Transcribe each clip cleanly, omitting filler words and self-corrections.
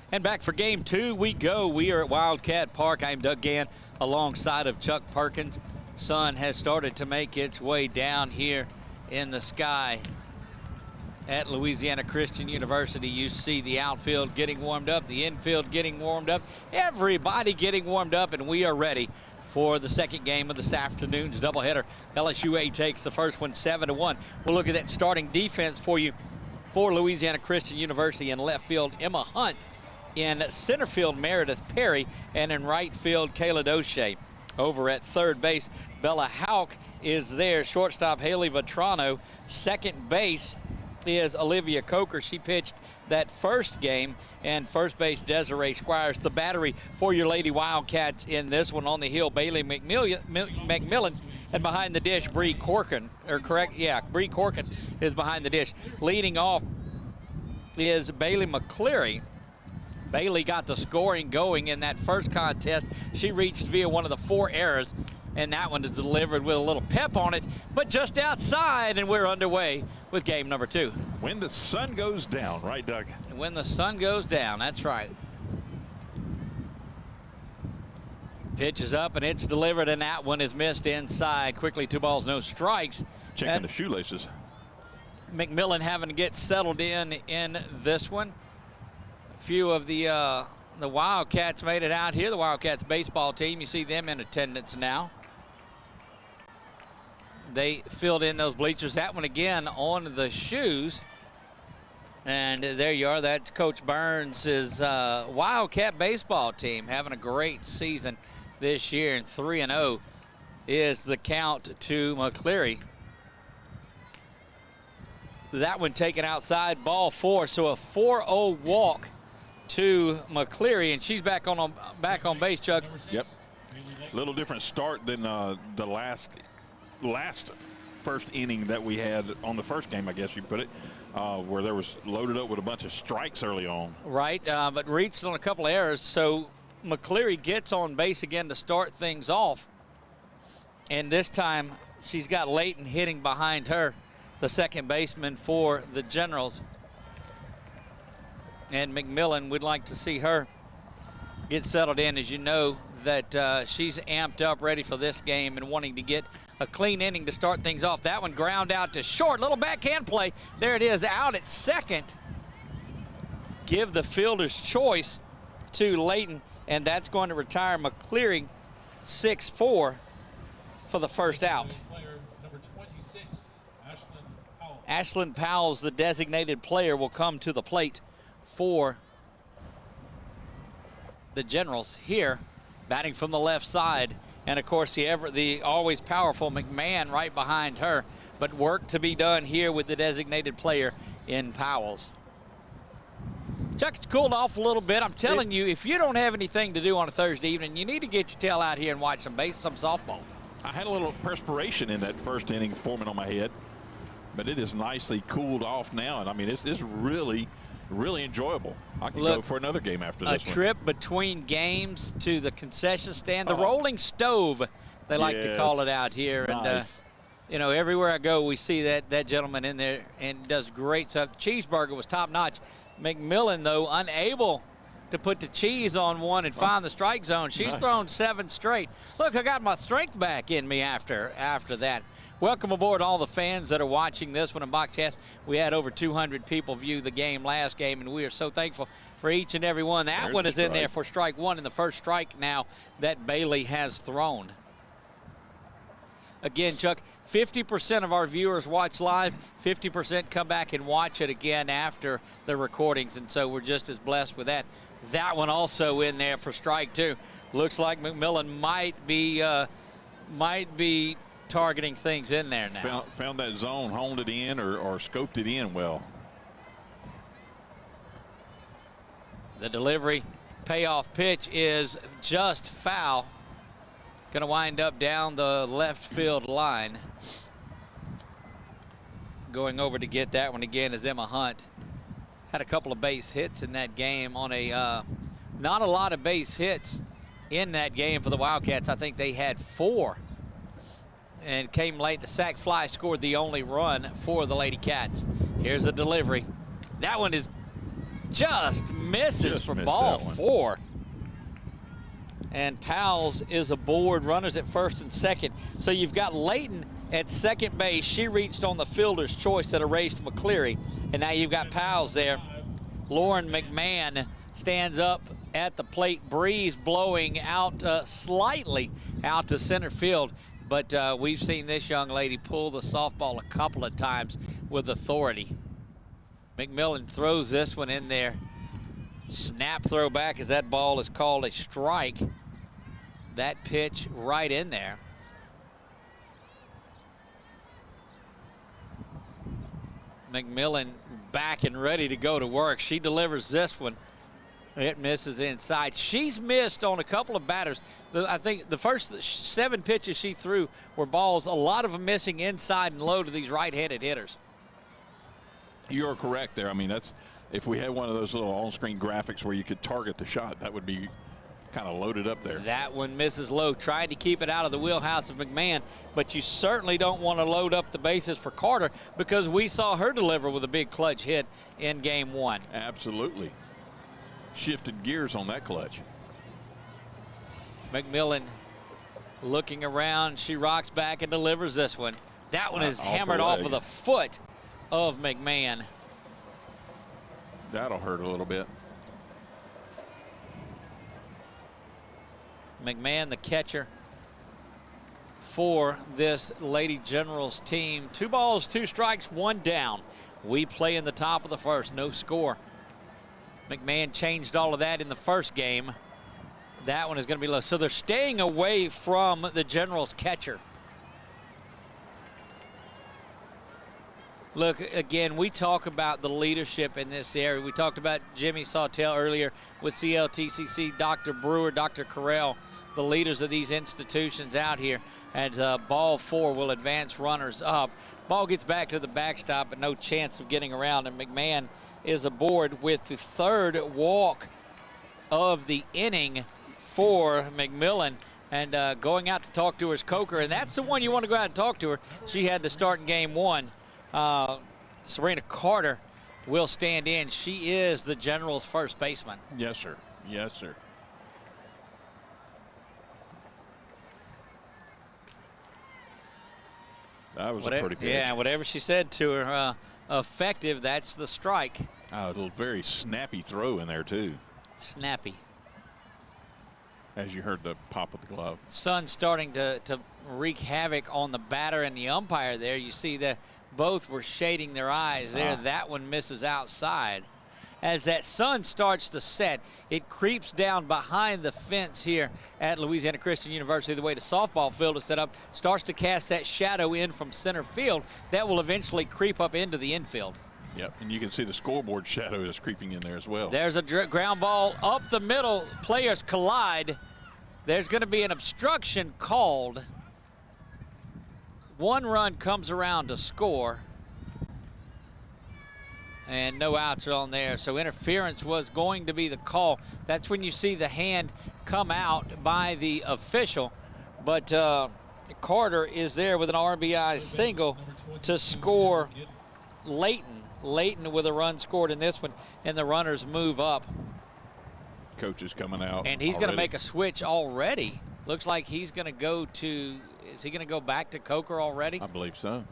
And back for game two we go. We are at Wildcat Park. I'm Doug Gann alongside of Chuck Perkins. Sun has started to make its way down here in the sky at Louisiana Christian University. You see the outfield getting warmed up, the infield getting warmed up, everybody getting warmed up, and we are ready for the second game of this afternoon's doubleheader. LSUA takes the first one 7-1. We'll look at that starting defense for you for Louisiana Christian University. In left field, Emma Hunt. In center field, Meredith Perry. And in right field, Kayla Doche. Over at third base, Bella Hauk is there. Shortstop, Haley Vetrano. Second base is Olivia Coker. She pitched that first game. And first base, Desiree Squires. The battery for your Lady Wildcats in this one. On the hill, Bailey McMillan. And behind the dish, Bree Corkin. Bree Corkin is behind the dish. Leading off is Bailey McCleary. Bailey got the scoring going in that first contest. She reached via one of the 4 errors, and that one is delivered with a little pep on it, but just outside, and we're underway with game number 2. When the sun goes down, right, Doug? When the sun goes down, that's right. Pitch is up, and it's delivered, and that one is missed inside. Quickly, 2 balls, no strikes. Checking the shoelaces. McMillan having to get settled in this one. Few of the Wildcats made it out here. The Wildcats baseball team, you see them in attendance now. They filled in those bleachers. That one again on the shoes. And there you are. That's Coach Burns' Wildcat baseball team having a great season this year. And 3-0 is the count to McCleary. That one taken outside, ball 4. So a 4-0 walk to McCleary, and she's back on base, Chuck. Yep. A little different start than the last first inning that we had on the first game, I guess you put it, where there was loaded up with a bunch of strikes early on. Right, but reached on a couple of errors. So McCleary gets on base again to start things off, and this time she's got Layton hitting behind her, the second baseman for the Generals. And McMillan, would like to see her get settled in. As you know, that she's amped up, ready for this game, and wanting to get a clean inning to start things off. That one ground out to short. Little backhand play. There it is, out at second. Give the fielder's choice to Layton, and that's going to retire McCleary 6-4 for the first out. Number 26, Ashlyn Powell's the designated player, will come to the plate for the Generals here, batting from the left side. And of course the always powerful McMahon right behind her, but work to be done here with the designated player in Powell's. Chuck, it's cooled off a little bit. I'm telling you, if you don't have anything to do on a Thursday evening, you need to get your tail out here and watch some softball. I had a little perspiration in that first inning forming on my head, but it is nicely cooled off now, and I mean, it's really enjoyable. I can go for another game after this one. A trip between games to the concession stand, the rolling stove, they like to call it out here. Nice. And you know, everywhere I go, we see that gentleman in there and does great stuff. Cheeseburger was top notch. McMillan, though, unable to put the cheese on one and find the strike zone. She's thrown 7 straight. Look, I got my strength back in me after that. Welcome aboard all the fans that are watching this one in Boxcast. We had over 200 people view the game last game, and we are so thankful for each and every one. That one is in there for strike 1, and the first strike now that Bailey has thrown. Again, Chuck, 50% of our viewers watch live, 50% come back and watch it again after the recordings, and so we're just as blessed with that. That one also in there for strike 2. Looks like McMillan might be targeting things in there now. Found that zone, honed it in, or scoped it in well. The delivery payoff pitch is just foul. Going to wind up down the left field line. Going over to get that one again is Emma Hunt. Had a couple of base hits in that game on a not a lot of base hits in that game for the Wildcats. I think they had 4. And came late. The sac fly scored the only run for the Lady Cats. Here's the delivery. That one is just misses Just for missed ball that one. 4. And Powell's is aboard, runners at first and second. So you've got Layton at second base. She reached on the fielder's choice that erased McCleary. And now you've got Powell's there. Lauren McMahon stands up at the plate, breeze blowing out slightly out to center field. But we've seen this young lady pull the softball a couple of times with authority. McMillan throws this one in there. Snap throw back as that ball is called a strike. That pitch right in there. McMillan back and ready to go to work. She delivers this one. It misses inside. She's missed on a couple of batters. I think the first 7 pitches she threw were balls, a lot of them missing inside and low to these right-handed hitters. You're correct there. I mean, that's, if we had one of those little on-screen graphics where you could target the shot, that would be kind of loaded up there. That one misses low, trying to keep it out of the wheelhouse of McMahon, but you certainly don't want to load up the bases for Carter, because we saw her deliver with a big clutch hit in game 1. Absolutely. Shifted gears on that clutch. McMillan looking around. She rocks back and delivers this one. That one is hammered off of the foot of McMahon. That'll hurt a little bit. McMahon, the catcher for this Lady Generals team. 2 balls, 2 strikes, 1 down. We play in the top of the first, no score. McMahon changed all of that in the first game. That one is going to be low. So they're staying away from the Generals catcher. Look, again, we talk about the leadership in this area. We talked about Jimmy Sawtell earlier with CLTCC, Dr. Brewer, Dr. Carell, the leaders of these institutions out here. And ball 4 will advance runners up. Ball gets back to the backstop, but no chance of getting around. And McMahon is aboard with the 3rd walk of the inning for McMillan. And going out to talk to her is Coker. And that's the one you want to go out and talk to her. She had to start in game 1. Serena Carter will stand in. She is the Generals' first baseman. Yes, sir. Yes, sir. That was a pretty pitch. Yeah, whatever she said to her, effective, that's the strike. A little very snappy throw in there, too, Snappy. as you heard the pop of the glove. Sun starting to wreak havoc on the batter and the umpire there. You see that both were shading their eyes there. That one misses outside. As that sun starts to set, it creeps down behind the fence here at Louisiana Christian University. The way the softball field is set up, starts to cast that shadow in from center field. That will eventually creep up into the infield. Yep, and you can see the scoreboard shadow is creeping in there as well. There's a ground ball up the middle. Players collide. There's going to be an obstruction called. 1 run comes around to score. And no outs are on there. So interference was going to be the call. That's when you see the hand come out by the official. But Carter is there with an RBI single to score Layton. Layton with a run scored in this one, and the runners move up. Coach is coming out. And he's going to make a switch already. Looks like he's going to go to, is he going to go back to Coker already? I believe so.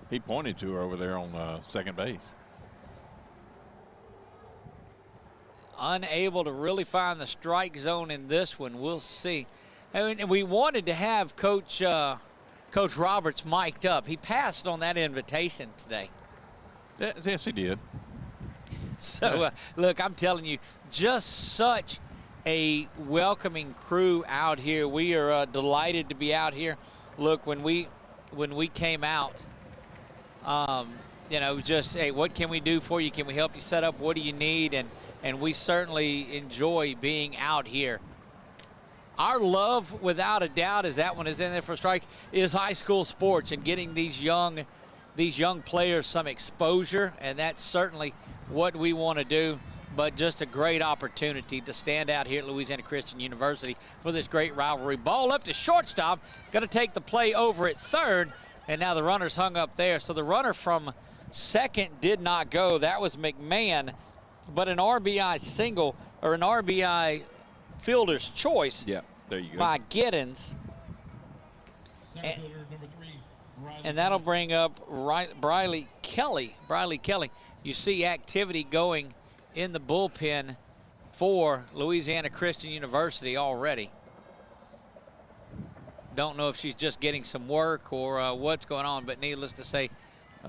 He pointed to her over there on second base. Unable to really find the strike zone in this one. We'll see. And we wanted to have Coach Roberts mic'd up. He passed on that invitation today. Yes, he did. So, look, I'm telling you, just such a welcoming crew out here. We are delighted to be out here. Look, when we came out, you know, just, hey, what can we do for you? Can we help you set up? What do you need? And we certainly enjoy being out here. Our love, without a doubt, as that one is in there for a strike, is high school sports and getting these young players some exposure, and that's certainly what we want to do. But just a great opportunity to stand out here at Louisiana Christian University for this great rivalry. Ball up to shortstop, going to take the play over at third, and now the runner's hung up there. So the runner from second did not go. That was McMahon, but an RBI single or an RBI fielder's choice Yeah, there you go. by Giddens. Center fielder number 3, Riley And that'll bring up Briley Kelly. You see activity going in the bullpen for Louisiana Christian University already. Don't know if she's just getting some work or what's going on, but needless to say,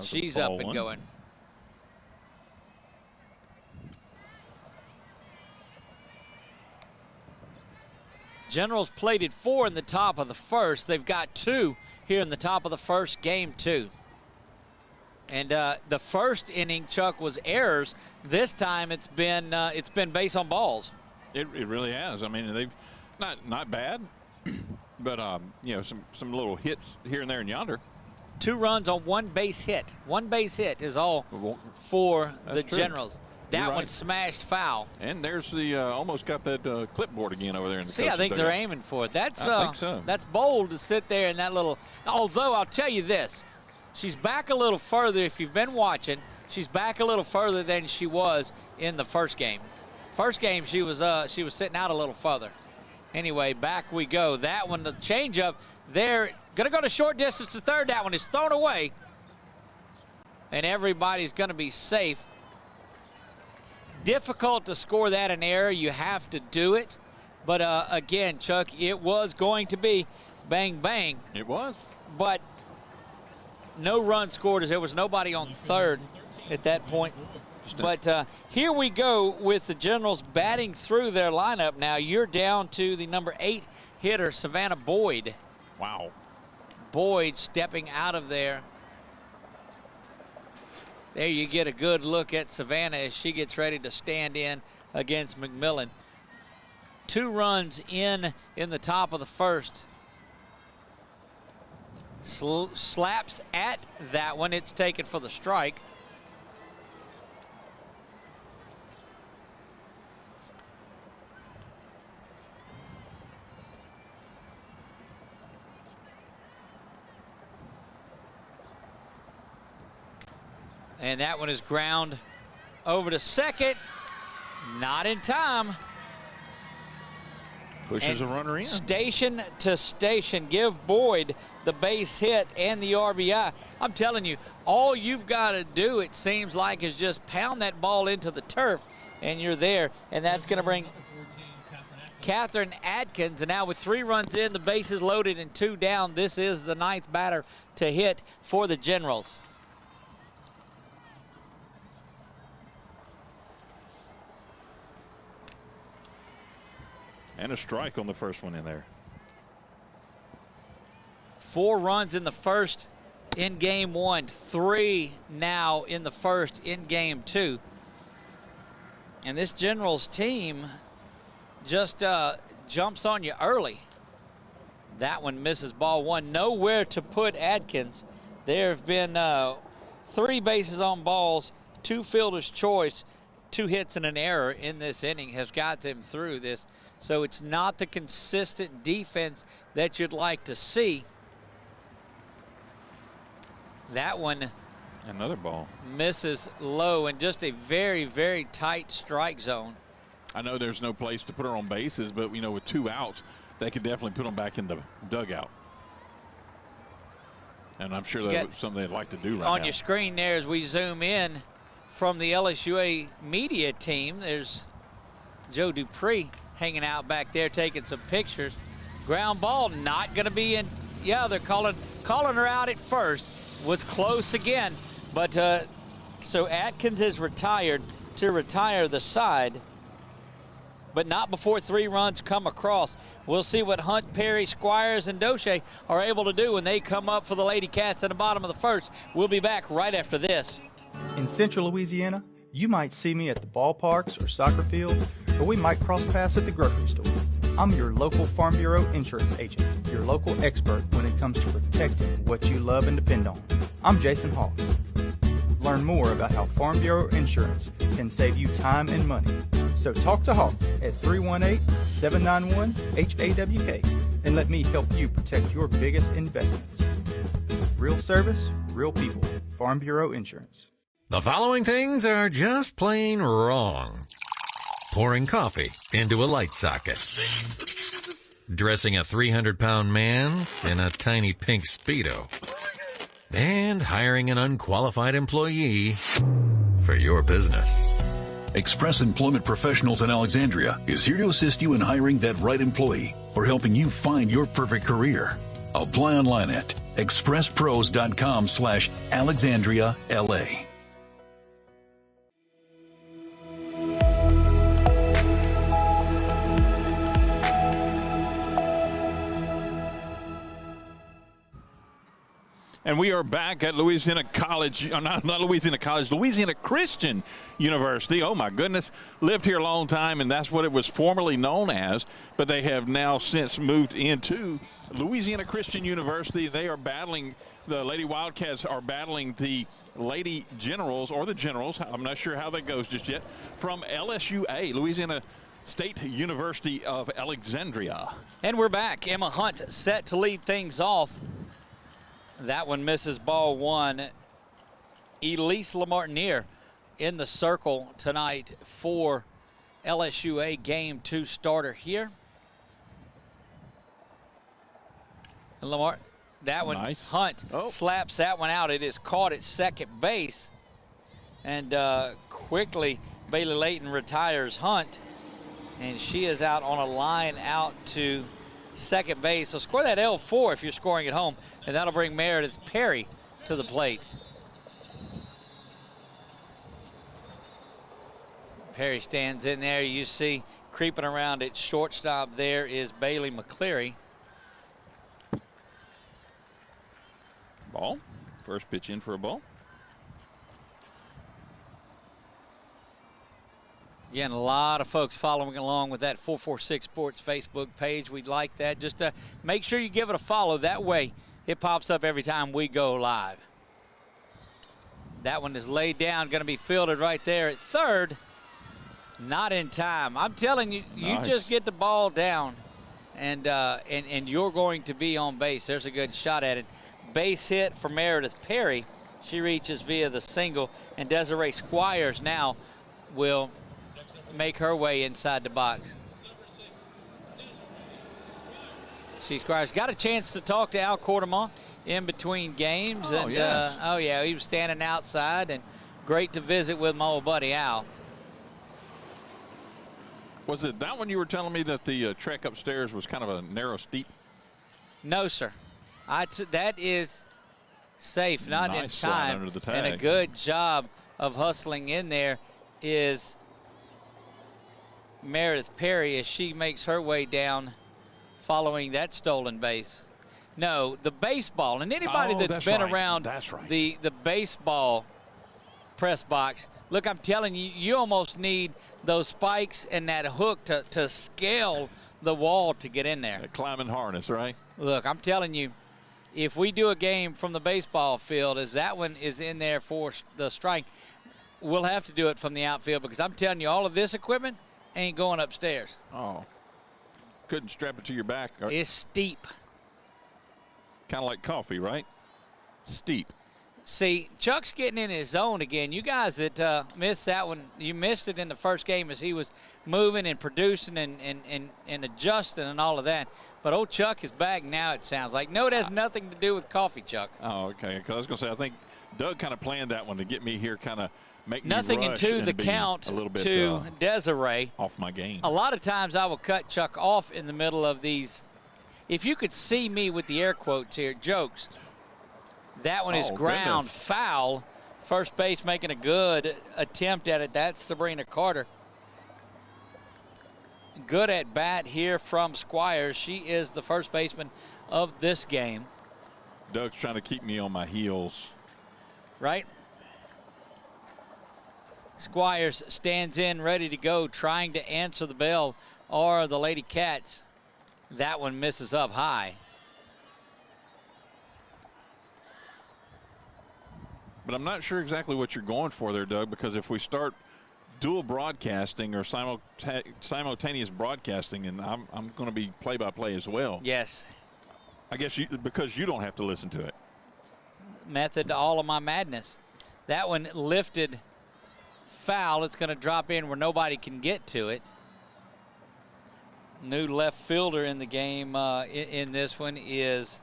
she's up and going. Generals plated 4 in the top of the first. They've got 2 here in the top of the first, game 2. And the first inning, Chuck, was errors. This time it's been base on balls. It really has. I mean, they've not bad, but you know, some little hits here and there and yonder. 2 runs on 1 base hit. 1 base hit is all for the true. Generals. That one smashed foul. And there's the almost got that clipboard again over there in the See, I think they're aiming for it. I think so. That's bold to sit there in that little. Although I'll tell you this, she's back a little further. If you've been watching, she's back a little further than she was in the first game. First game she was sitting out a little further. Anyway, back we go. That one, the changeup, they're gonna go to short distance to third. That one is thrown away, and everybody's gonna be safe. Difficult to score that an error. You have to do it. But again, Chuck, it was going to be bang, bang. It was. But no run scored as there was nobody on third at that point. But here we go with the Generals batting through their lineup now. You're down to the number 8 hitter, Savannah Boyd. Wow. Boyd stepping out of there. There you get a good look at Savannah as she gets ready to stand in against McMillan. 2 runs in the top of the first. Slaps at that one. It's taken for the strike. And that one is ground over to second. Not in time. Pushes a runner in. Station to station. Give Boyd the base hit and the RBI. I'm telling you, all you've got to do, it seems like, is just pound that ball into the turf, and you're there. And that's going to bring Catherine Atkins. And now with 3 runs in, the bases loaded and 2 down, this is the 9th batter to hit for the Generals. And a strike on the first one in there. 4 runs in the first in game 1. 3 now in the first in game 2. And this Generals team just jumps on you early. That one misses ball 1. Nowhere to put Atkins. There have been 3 bases on balls, 2 fielder's choice, 2 hits and an error in this inning has got them through this. So it's not the consistent defense that you'd like to see. That one, another ball, misses low and just a very, very tight strike zone. I know there's no place to put her on bases, but you know, with 2 outs, they could definitely put them back in the dugout. And I'm sure that's something they'd like to do right now. On your screen there, as we zoom in from the LSUA media team, there's Joe Dupree hanging out back there taking some pictures. Ground ball, not going to be in. Yeah, they're calling her out at first. Was close again, but so Atkins is retired to retire the side, but not before 3 runs come across. We'll see what Hunt, Perry, Squires, and Doche are able to do when they come up for the Lady Cats in the bottom of the first. We'll be back right after this. In Central Louisiana, you might see me at the ballparks or soccer fields, or we might cross paths at the grocery store. I'm your local Farm Bureau insurance agent, your local expert when it comes to protecting what you love and depend on. I'm Jason Hawk. Learn more about how Farm Bureau insurance can save you time and money. So talk to Hawk at 318-791-HAWK and let me help you protect your biggest investments. Real service, real people. Farm Bureau Insurance. The following things are just plain wrong. Pouring coffee into a light socket. Dressing a 300-pound man in a tiny pink Speedo. And hiring an unqualified employee for your business. Express Employment Professionals in Alexandria is here to assist you in hiring that right employee or helping you find your perfect career. Apply online at expresspros.com/AlexandriaLA. And we are back at Louisiana College, not Louisiana College, Louisiana Christian University. Oh, my goodness. Lived here a long time, and that's what it was formerly known as. But they have now since moved into Louisiana Christian University. They are battling, the Lady Wildcats are battling the Lady Generals, or the Generals. I'm not sure how that goes just yet, from LSUA, Louisiana State University of Alexandria. And we're back. Emma Hunt set to lead things off. That one misses ball one. Elise LaMartiniere in the circle tonight for LSUA game 2 starter here. And Lamar, that one, nice. Hunt slaps that one out. It is caught at second base. And quickly, Bailey Layton retires Hunt. And she is out on a line out to second base. So score that L4 if you're scoring at home, and that'll bring Meredith Perry to the plate. Perry stands in there. You see creeping around at shortstop there is Bailey McCleary. Ball. First pitch in for a ball. Again, a lot of folks following along with that 446 Sports Facebook page. We'd like that. Just make sure you give it a follow. That way it pops up every time we go live. That one is laid down, going to be fielded right there at third. Not in time. I'm telling you, you just get the ball down, and you're going to be on base. There's a good shot at it. Base hit for Meredith Perry. She reaches via the single, and Desiree Squires now will make her way inside the box. Squires got a chance to talk to Al Quartermont in between games. Yeah, he was standing outside, and great to visit with my old buddy Al. Was it that one you were telling me that the trek upstairs was kind of a narrow, steep? No, sir. That is safe, not in time. Under the tag. And a good job of hustling in there is Meredith Perry as she makes her way down following that stolen base. No, the baseball, and anybody that's been around the baseball press box, look, I'm telling you, you almost need those spikes and that hook to scale the wall to get in there. A climbing harness, right? Look, I'm telling you, if we do a game from the baseball field, as that one is in there for the strike, we'll have to do it from the outfield, because I'm telling you, all of this equipment ain't going upstairs. Oh. Couldn't strap it to your back. It's steep. Kind of like coffee, right? Steep. See, Chuck's getting in his zone again. You guys that missed that one, you missed it in the first game as he was moving and producing and adjusting and all of that. But old Chuck is back now, it sounds like. No, it has nothing to do with coffee, Chuck. Oh, okay. Because I was going to say, I think Doug kind of planned that one to get me here, kind of make nothing me rush into and the be count a little bit, to Desiree. Off my game. A lot of times I will cut Chuck off in the middle of these. If you could see me with the air quotes here, jokes. That one is ground foul. First base making a good attempt at it. That's Sabrina Carter. Good at bat here from Squires. She is the first baseman of this game. Doug's trying to keep me on my heels. Right? Squires stands in, ready to go, trying to answer the bell, or the Lady Cats. That one misses up high. But I'm not sure exactly what you're going for there, Doug, because if we start dual broadcasting or simultaneous broadcasting, and I'm going to be play-by-play as well. Yes. I guess because you don't have to listen to it. Method to all of my madness. That one lifted foul. It's going to drop in where nobody can get to it. New left fielder in the game in this one is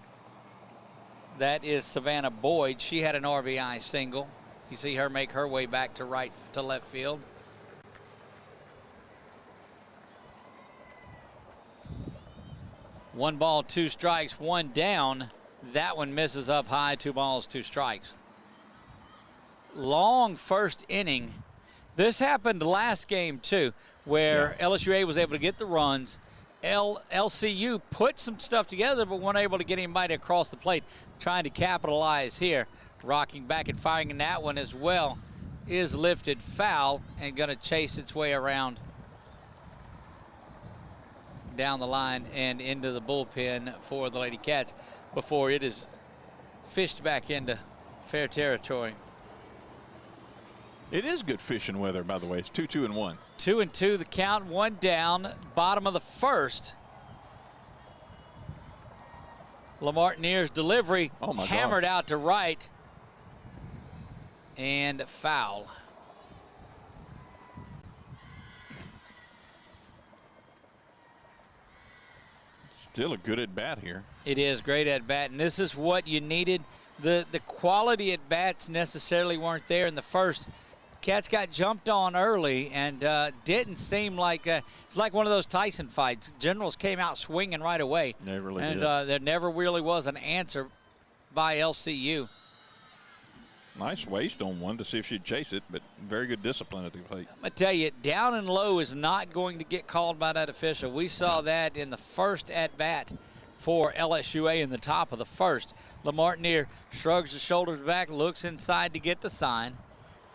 Savannah Boyd. She had an RBI single. You see her make her way back to left field. One ball, two strikes, one down. That one misses up high, 2 balls, 2 strikes. Long first inning. This happened last game too, where LSUA was able to get the runs. LCU put some stuff together, but weren't able to get anybody across the plate. Trying to capitalize here. Rocking back and firing in that one as well is lifted foul and going to chase its way around down the line and into the bullpen for the Lady Cats before it is fished back into fair territory. It is good fishing weather, by the way. It's 2-2-1. 2-2 the count, 1 down, bottom of the first. LaMartineer's delivery hammered out to right and foul. Still a good at bat here. It is great at bat, and this is what you needed. The quality at bats necessarily weren't there in the first. Cats got jumped on early and didn't seem like it's like one of those Tyson fights. Generals came out swinging right away. They really did. And there never really was an answer by LCU. Nice waste on one to see if she'd chase it, but very good discipline at the plate. I'm going to tell you, down and low is not going to get called by that official. We saw that in the first at-bat for LSUA in the top of the first. LaMartineer shrugs the shoulders back, looks inside to get the sign,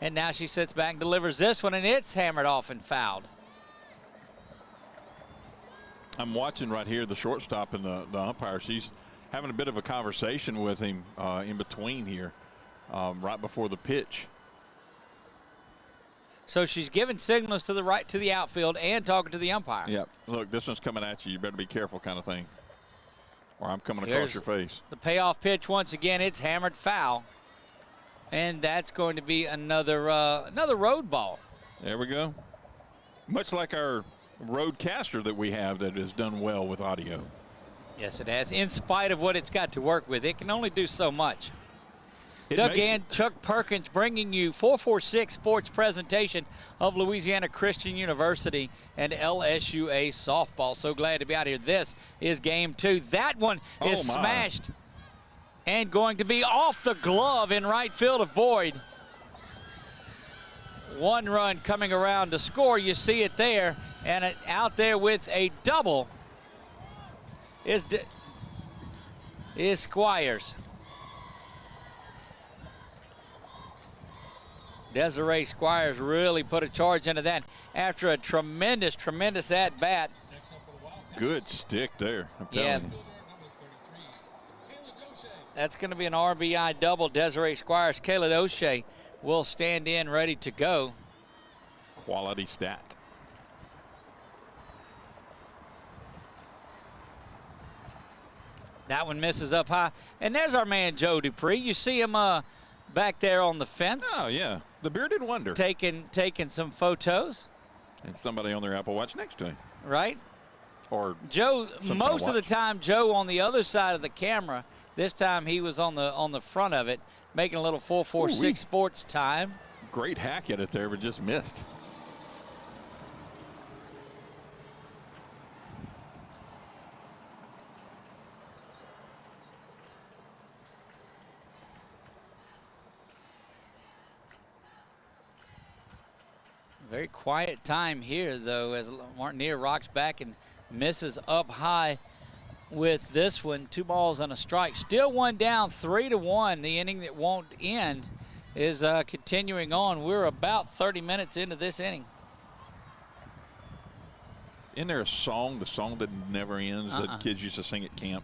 and now she sits back and delivers this one, and it's hammered off and fouled. I'm watching right here the shortstop and the umpire. She's having a bit of a conversation with him in between here. Right before the pitch. So she's giving signals to the right, to the outfield, and talking to the umpire. Yep. Look, this one's coming at you. You better be careful, kind of thing. Or I'm coming across your face. The payoff pitch once again. It's hammered foul, and that's going to be another road ball. There we go. Much like our roadcaster that we have that has done well with audio. Yes, it has. In spite of what it's got to work with, it can only do so much. Doug and Chuck Perkins bringing you 446 Sports presentation of Louisiana Christian University and LSUA softball. So glad to be out here. This is game 2. That one is smashed and going to be off the glove in right field of Boyd. 1 run coming around to score. You see it there, and it out there with a double is Squires. Desiree Squires really put a charge into that after a tremendous at-bat. Good stick there, I'm telling you. That's going to be an RBI double. Desiree Squires. Kayla O'Shea will stand in ready to go. Quality stat. That one misses up high. And there's our man Joe Dupree. You see him back there on the fence. Oh, yeah. The bearded wonder. Taking some photos. And somebody on their Apple Watch next to him. Right. Or Joe, most of the time, Joe on the other side of the camera. This time he was on the front of it, making a little 446 Sports time. Great hack at it there, but just missed. Very quiet time here, though, as Martineer rocks back and misses up high with this one. 2 balls and a strike. Still 1 down, 3-1. The inning that won't end is continuing on. We're about 30 minutes into this inning. Isn't there a song, the song that never ends, that kids used to sing at camp?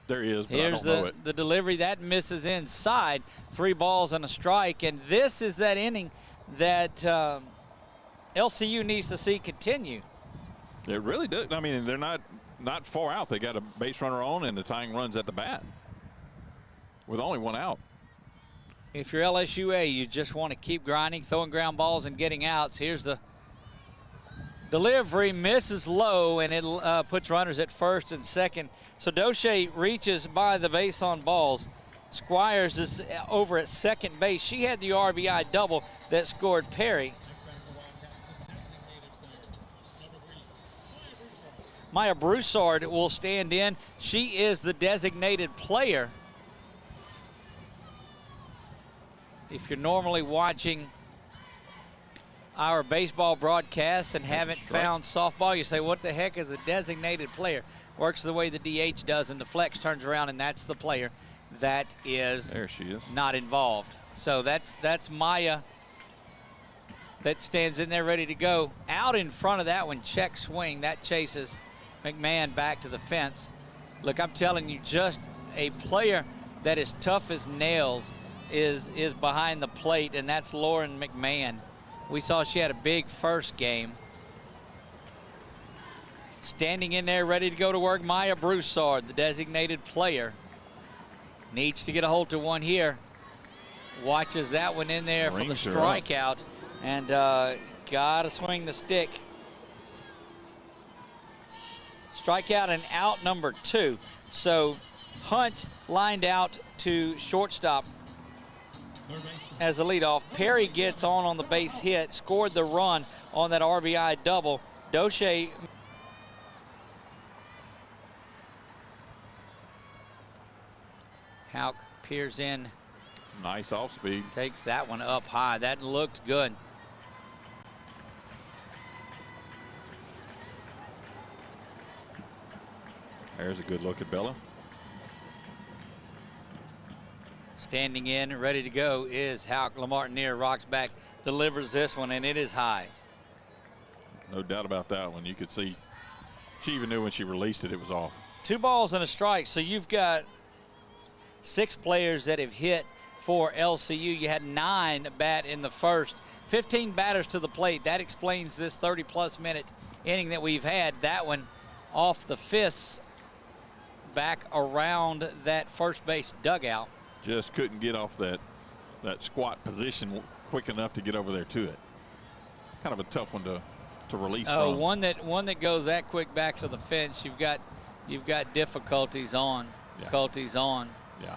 There is, but Here's I don't know it. the delivery. That misses inside. 3 balls and a strike. And this is that inning that LCU needs to see continue. It really does. I mean, they're not far out. They got a base runner on and the tying runs at the bat with only 1 out. if you're LSUA, you just want to keep grinding, throwing ground balls and getting outs. Here's the delivery, misses low, and it puts runners at first and second. So Doche reaches by the base on balls. Squires is over at second base. She had the RBI double that scored Perry. Maya Broussard will stand in. She is the designated player. If you're normally watching our baseball broadcast and haven't found softball, you say, what the heck is a designated player? Works the way the DH does, and the flex turns around, and that's the player that is, there she is, not involved. So that's Maya that stands in there ready to go. Out in front of that one, check swing. That chases McMahon back to the fence. Look, I'm telling you, just a player that is tough as nails is behind the plate, and that's Lauren McMahon. We saw she had a big first game. Standing in there ready to go to work, Maya Broussard, the designated player. Needs to get a hold to one here. Watches that one in there for the strikeout, and got to swing the stick. Strikeout and out number 2. So Hunt lined out to shortstop as the leadoff. Perry gets on the base hit, scored the run on that RBI double. Doche Hauk peers in. Nice off speed. Takes that one up high. That looked good. There's a good look at Bella. Standing in, ready to go is Hauk. LaMartiniere rocks back, delivers this one, and it is high. No doubt about that one. You could see she even knew when she released it, it was off. 2 balls and a strike. So you've got 6 players that have hit for LCU. You had 9 bat in the first. 15 batters to the plate. That explains this 30-plus minute inning that we've had. That one off the fists back around that first base dugout. Just couldn't get off that squat position quick enough to get over there to it. Kind of a tough one to release from. One that goes that quick back to the fence. You've got difficulties on. Yeah. Difficulties on. Yeah.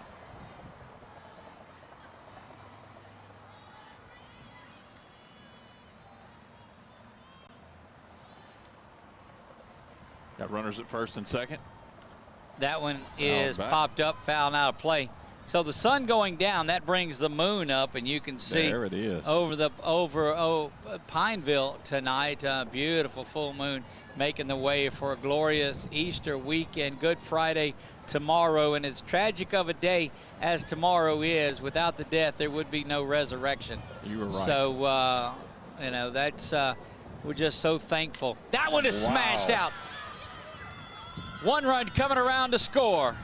Got runners at first and second. That one is popped up, foul, out of play. So the sun going down, that brings the moon up, and you can see there it is over Pineville tonight. Beautiful full moon making the way for a glorious Easter weekend. Good Friday tomorrow, and as tragic of a day as tomorrow is, without the death, there would be no resurrection. You were right. So that's we're just so thankful. That one is smashed out. 1 run coming around to score.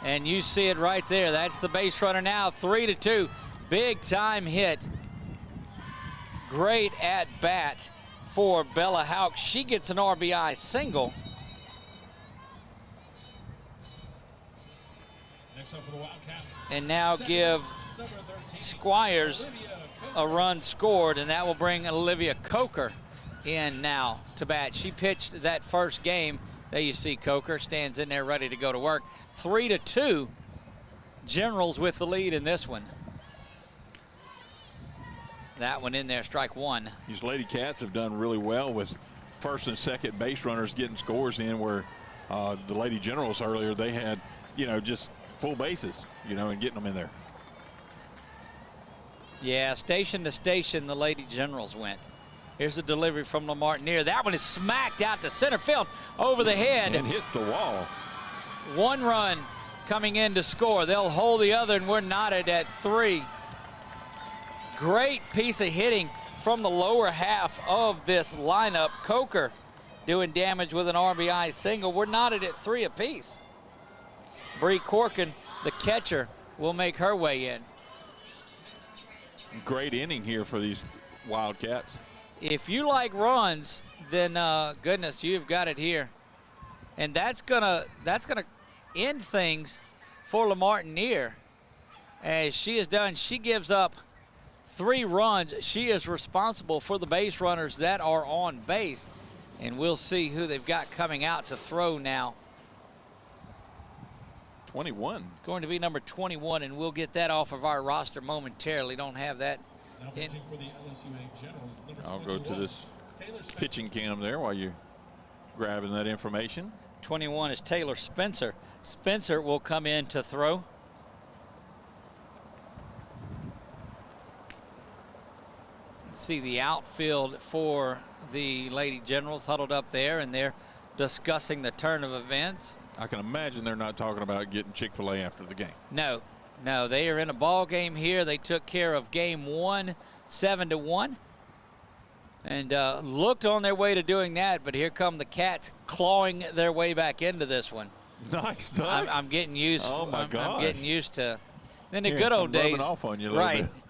And you see it right there. That's the base runner now, 3-2. Big time hit. Great at bat for Bella Hauk. She gets an RBI single. Next up for the Wildcats. And now give Squires a run scored, and that will bring Olivia Coker in now to bat. She pitched that first game. There you see Coker stands in there ready to go to work. 3-2. Generals with the lead in this one. That one in there, strike 1. These Lady Cats have done really well with first and second base runners getting scores in, where the Lady Generals earlier, they had, just full bases, and getting them in there. Yeah, station to station, the Lady Generals went. Here's the delivery from LaMartiniere. That one is smacked out to center field over the head. And hits the wall. 1 run coming in to score. They'll hold the other, and we're knotted at 3. Great piece of hitting from the lower half of this lineup. Coker doing damage with an RBI single. We're knotted at 3 apiece. Bree Corkin, the catcher, will make her way in. Great inning here for these Wildcats. If you like runs, then goodness, you've got it here. And that's gonna end things for LaMartiniere as she is done. She gives up 3 runs. She is responsible for the base runners that are on base. And we'll see who they've got coming out to throw now. 21. Going to be number 21, and we'll get that off of our roster momentarily. Don't have that Now in. pitching for the LSUA Generals, number I'll go to 21, this Taylor Spencer. pitching cam there while you're grabbing that information. 21 is Taylor Spencer. Spencer will come in to throw. See the outfield for the Lady Generals huddled up there, and they're discussing the turn of events. I can imagine they're not talking about getting Chick-fil-A after the game. No, they are in a ball game here. They took care of game 1, 7-1, and looked on their way to doing that. But here come the Cats clawing their way back into this one. Nice, Doug. I'm getting used. Oh my gosh. I'm getting used to. In the Here, good old I'm days, rubbing off on you a little right? bit.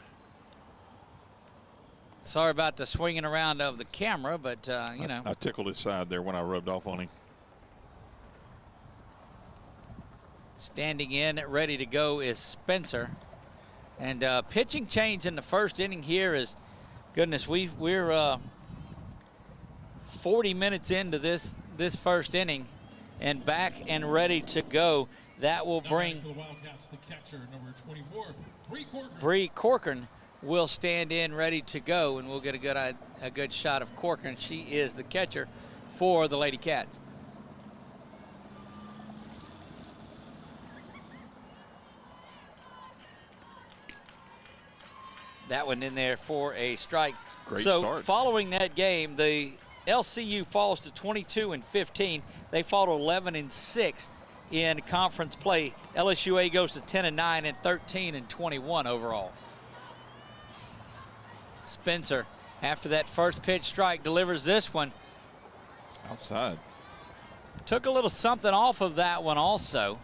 Sorry about the swinging around of the camera, but you know. I tickled his side there when I rubbed off on him. Standing in, ready to go is Spencer. And pitching change in the first inning here is, goodness, we're 40 minutes into this first inning, and back and ready to go. That will Now bring back for the Wildcats, the catcher, number 24, Bree Corcoran. Bree Corcoran will stand in ready to go, and we'll get a good shot of Corcoran. She is the catcher for the Lady Cats. That one in there for a strike. Great so start. Following that game, the LCU falls to 22-15. They fall to 11-6 in conference play. LSUA goes to 10-9 and 13-21 overall. Spencer, after that first pitch strike, delivers this one. Outside. Took a little something off of that one also.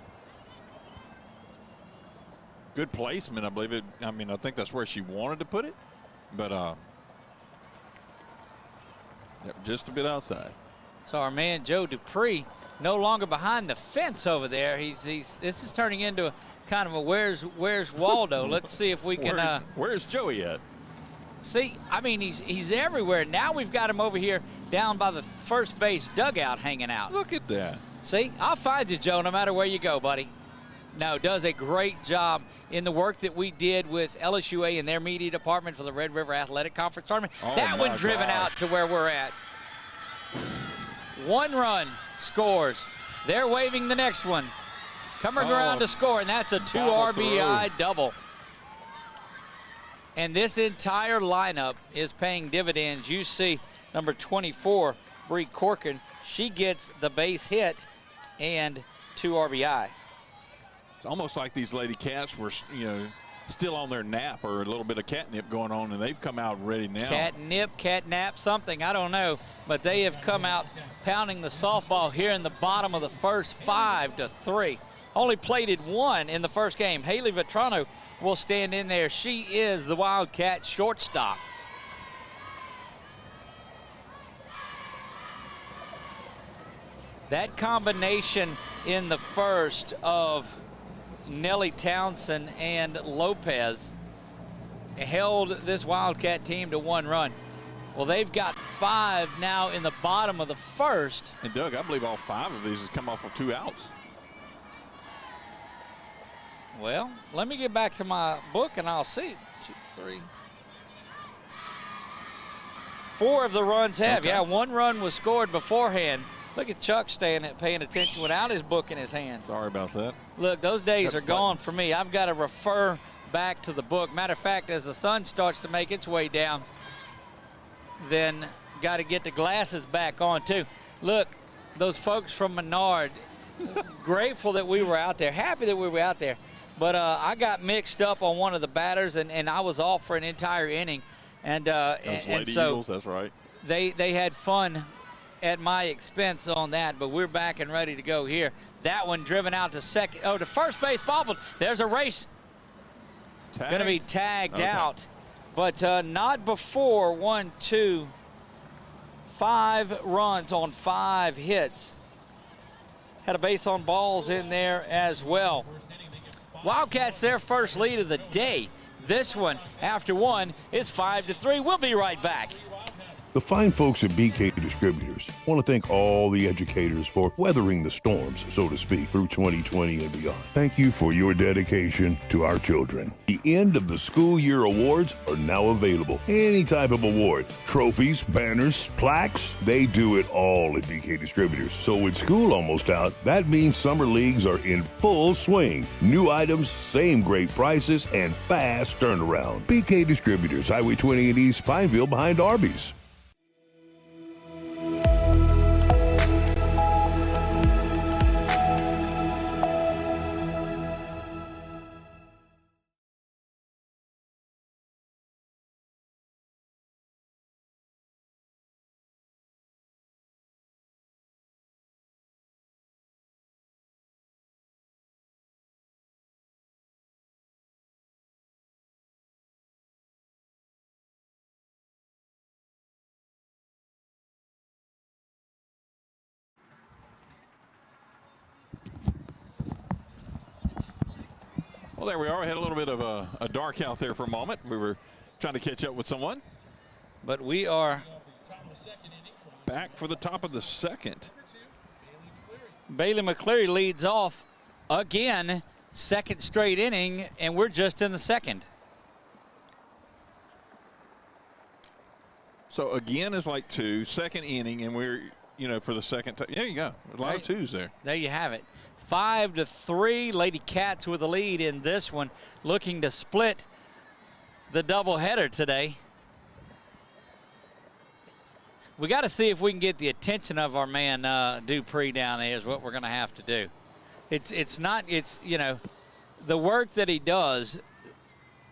Good placement, I believe it. I mean, I think that's where she wanted to put it, but yep, just a bit outside. So our man Joe Dupree no longer behind the fence over there. This is turning into a kind of a where's Waldo. Let's see if we can. Where's Joey at? See, I mean, he's everywhere. Now we've got him over here down by the first base dugout hanging out. Look at that. See, I'll find you, Joe, no matter where you go, buddy. No, does a great job in the work that we did with LSUA and their media department for the Red River Athletic Conference Tournament. Oh that one driven out to where we're at. 1 run scores. They're waving the next one. Coming around to score, and that's a 2 RBI double. And this entire lineup is paying dividends. You see number 24, Bree Corcoran. She gets the base hit and 2 RBI. It's almost like these Lady Cats were, still on their nap or a little bit of catnip going on, and they've come out ready now. Catnap, something, I don't know. But they have come out pounding the softball here in the bottom of the first, 5-3. Only plated 1 in the first game. Haley Vetrano will stand in there. She is the Wildcat shortstop. That combination in the first of Nellie Townsend and Lopez held this Wildcat team to 1 run. Well, they've got 5 now in the bottom of the first. And Doug, I believe all 5 of these has come off of 2 outs. Well, let me get back to my book and I'll see. 2, 3. 4 of the runs have. Okay. Yeah, 1 run was scored beforehand. Look at Chuck paying attention without his book in his hand. Sorry about that. Look, those days are gone for me. I've got to refer back to the book. Matter of fact, as the sun starts to make its way down, then got to get the glasses back on too. Look, those folks from Menard, grateful that we were out there, happy that we were out there. But I got mixed up on one of the batters, and I was off for an entire inning. And Lady so Eagles, that's right. They had fun at my expense on that, but we're back and ready to go here. That one driven out to second. Oh, to first base bobbled. There's a race. Going to be tagged out, but not before 1, 2, 5 runs on 5 hits. Had a base on balls in there as well. Wildcats their first lead of the day. This one, after one, is 5-3. We'll be right back. The fine folks at BK Distributors want to thank all the educators for weathering the storms, so to speak, through 2020 and beyond. Thank you for your dedication to our children. The end of the school year awards are now available. Any type of award, trophies, banners, plaques, they do it all at BK Distributors. So with school almost out, that means summer leagues are in full swing. New items, same great prices, and fast turnaround. BK Distributors, Highway 20 in East Pineville behind Arby's. Well, there we are. We had a little bit of a dark out there for a moment. We were trying to catch up with someone. But we are back for the top of the second. Bailey McCleary leads off again, second straight inning, and we're just in the second. So again is like two, second inning, and we're, for the second time. There you go. A lot of twos there. There you have it. 5-3. Lady Cats with the lead in this one, looking to split the doubleheader today. We got to see if we can get the attention of our man Dupree down there is what we're going to have to do. It's the work that he does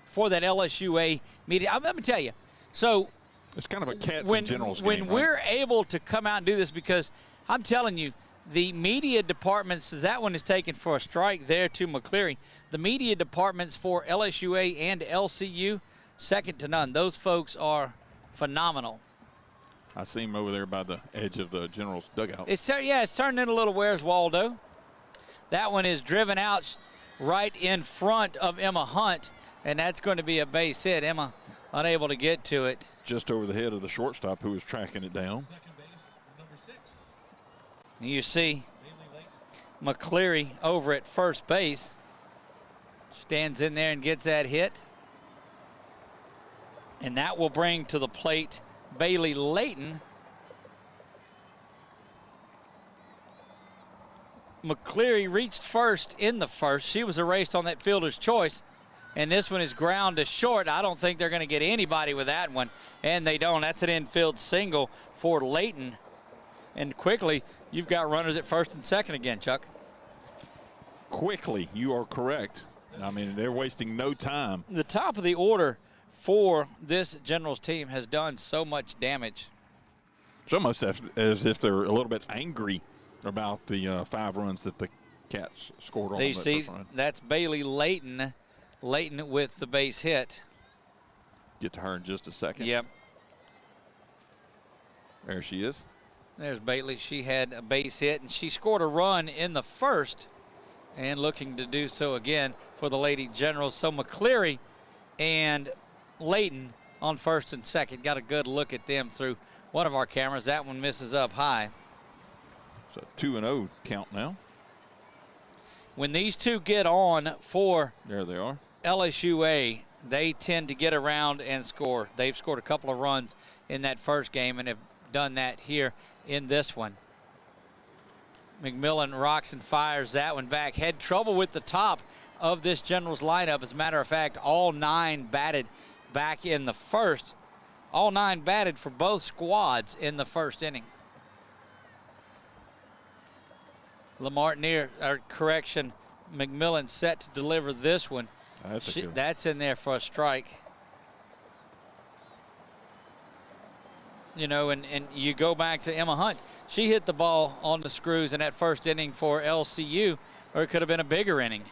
for that LSUA media. I'm going to tell you. So it's kind of a Cats and Generals game, when right? we're able to come out and do this, because I'm telling you, the media departments, that one is taken for a strike there to McCleary. The media departments for LSUA and LCU, second to none. Those folks are phenomenal. I see him over there by the edge of the Generals dugout. It's turning in a little Where's Waldo. That one is driven out right in front of Emma Hunt, and that's going to be a base hit. Emma unable to get to it. Just over the head of the shortstop who was tracking it down. You see McCleary over at first base. Stands in there and gets that hit. And that will bring to the plate Bailey Layton. McCleary reached first in the first. She was erased on that fielder's choice. And this one is ground to short. I don't think they're going to get anybody with that one. And they don't. That's an infield single for Layton. And quickly, you've got runners at first and second again, Chuck. Quickly, you are correct. I mean, they're wasting no time. The top of the order for this Generals team has done so much damage. It's almost as if they're a little bit angry about the 5 runs that the Cats scored on. You see, that's Bailey Layton. Layton with the base hit. Get to her in just a second. Yep. There she is. There's Bailey. She had a base hit, and she scored a run in the first and looking to do so again for the Lady Generals. So McCleary and Layton on first and second. Got a good look at them through one of our cameras. That one misses up high. So 2-0 count now. When these two get on for there they are. LSUA, they tend to get around and score. They've scored a couple of runs in that first game and have done that here in this one. McMillan rocks and fires that one back. Had trouble with the top of this Generals lineup. As a matter of fact, all 9 batted back in the first. All 9 batted for both squads in the first inning. McMillan set to deliver this one. That's in there for a strike. And you go back to Emma Hunt. She hit the ball on the screws in that first inning for LCU, or it could have been a bigger inning.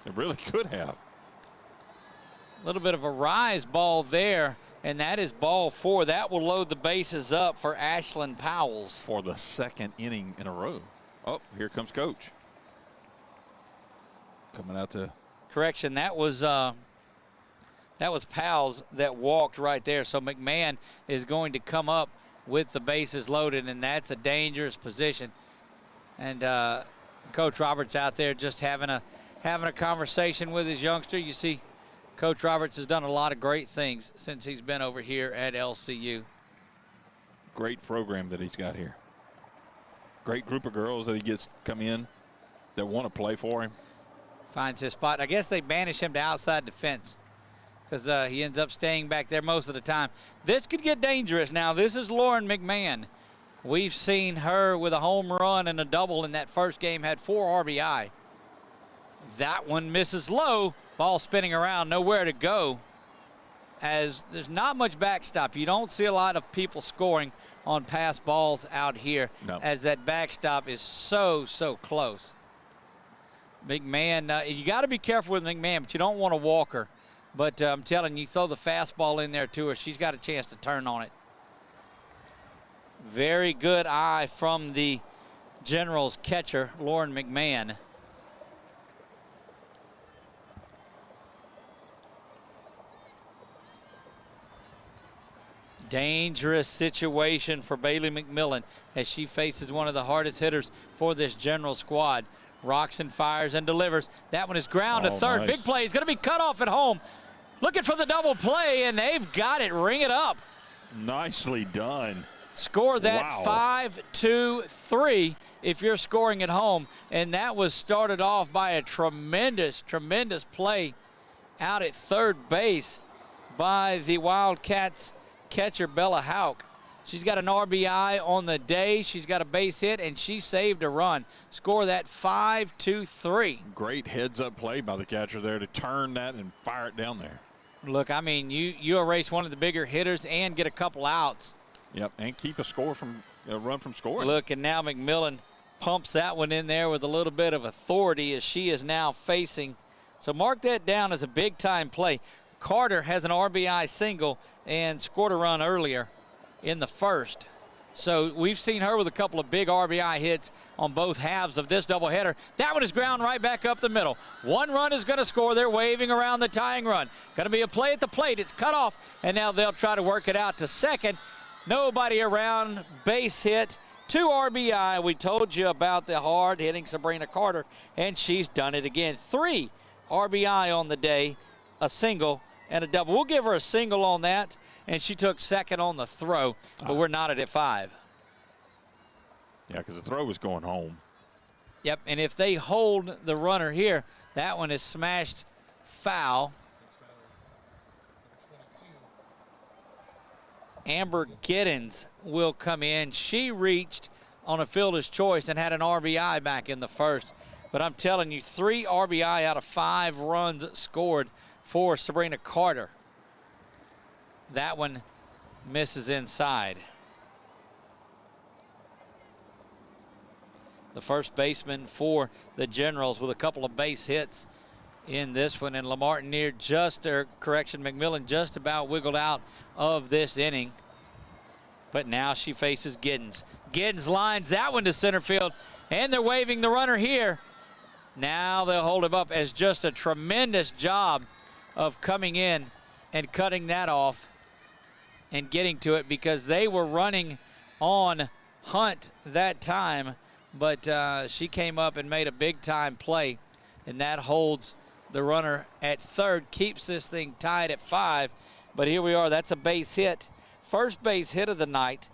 It really could have. A little bit of a rise ball there, and that is ball 4. That will load the bases up for Ashlyn Powells. For the second inning in a row. Oh, here comes Coach. Coming out to Correction, that was Powell's that walked right there. So McMahon is going to come up with the bases loaded, and that's a dangerous position. And Coach Roberts out there just having a conversation with his youngster. You see, Coach Roberts has done a lot of great things since he's been over here at LCU. Great program that he's got here. Great group of girls that he gets come in that want to play for him. Finds his spot. I guess they banish him to outside defense because he ends up staying back there most of the time. This could get dangerous now. This is Lauren McMahon. We've seen her with a home run and a double in that first game, had 4 RBI. That one misses low. Ball spinning around, nowhere to go. As there's not much backstop. You don't see a lot of people scoring on pass balls out here, no, as that backstop is so close. McMahon, you got to be careful with McMahon, but you don't want to walk her. But I'm telling you, throw the fastball in there to her. She's got a chance to turn on it. Very good eye from the Generals catcher, Lauren McMahon. Dangerous situation for Bailey McMillan as she faces one of the hardest hitters for this General squad. Roxon fires and delivers. That one is ground to third. Nice. Big play is going to be cut off at home. Looking for the double play, and they've got it. Ring it up. Nicely done. Score that. Wow. 5-2-3 if you're scoring at home. And that was started off by a tremendous play out at third base by the Wildcats catcher, Bella Hauk. She's got an RBI on the day. She's got a base hit, and she saved a run. Score that 5-2-3. Great heads-up play by the catcher there to turn that and fire it down there. Look, I mean, you erase one of the bigger hitters and get a couple outs. Yep, and keep a run from scoring. Look, and now McMillan pumps that one in there with a little bit of authority as she is now facing. So mark that down as a big-time play. Carter has an RBI single and scored a run earlier in the first. So we've seen her with a couple of big RBI hits on both halves of this doubleheader. That one is ground right back up the middle. One run is going to score. They're waving around the tying run. Going to be a play at the plate. It's cut off, and now they'll try to work it out to second. Nobody around. Base hit. 2 RBI. We told you about the hard hitting Sabrina Carter, and she's done it again. 3 RBI on the day, a single and a double. We'll give her a single on that, and she took second on the throw, but we're knotted at 5. Yeah, because the throw was going home. Yep, and if they hold the runner here, that one is smashed foul. Amber Giddens will come in. She reached on a fielder's choice and had an RBI back in the first. But I'm telling you, 3 RBI out of 5 runs scored for Sabrina Carter. That one misses inside. The first baseman for the Generals with a couple of base hits in this one, and LaMartiniere McMillan just about wiggled out of this inning. But now she faces Giddens. Giddens lines that one to center field, and they're waving the runner here. Now they'll hold him up as just a tremendous job of coming in and cutting that off and getting to it, because they were running on Hunt that time, but she came up and made a big-time play, and that holds the runner at third, keeps this thing tied at 5. But here we are. That's a base hit. First base hit of the night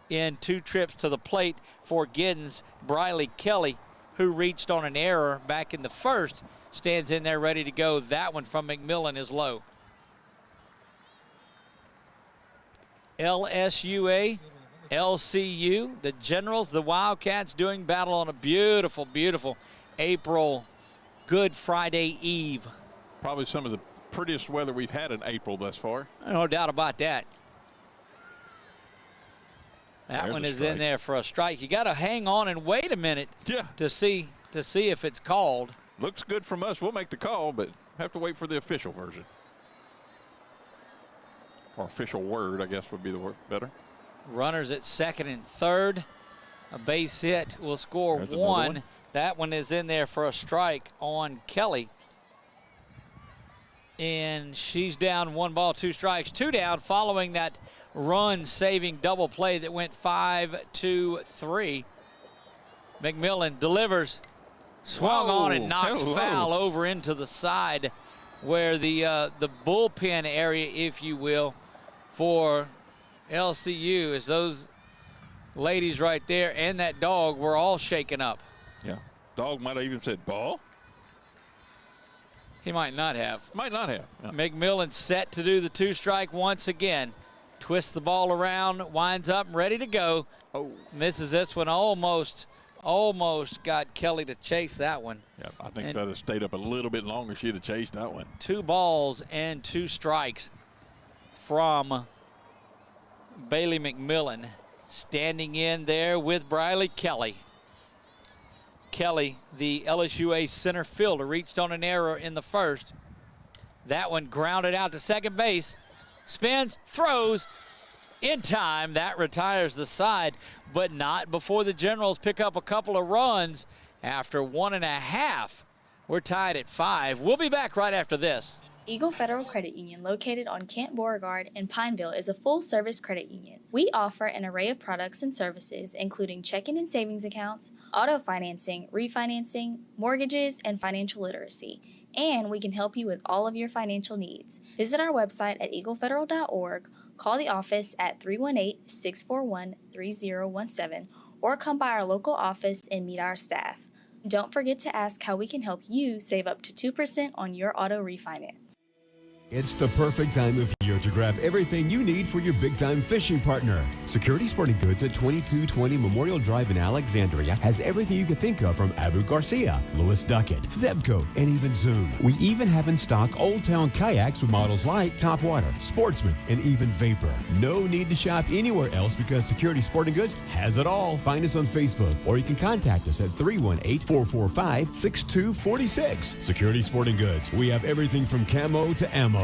in 2 trips to the plate for Giddens. Briley Kelly, who reached on an error back in the first, stands in there ready to go. That one from McMillan is low. LSUA, LCU, the Generals, the Wildcats doing battle on a beautiful April Good Friday Eve. Probably some of the prettiest weather we've had in April thus far. No doubt about that. That There's one a is strike. in there for a strike. You got to hang on and wait a minute to see if it's called. Looks good from us. We'll make the call, but have to wait for the official version. Or official word, I guess would be the word better. Runners at second and third. A base hit will score There's another one. That one is in there for a strike on Kelly. And she's down 1 ball, 2 strikes, 2 down following that run-saving double play that went 5-2-3. McMillan delivers, swung on and knocks foul over into the side where the bullpen area, if you will, for LCU is those ladies right there and that dog were all shaken up. Yeah, dog might have even said ball. He might not have. Might not have. Yeah. McMillan set to do the 2-strike once again. Twists the ball around, winds up, ready to go. Oh. Misses this one, almost got Kelly to chase that one. Yeah, I think if that had stayed up a little bit longer, she'd have chased that one. 2 balls and 2 strikes from Bailey McMillan. Standing in there with Briley Kelly. Kelly, the LSUA center fielder, reached on an error in the first. That one grounded out to second base. Spins, throws, in time. That retires the side, but not before the Generals pick up a couple of runs after 1.5. We're tied at 5. We'll be back right after this. Eagle Federal Credit Union, located on Kent Beauregard in Pineville, is a full-service credit union. We offer an array of products and services, including checking and savings accounts, auto financing, refinancing, mortgages, and financial literacy. And we can help you with all of your financial needs. Visit our website at eaglefederal.org, call the office at 318-641-3017, or come by our local office and meet our staff. Don't forget to ask how we can help you save up to 2% on your auto refinance. It's the perfect time of year to grab everything you need for your big-time fishing partner. Security Sporting Goods at 2220 Memorial Drive in Alexandria has everything you can think of from Abu Garcia, Lewis Duckett, Zebco, and even Zoom. We even have in stock Old Town kayaks with models like Topwater, Sportsman, and even Vapor. No need to shop anywhere else because Security Sporting Goods has it all. Find us on Facebook or you can contact us at 318-445-6246. Security Sporting Goods. We have everything from camo to ammo.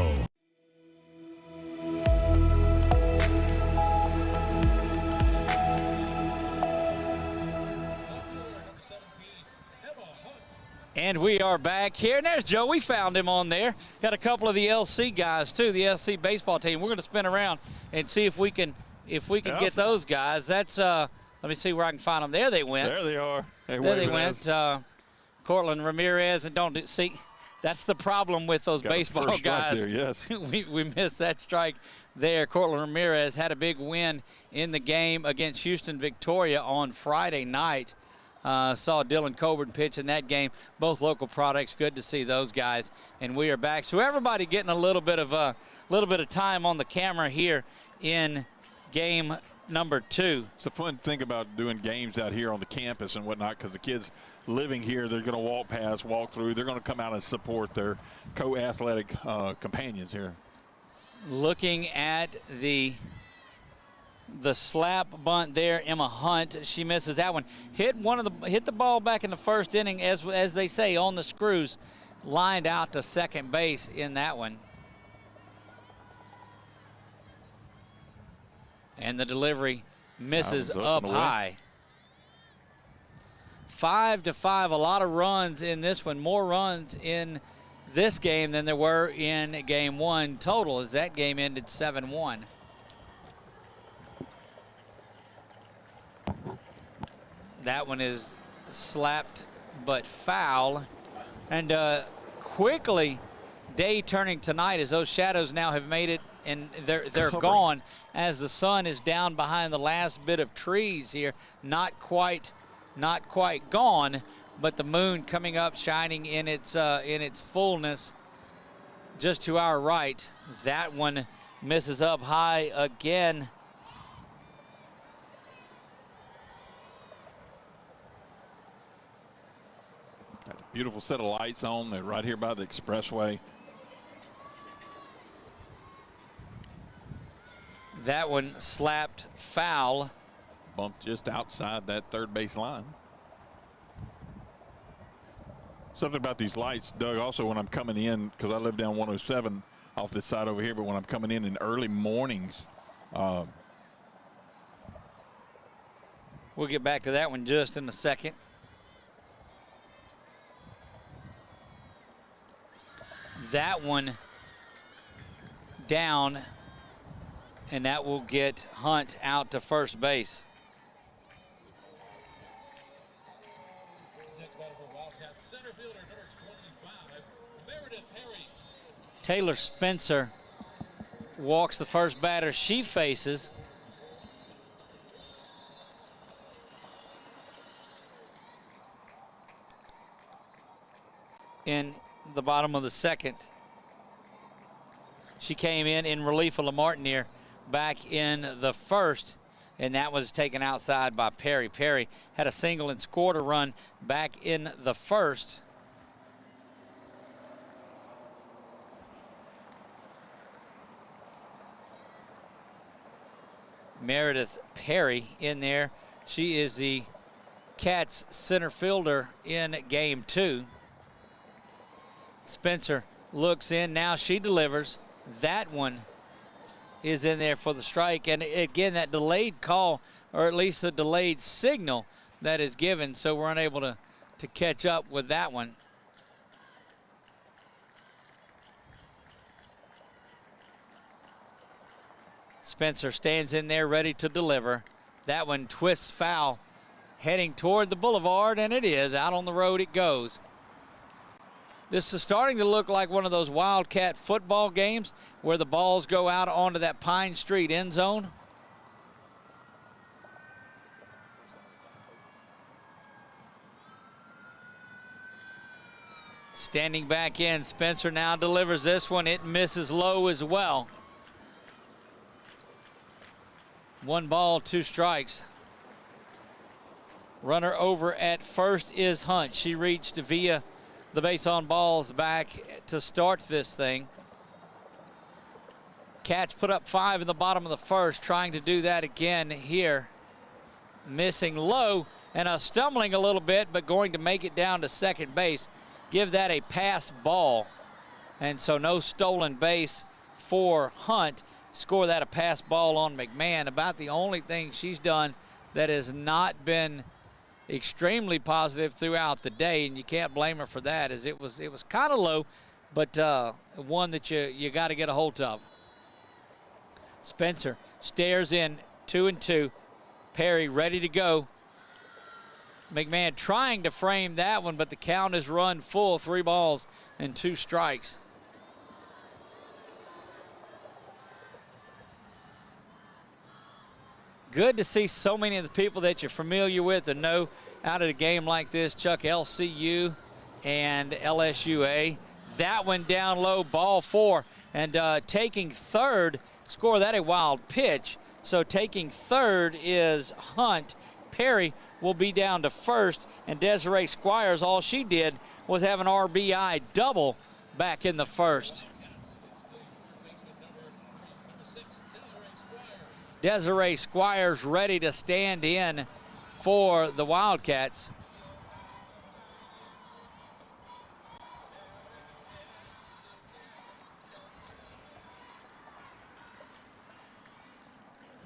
And we are back here. And there's Joe. We found him on there. Got a couple of the LC guys, too, the LC baseball team. We're going to spin around and see if we can get those guys. That's let me see where I can find them. There they went. There they are. There they went. Cortland Ramirez. And don't see, that's the problem with those baseball guys. There, yes. we missed that strike there. Cortland Ramirez had a big win in the game against Houston Victoria on Friday night. Saw Dylan Coburn pitch in that game. Both local products. Good to see those guys. And we are back. So everybody getting a little bit of time on the camera here in game number 2. It's a fun thing about doing games out here on the campus and whatnot because the kids living here, they're going to walk past, walk through. They're going to come out and support their co-athletic companions here. Looking at the slap bunt there, Emma Hunt, she misses that one. Hit the ball back in the first inning, as they say, on the screws, lined out to second base in that one. And the delivery misses up high. 5-5, a lot of runs in this one, more runs in this game than there were in game 1 total, as that game ended 7-1. That one is slapped but foul. And quickly, day turning tonight as those shadows now have made it, and they're gone as the sun is down behind the last bit of trees here. Not quite gone, but the moon coming up, shining in its fullness just to our right. That one misses up high again. Got a beautiful set of lights on. They're right here by the expressway. That one slapped foul. Bumped just outside that third base line. Something about these lights, Doug, also when I'm coming in, because I live down 107 off this side over here, but when I'm coming in early mornings. We'll get back to that one just in a second. That one down, and that will get Hunt out to first base. Next batter for Wildcats, center fielder number 25, Meredith Perry. Taylor Spencer walks the first batter she faces. In the bottom of the second. She came in relief of LaMartiniere back in the first, and that was taken outside by Perry. Perry had a single and scored a run back in the first. Meredith Perry in there. She is the Cats center fielder in game 2. Spencer looks in. Now she delivers. That one is in there for the strike. And again, that delayed call, or at least the delayed signal that is given, so we're unable to catch up with that one. Spencer stands in there ready to deliver. That one twists foul, heading toward the boulevard, and it is. Out on the road it goes. This is starting to look like one of those Wildcat football games where the balls go out onto that Pine Street end zone. Standing back in, Spencer now delivers this one. It misses low as well. 1 ball, 2 strikes. Runner over at first is Hunt. She reached via the base on balls back to start this thing. Cats put up 5 in the bottom of the first, trying to do that again here. Missing low and stumbling a little bit, but going to make it down to second base. Give that a pass ball. And so no stolen base for Hunt. Score that a pass ball on McMahon. About the only thing she's done that has not been extremely positive throughout the day, and you can't blame her for that, as it was kind of low, but one that you got to get a hold of. Spencer stares in, 2-2. Perry ready to go. McMahon trying to frame that one, but the count is run full, 3 balls and 2 strikes. Good to see so many of the people that you're familiar with and know out at a game like this. Chuck, LCU and LSUA. That one down low, ball 4. And taking third, score that a wild pitch. So taking third is Hunt. Perry will be down to first. And Desiree Squires, all she did was have an RBI double back in the first. Desiree Squires ready to stand in for the Wildcats.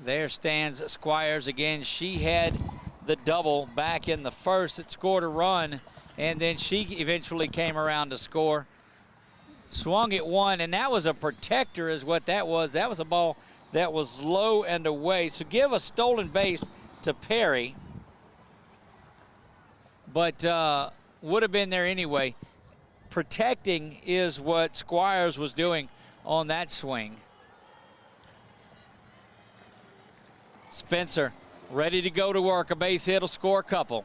There stands Squires again. She had the double back in the first. It scored a run, and then she eventually came around to score. Swung at one, and that was a protector is what that was. That was a ball that was low and away. So give a stolen base to Perry. But would have been there anyway. Protecting is what Squires was doing on that swing. Spencer ready to go to work. A base hit will score a couple.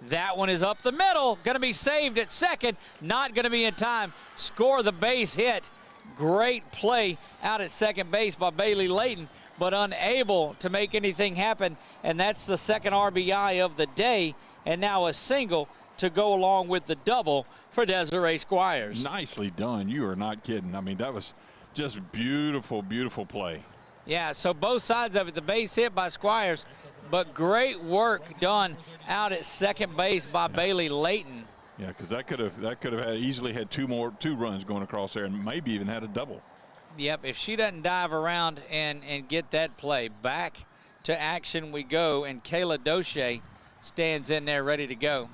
That one is up the middle. Going to be saved at second. Not going to be in time. Score the base hit. Great play out at second base by Bailey Layton, but unable to make anything happen. And that's the second RBI of the day. And now a single to go along with the double for Desiree Squires. Nicely done. You are not kidding. I mean, that was just beautiful, beautiful play. Yeah, so both sides of it, the base hit by Squires, but great work done out at second base by Bailey Layton. Yeah, because that could have easily had two runs going across there, and maybe even had a double. Yep, if she doesn't dive around and get that play. Back to action we go, and Kayla Doche stands in there ready to go.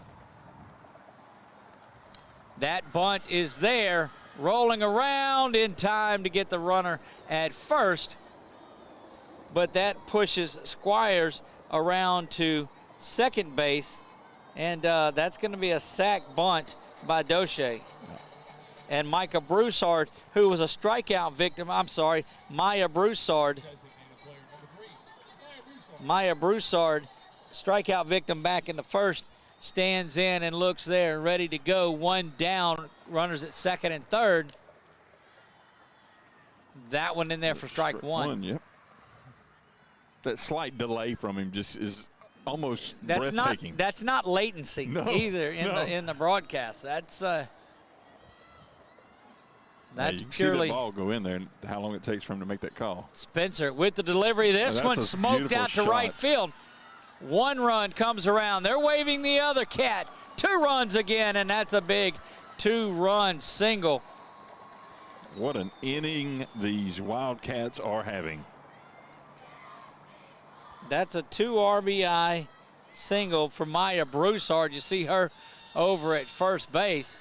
That bunt is there, rolling around in time to get the runner at first. But that pushes Squires around to second base, and that's going to be a sac bunt by Doche. And Micah Broussard, who was a strikeout victim, Maya Broussard, strikeout victim back in the first, stands in and looks there, ready to go. One down, runners at second and third. That one in there for strike one. Yep. That slight delay from him just is almost that's breathtaking. That's not latency either in the broadcast. That's you can purely see the ball go in there and how long it takes for him to make that call. Spencer with the delivery. This one smoked out to right field. One run comes around. They're waving the other cat. 2 runs again, and that's a big 2-run single. What an inning these Wildcats are having. That's a 2 RBI single for Maya Broussard. You see her over at first base.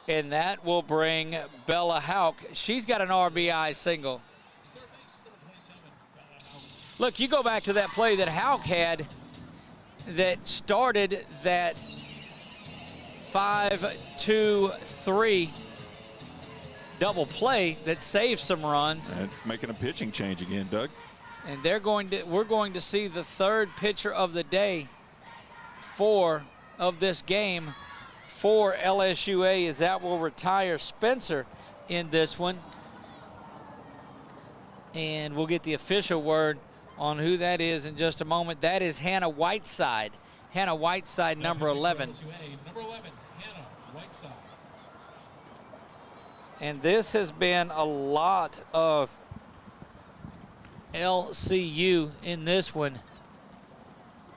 And that will bring Bella Houck. She's got an RBI single. Look, you go back to that play that Houck had that started that 5-2-3 double play that saved some runs. And making a pitching change again, Doug. And we're going to see the third pitcher of the day of this game for LSUA, as that will retire Spencer in this one. And we'll get the official word on who that is in just a moment. That is Hannah Whiteside. Hannah Whiteside, number 11. Number 11, Hannah Whiteside. And this has been a lot of LCU in this one.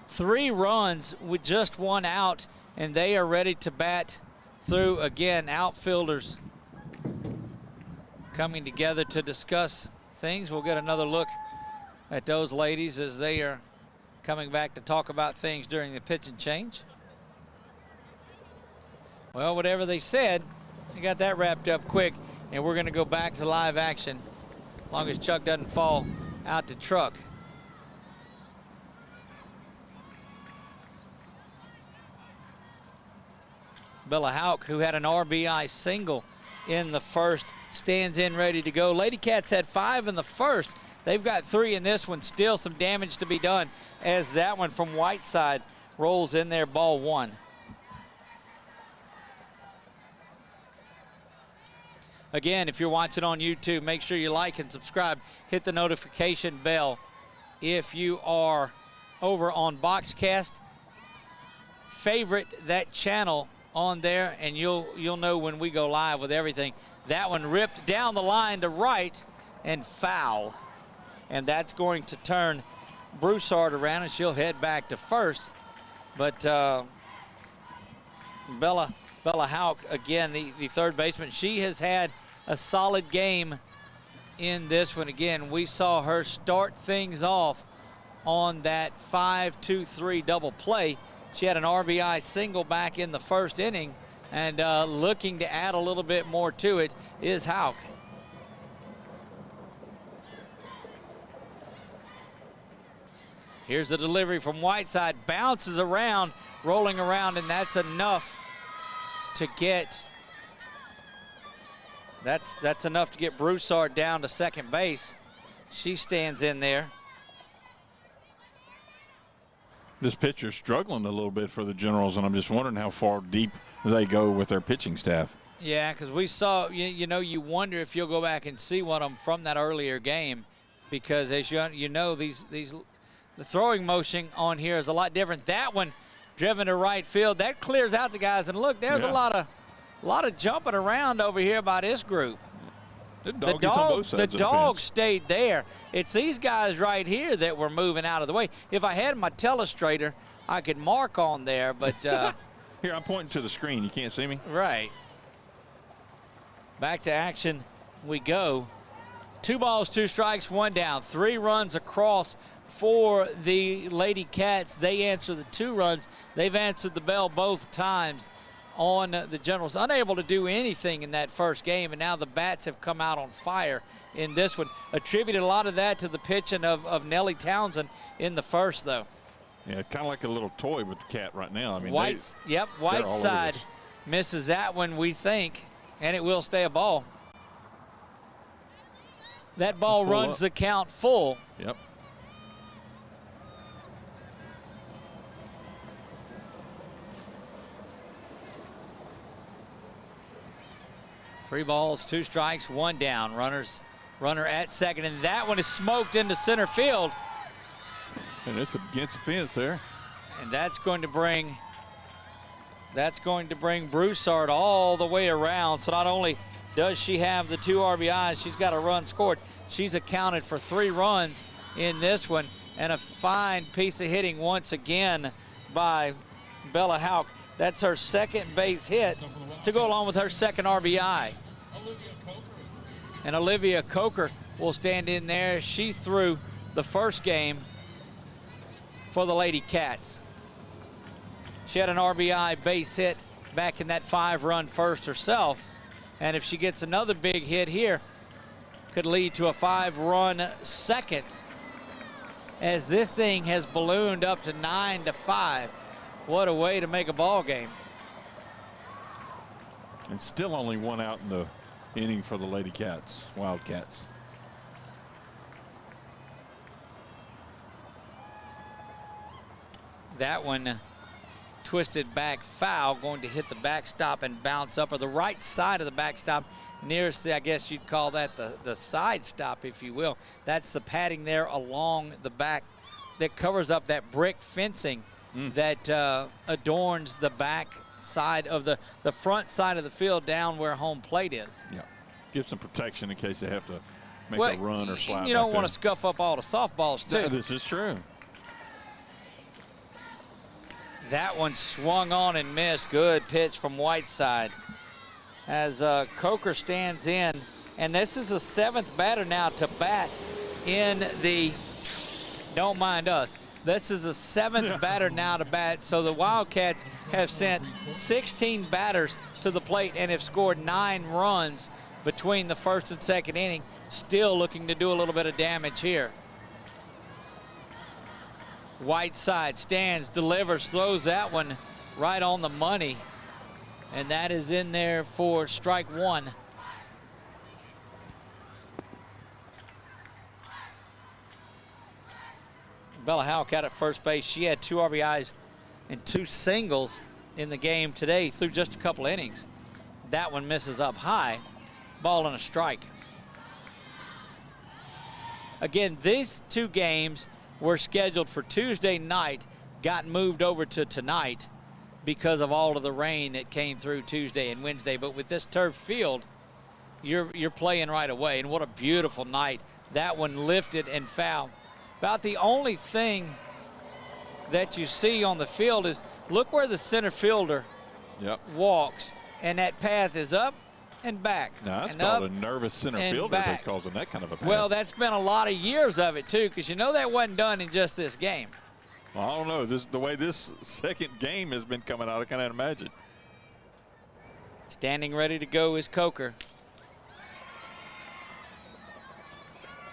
3 runs with just 1 out, and they are ready to bat through again. Outfielders coming together to discuss things. We'll get another look at those ladies as they are coming back to talk about things during the pitch and change. Well, whatever they said, they got that wrapped up quick, and we're going to go back to live action as long as Chuck doesn't fall out to truck. Bella Houck, who had an RBI single in the first, stands in ready to go. Lady Cats had 5 in the first. They've got 3 in this one. Still some damage to be done as that one from Whiteside rolls in there, ball 1. Again, if you're watching on YouTube, make sure you like and subscribe. Hit the notification bell. If you are over on Boxcast, favorite that channel on there, and you'll know when we go live with everything. That one ripped down the line to right and foul. And that's going to turn Broussard around, and she'll head back to first. But Bella Houck, again, the third baseman, she has had a solid game in this one. Again, we saw her start things off on that 5-2-3 double play. She had an RBI single back in the first inning, and looking to add a little bit more to it is Houck. Here's the delivery from Whiteside, bounces around, rolling around, and that's enough to get enough to get Broussard down to second base. She stands in there. This pitcher's struggling a little bit for the Generals, and I'm just wondering how far deep they go with their pitching staff. Yeah, because we saw, you wonder if you'll go back and see one of them from that earlier game, because as you know, the throwing motion on here is a lot different. That one driven to right field, that clears out the guys, and look, there's a lot of jumping around over here by this group. The dog stayed there. It's these guys right here that were moving out of the way. If I had my telestrator, I could mark on there, but here, I'm pointing to the screen. You can't see me? Right. Back to action we go. 2 balls, 2 strikes, 1 down. 3 runs across for the Lady Cats. They answer the 2 runs. They've answered the bell both times. on the Generals. Unable to do anything in that first game, and now the bats have come out on fire in this one. Attributed a lot of that to the pitching of Nellie Townsend in the first, though. Yeah, kind of like a little toy with the Cat right now. I mean, Whiteside misses that one, we think, and it will stay a ball. That ball runs the count full. Yep. Three balls, 2 strikes, 1 down. Runner at second, and that one is smoked into center field. And it's against the fence there. And that's going to bring Broussard all the way around. So not only does she have the 2 RBIs, she's got a run scored. She's accounted for 3 runs in this one, and a fine piece of hitting once again by Bella Houck. That's her second base hit to go along with her second RBI. And Olivia Coker will stand in there. She threw the first game for the Lady Cats. She had an RBI base hit back in that 5-run first herself. And if she gets another big hit here, could lead to a 5-run second, as this thing has ballooned up to 9-5. What a way to make a ball game. And still only 1 out in the inning for the Lady Cats, Wildcats. That one twisted back foul, going to hit the backstop and bounce up, or the right side of the backstop, nearest the, I guess you'd call that the side stop, if you will. That's the padding there along the back that covers up that brick fencing that adorns the back side of the front side of the field down where home plate is. Yeah, give some protection in case they have to make a run or slide. You don't want to scuff up all the softballs too. No, this is true. That one swung on and missed. Good pitch from Whiteside as Coker stands in. And this is the 7th batter now to bat in the, don't mind us, this is the 7th batter now to bat. So the Wildcats have sent 16 batters to the plate and have scored 9 runs between the first and second inning. Still looking to do a little bit of damage here. Whiteside stands, delivers, throws that one right on the money. And that is in there for strike 1. Bella Houck out at first base. She had 2 RBIs and 2 singles in the game today through just a couple innings. That one misses up high. Ball and a strike. Again, these 2 games were scheduled for Tuesday night, got moved over to tonight because of all of the rain that came through Tuesday and Wednesday. But with this turf field, you're playing right away. And what a beautiful night. That one lifted and foul. About the only thing that you see on the field is look where the center fielder walks, and that path is up and back. Now, that's called a nervous center fielder that calls him that kind of a path. Well, that's been a lot of years of it, too, because you know that wasn't done in just this game. Well, I don't know. The way this second game has been coming out, I can't imagine. Standing ready to go is Coker.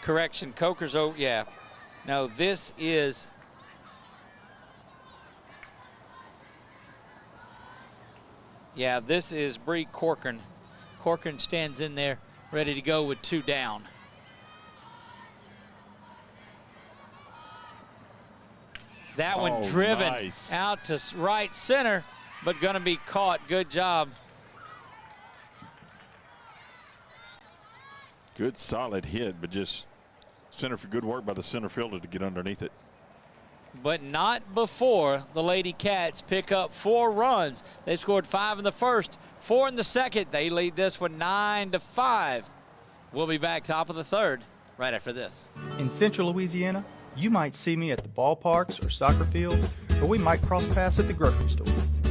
Correction, Coker's over, yeah. No, this is this is Bree Corcoran. Corcoran stands in there ready to go with 2 down. That one driven out to right center, but going to be caught. Good job. Good solid hit, but just good work by the center fielder to get underneath it. But not before the Lady Cats pick up 4 runs. They scored 5 in the first, 4 in the second. They lead this one 9-5. We'll be back top of the 3rd right after this. In Central Louisiana, you might see me at the ballparks or soccer fields, or we might cross paths at the grocery store.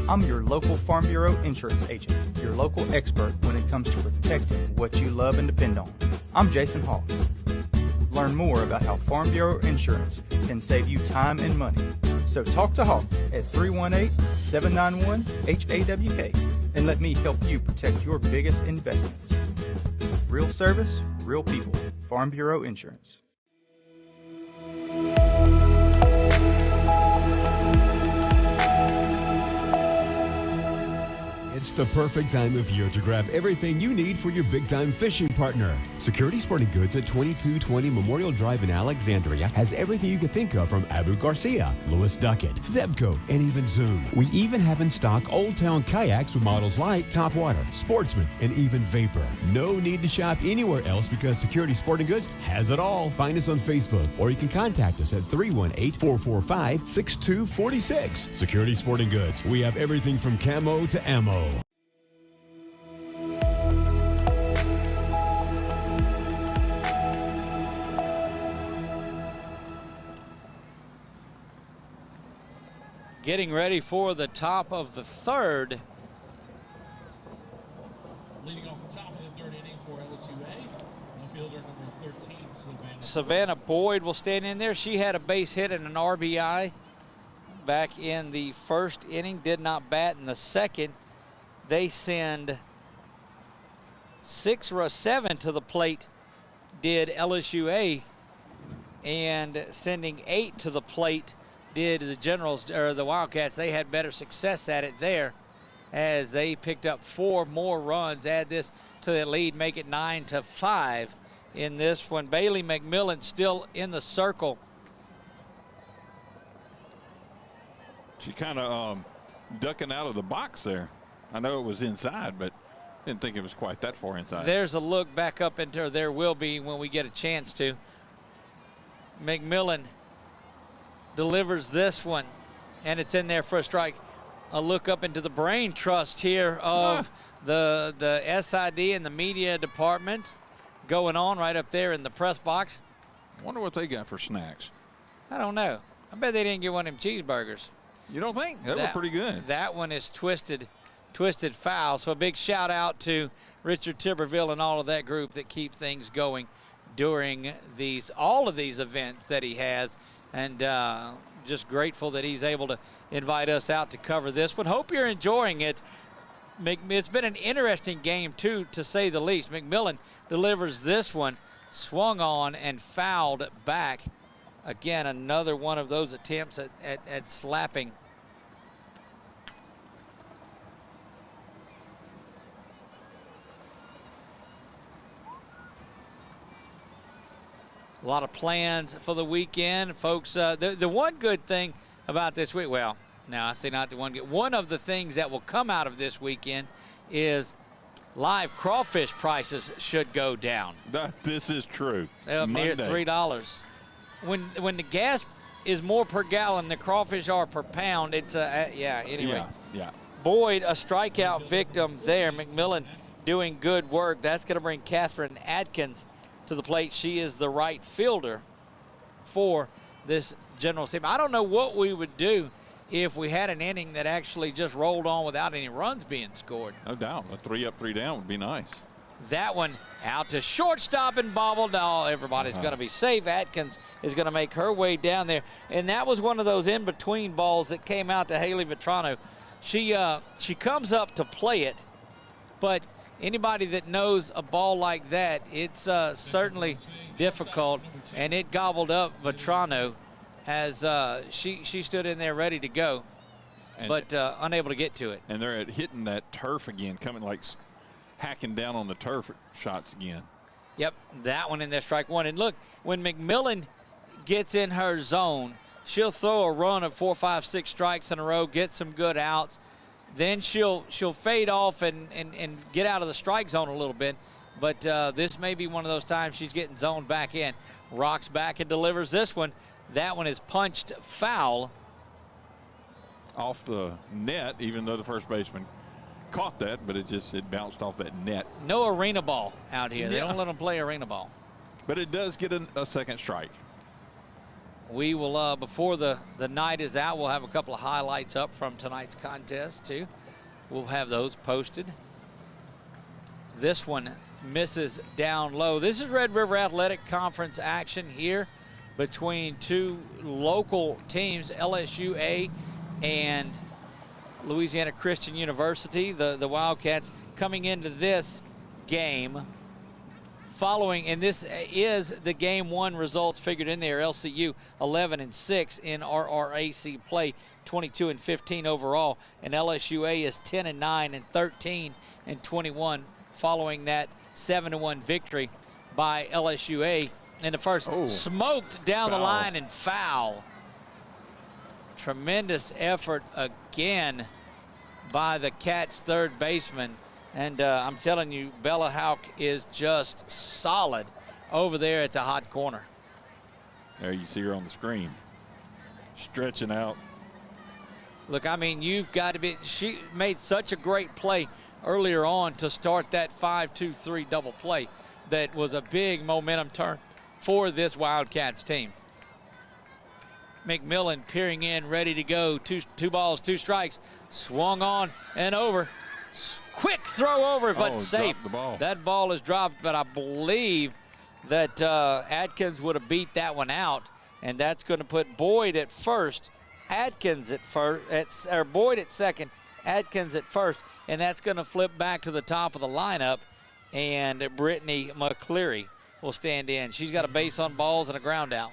I'm your local Farm Bureau insurance agent, your local expert when it comes to protecting what you love and depend on. I'm Jason Hawk. Learn more about how Farm Bureau Insurance can save you time and money. So talk to Hawk at 318-791-HAWK. and let me help you protect your biggest investments. Real service, real people. Farm Bureau Insurance. It's the perfect time of year to grab everything you need for your big-time fishing partner. Security Sporting Goods at 2220 Memorial Drive in Alexandria has everything you can think of from Abu Garcia, Lewis Duckett, Zebco, and even Zoom. We even have in stock Old Town kayaks with models like Topwater, Sportsman, and even Vapor. No need to shop anywhere else because Security Sporting Goods has it all. Find us on Facebook or you can contact us at 318-445-6246. Security Sporting Goods. We have everything from camo to ammo. Getting ready for the top of the third. Leading off the top of the third inning for LSUA, the fielder number 13, Savannah Boyd will stand in there. She had a base hit and an RBI back in the first inning, did not bat in the second. They send 7 to the plate, did LSUA, and sending 8 to the plate did the Generals, or the Wildcats. They had better success at it there as they picked up 4 more runs, add this to their lead, make it 9-5 in this one. Bailey McMillan still in the circle. She kind of ducking out of the box there. I know it was inside, but didn't think it was quite that far inside. There's a look back up into her. There will be when we get a chance to. McMillan delivers this one, and it's in there for a strike. A look up into the brain trust here of the SID and the media department going on right up there in the press box. Wonder what they got for snacks. I don't know. I bet they didn't get one of them cheeseburgers. You don't think? That was pretty good. That one is twisted foul. So a big shout out to Richard Tiberville and all of that group that keep things going during all of these events that he has. And just grateful that he's able to invite us out to cover this one. Hope you're enjoying it. It's been an interesting game, too, to say the least. McMillan delivers this one, swung on and fouled back. Again, another one of those attempts at slapping. A lot of plans for the weekend, folks. The one good thing about this week, well, now I say not the one good. One of the things that will come out of this weekend is live crawfish prices should go down. This is true. They're up near $3. When the gas is more per gallon than crawfish are per pound, it's anyway. Yeah. Boyd, a strikeout victim there. McMillan doing good work. That's going to bring Catherine Atkins to the plate. She is the right fielder for this General team. I don't know what we would do if we had an inning that actually just rolled on without any runs being scored. No doubt. A 3 up, 3 down would be nice. That one out to shortstop and bobbled. Oh, everybody's going to be safe. Atkins is going to make her way down there. And that was one of those in-between balls that came out to Haley Vetrano. She comes up to play it, but anybody that knows a ball like that, it's certainly difficult, and it gobbled up Vetrano as she stood in there ready to go, but unable to get to it. And they're hitting that turf again, coming like hacking down on the turf shots again. Yep, that one in there, strike one. And look, when McMillan gets in her zone, she'll throw a run of 4, 5, 6 strikes in a row, get some good outs. Then she'll fade off and get out of the strike zone a little bit. But this may be one of those times she's getting zoned back in. Rocks back and delivers this one. That one is punched foul. Off the net, even though the first baseman caught that, but it bounced off that net. No arena ball out here. They don't let them play arena ball. But it does get a second strike. We will, before the night is out, we'll have a couple of highlights up from tonight's contest, too. We'll have those posted. This one misses down low. This is Red River Athletic Conference action here between two local teams, LSUA and Louisiana Christian University. The Wildcats coming into this game following, and this is the game one results figured in there. LCU 11-6 in RRAC play, 22-15 overall, and LSUA is 10-9 and 13-21 following that 7-1 victory by LSUA in the first. Smoked down the line and foul. Tremendous effort again by the Cats' third baseman. And I'm telling you, Bella Houck is just solid over there at the hot corner. There you see her on the screen, stretching out. Look, I mean, you've got to be, she made such a great play earlier on to start that 5-2-3 double play that was a big momentum turn for this Wildcats team. McMillan peering in, ready to go. Two balls, two strikes. Swung on and over. Quick throw over, but safe. The ball. That ball is dropped, but I believe that Atkins would have beat that one out, and that's going to put Boyd at first, Atkins at first, or Boyd at second, Atkins at first, and that's going to flip back to the top of the lineup, and Brittany McCleary will stand in. She's got a base on balls and a ground out.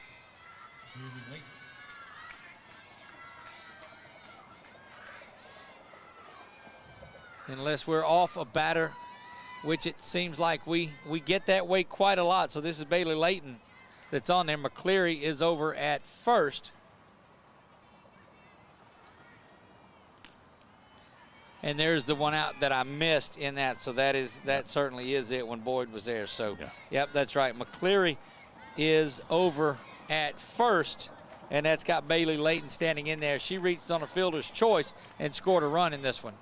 Unless we're off a batter, which it seems like we get that way quite a lot. So this is Bailey Layton that's on there. McCleary is over at first. And there's the one out that I missed in that. So that certainly is it when Boyd was there. So, yep, that's right. McCleary is over at first, and that's got Bailey Layton standing in there. She reached on a fielder's choice and scored a run in this one.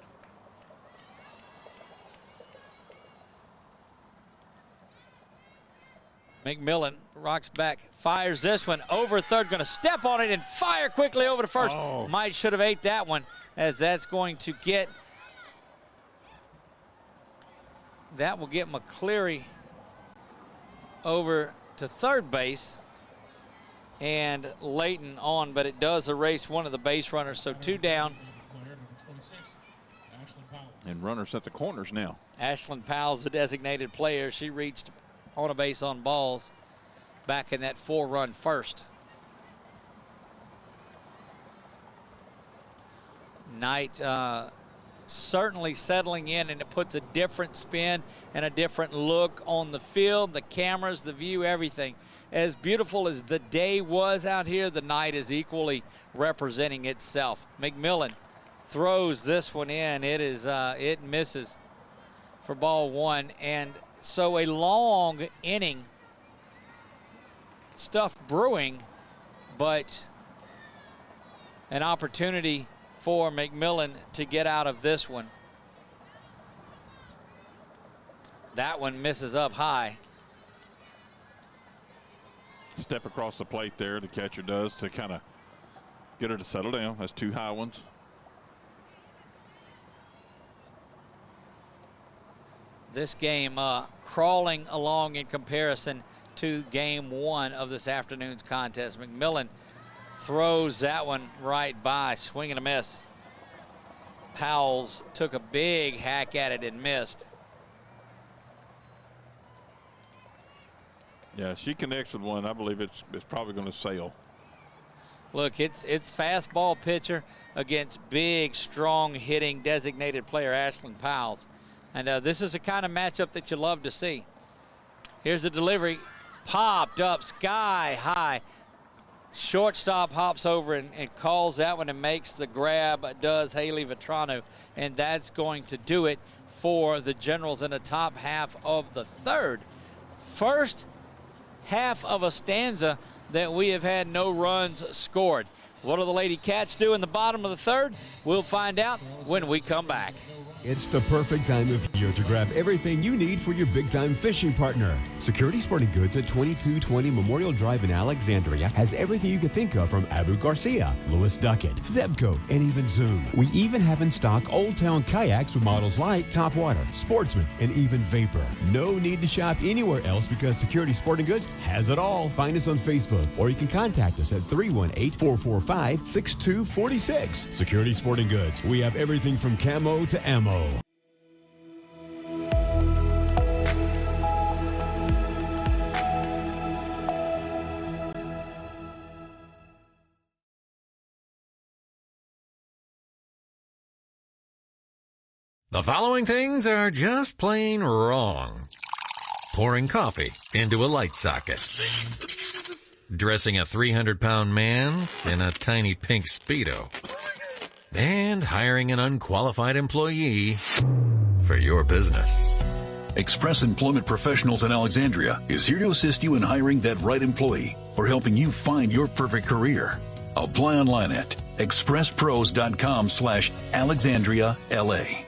McMillan rocks back, fires this one over third, going to step on it and fire quickly over to first. Might should have ate that one, as that's going to get, that will get McCleary over to third base and Layton on, but it does erase one of the base runners, so two down. And runners at the corners now. Ashlyn Powell's a designated player. She reached on a base on balls back in that 4-run first. Knight certainly settling in, and it puts a different spin and a different look on the field, the cameras, the view, everything. As beautiful as the day was out here, the night is equally representing itself. McMillan throws this one in. It misses for ball one, and so a long inning, stuff brewing, but an opportunity for McMillan to get out of this one. That one misses up high. Step across the plate there, the catcher does, to kind of get her to settle down. That's two high ones. This game crawling along in comparison to game one of this afternoon's contest. McMillan throws that one right by, swing and a miss. Powell's took a big hack at it and missed. Yeah, she connects with one. I believe it's probably going to sail. Look, it's fastball pitcher against big, strong hitting designated player Ashlyn Powell. And this is the kind of matchup that you love to see. Here's the delivery, popped up sky high. Shortstop hops over and calls that one and makes the grab, does Haley Vetrano. And that's going to do it for the Generals in the top half of the third. First half of a stanza that we have had no runs scored. What do the Lady Cats do in the bottom of the third? We'll find out when we come back. It's the perfect time of Here to grab everything you need for your big-time fishing partner. Security Sporting Goods at 2220 Memorial Drive in Alexandria has everything you can think of from Abu Garcia, Lewis Duckett, Zebco, and even Zoom. We even have in stock Old Town kayaks with models like Topwater, Sportsman, and even Vapor. No need to shop anywhere else because Security Sporting Goods has it all. Find us on Facebook or you can contact us at 318-445-6246. Security Sporting Goods. We have everything from camo to ammo. The following things are just plain wrong. Pouring coffee into a light socket. Dressing a 300-pound man in a tiny pink Speedo. And hiring an unqualified employee for your business. Express Employment Professionals in Alexandria is here to assist you in hiring that right employee or helping you find your perfect career. Apply online at expresspros.com/AlexandriaLA.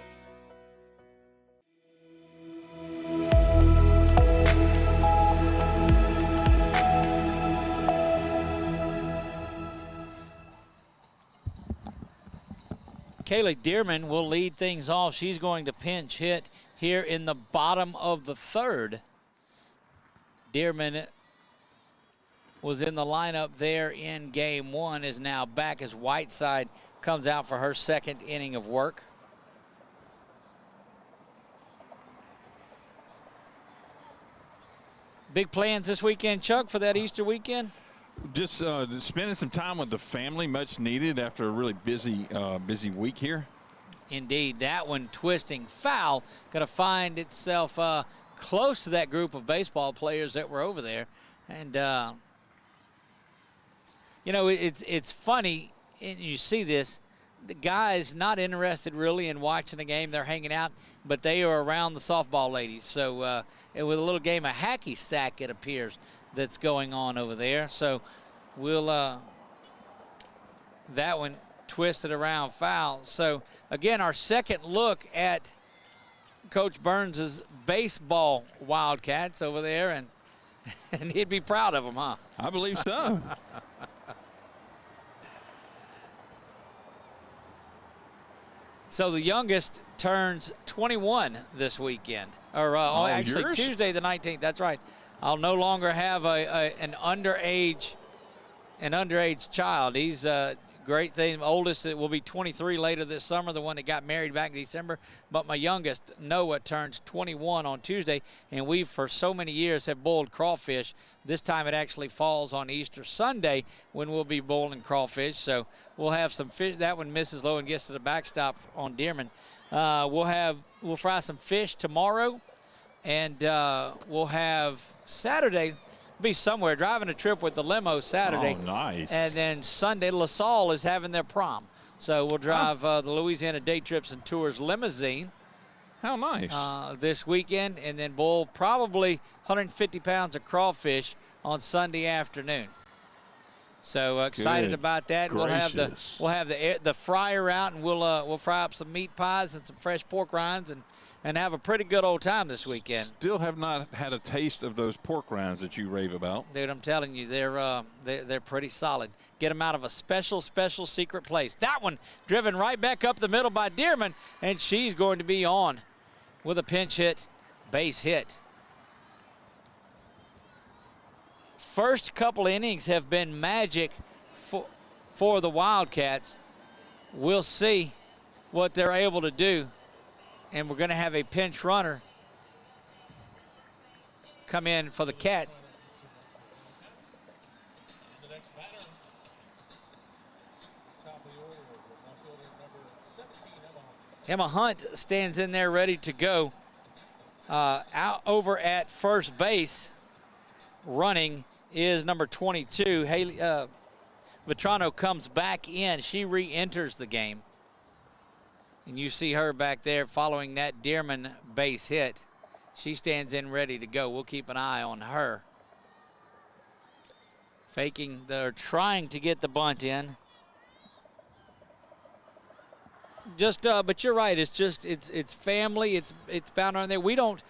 Kaylee Dearman will lead things off. She's going to pinch hit here in the bottom of the third. Dearman was in the lineup there in game one, is now back as Whiteside comes out for her second inning of work. Big plans this weekend, Chuck, for that Easter weekend? Just spending some time with the family, much needed after a really busy week here. Indeed, that one twisting foul, going to find itself close to that group of baseball players that were over there. And, you know, it's funny, and you see this, the guys not interested really in watching a game. They're hanging out, but they are around the softball ladies. So it was a little game of hacky sack, it appears, that's going on over there. So we'll that one twisted around foul. So again, our second look at Coach Burns's baseball Wildcats over there, and he'd be proud of them, huh? I believe so. So the youngest turns 21 this weekend, or actually yours? Tuesday the 19th. That's right. I'll no longer have an underage child. He's a great thing. Oldest will be 23 later this summer, the one that got married back in December. But my youngest, Noah, turns 21 on Tuesday, and we for so many years have boiled crawfish. This time it actually falls on Easter Sunday when we'll be boiling crawfish. So we'll have some fish. That one misses low and gets to the backstop on Dearman. We'll fry some fish tomorrow. And we'll have Saturday, be somewhere, driving a trip with the limo Saturday. Oh, nice. And then Sunday, LaSalle is having their prom. So we'll drive the Louisiana Day Trips and Tours limousine. How nice. This weekend, and then boil probably 150 pounds of crawfish on Sunday afternoon. So excited about that. Gracious. We'll have the fryer out, and we'll fry up some meat pies and some fresh pork rinds and have a pretty good old time this weekend. Still have not had a taste of those pork rinds that you rave about. Dude, I'm telling you, they're pretty solid. Get them out of a special secret place. That one driven right back up the middle by Dearman, and she's going to be on with a pinch hit, base hit. First couple innings have been magic for the Wildcats. We'll see what they're able to do. And we're going to have a pinch runner come in for the Cats. The next batter, top of the order, outfielder number 17, Emma Hunt. Emma Hunt stands in there ready to go. Out over at first base, running is number 22. Haley Vetrano comes back in. She re-enters the game. And you see her back there following that Dearman base hit. She stands in ready to go. We'll keep an eye on her. They're trying to get the bunt in. but you're right. It's family. It's bound on there. We don't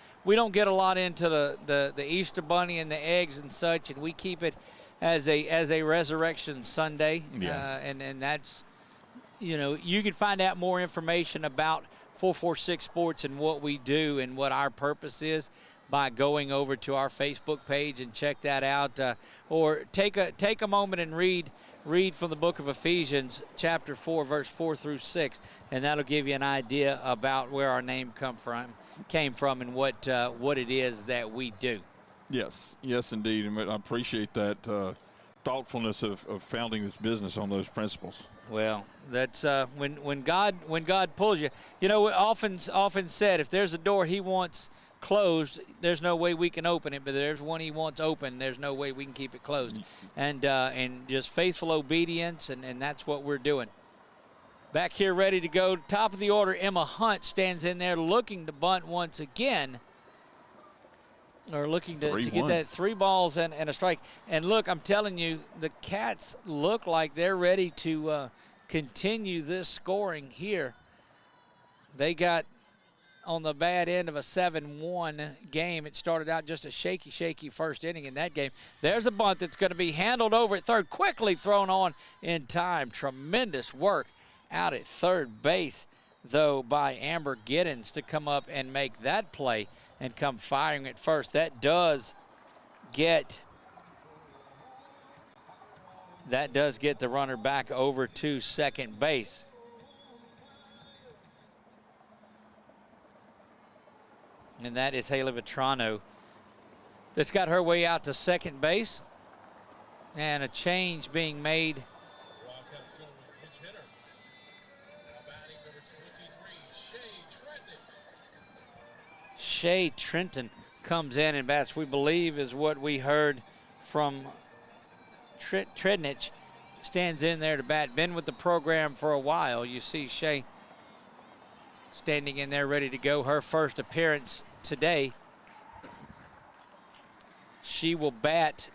get a lot into the Easter Bunny and the eggs and such, and we keep it as a Resurrection Sunday. Yes. And that's, you can find out more information about 446 Sports and what we do and what our purpose is by going over to our Facebook page and check that out, or take a moment and read from the book of Ephesians, chapter 4, verse 4 through 6, and that'll give you an idea about where our name came from and what it is that we do. Yes, indeed. And I appreciate that thoughtfulness of founding this business on those principles. Well, that's when God pulls you. Often said, if there's a door He wants closed, there's no way we can open it, but there's one He wants open, there's no way we can keep it closed. And just faithful obedience, and that's what we're doing. Back here ready to go, top of the order, Emma Hunt stands in there looking to bunt once again, or looking to get that 3 balls and a strike. And look, I'm telling you, the Cats look like they're ready to continue this scoring here. They got on the bad end of a 7-1 game. It started out just a shaky first inning in that game. There's a bunt that's going to be handled over at third, quickly thrown on in time. Tremendous work out at third base, though, by Amber Giddens to come up and make that play and come firing at first. That does get the runner back over to second base. And that is Haley Vetrano that's got her way out to second base. And a change being made. Wildcats go with pinch hitter. Now batting number 23, Shea Shea Trenton. Trenton comes in and bats, we believe, is what we heard from Trednich. Stands in there to bat. Been with the program for a while. You see Shea standing in there ready to go. Her first appearance today. She will bat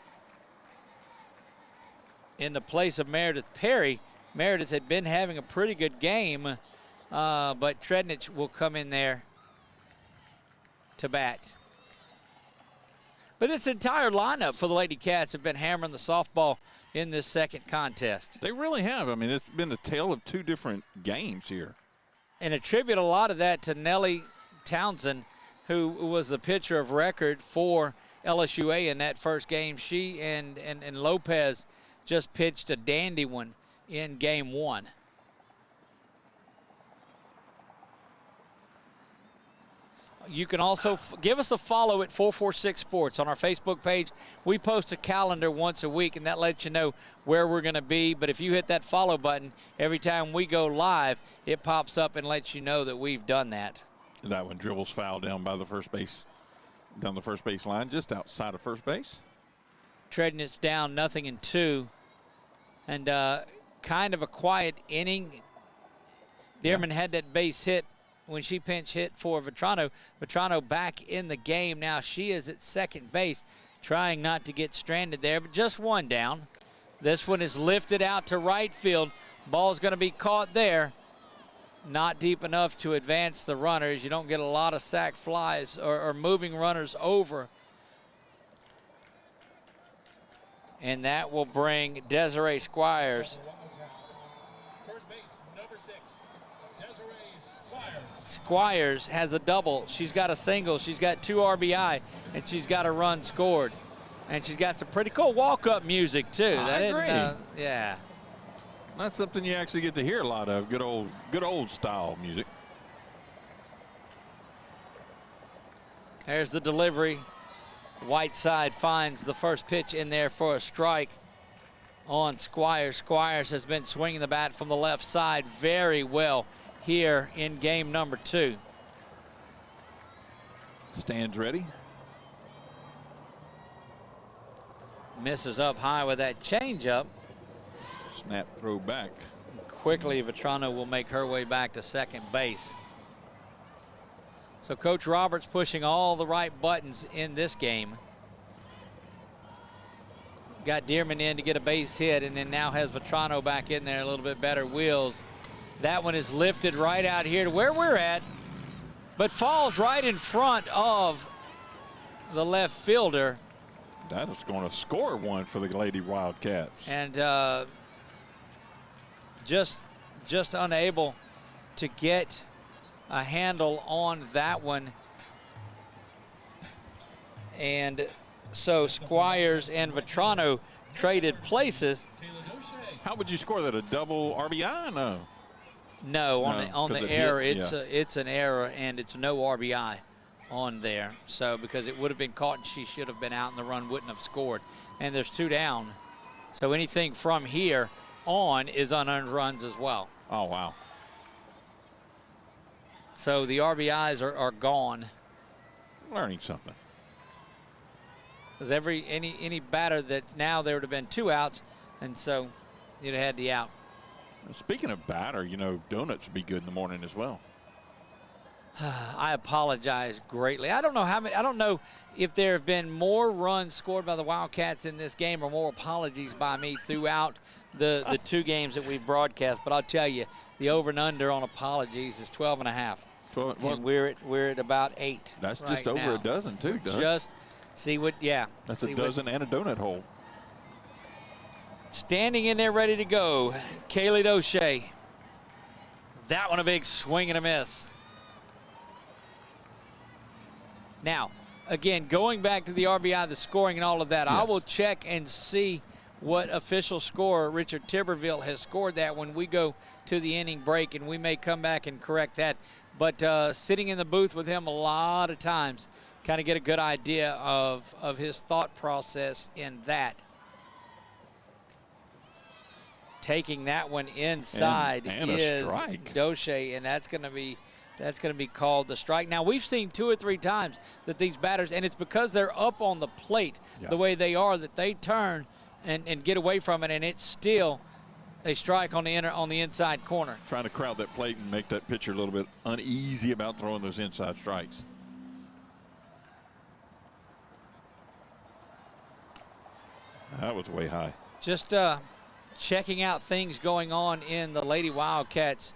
in the place of Meredith Perry. Meredith had been having a pretty good game, but Trednich will come in there to bat. But this entire lineup for the Lady Cats have been hammering the softball in this second contest. They really have. I mean, it's been a tale of 2 different games here. And attribute a lot of that to Nellie Townsend, who was the pitcher of record for LSUA in that first game. She and Lopez just pitched a dandy one in game 1. You can also give us a follow at 446 Sports on our Facebook page. We post a calendar once a week, and that lets you know where we're going to be. But if you hit that follow button, every time we go live, it pops up and lets you know that we've done that. That one dribbles foul down the first base line, just outside of first base. Trednich down 0-2, and kind of a quiet inning. Dearman had that base hit when she pinch hit for Vetrano. Vetrano back in the game now. She is at second base, trying not to get stranded there, but just one down. This one is lifted out to right field. Ball's going to be caught there. Not deep enough to advance the runners. You don't get a lot of sac flies or moving runners over. And that will bring Desiree Squires. First base, number 6, Desiree Squires. Squires has a double. She's got a single. She's got 2 RBI, and she's got a run scored. And she's got some pretty cool walk-up music, too. I agree. Yeah. That's something you actually get to hear a lot of. Good old style music. There's the delivery. Whiteside finds the first pitch in there for a strike on Squires. Squires has been swinging the bat from the left side very well here in game number 2. Stands ready. Misses up high with that changeup. Snap throw back. Quickly, Vetrano will make her way back to second base. So Coach Roberts pushing all the right buttons in this game. Got Dearman in to get a base hit, and then now has Vetrano back in there a little bit better. Wheels That one is lifted right out here to where we're at, but falls right in front of the left fielder. That is going to score one for the Lady Wildcats. And just unable to get a handle on that one. And so Squires and Vetrano traded places. How would you score that? A double RBI? No. No, on the error, hit, it's an error, and it's no RBI on there. So because it would have been caught, and she should have been out, and the run wouldn't have scored. And there's 2 down. So anything from here on is unearned runs as well. Oh, wow. So the RBIs are gone. Learning something. Because any batter that now there would have been 2 outs, and so you'd have had the out. Speaking of batter, you know, donuts would be good in the morning as well. I apologize greatly. I don't know how many. I don't know if there have been more runs scored by the Wildcats in this game or more apologies by me throughout the 2 games that we've broadcast. But I'll tell you, the over and under on apologies is 12.5. And we're at about 8. That's right just over now. a dozen too, Doug. Just see what, yeah. That's a dozen and a donut hole. Standing in there ready to go, Kaylee Doche. That one a big swing and a miss. Now, again, going back to the RBI, the scoring and all of that, yes. I will check and see what official scorer Richard Tiberville has scored that when we go to the inning break, and we may come back and correct that. But sitting in the booth with him a lot of times, kind of get a good idea of his thought process in that. Taking that one inside and is a strike. Doche, and that's going to be called the strike. Now, we've seen 2 or 3 times that these batters, and it's because they're up on the plate the way they are, that they turn and get away from it, and it's still a strike on the inside corner. Trying to crowd that plate and make that pitcher a little bit uneasy about throwing those inside strikes. That was way high. Just checking out things going on in the Lady Wildcats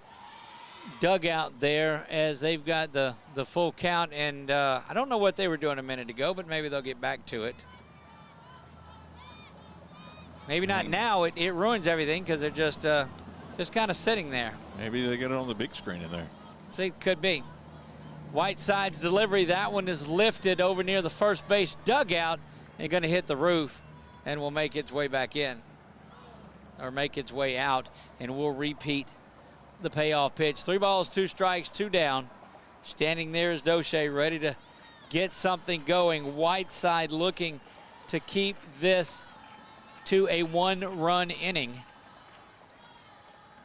dugout there as they've got the full count, and I don't know what they were doing a minute ago, but maybe they'll get back to it. Maybe not now. It ruins everything because they're just kind of sitting there. Maybe they get it on the big screen in there. See, it could be. Whiteside's delivery, that one is lifted over near the first base dugout and going to hit the roof and will make its way back in, or make its way out, and we'll repeat the payoff pitch. 3 balls, 2 strikes, 2 down. Standing there is Doche, ready to get something going. Whiteside looking to keep this to a 1-run inning.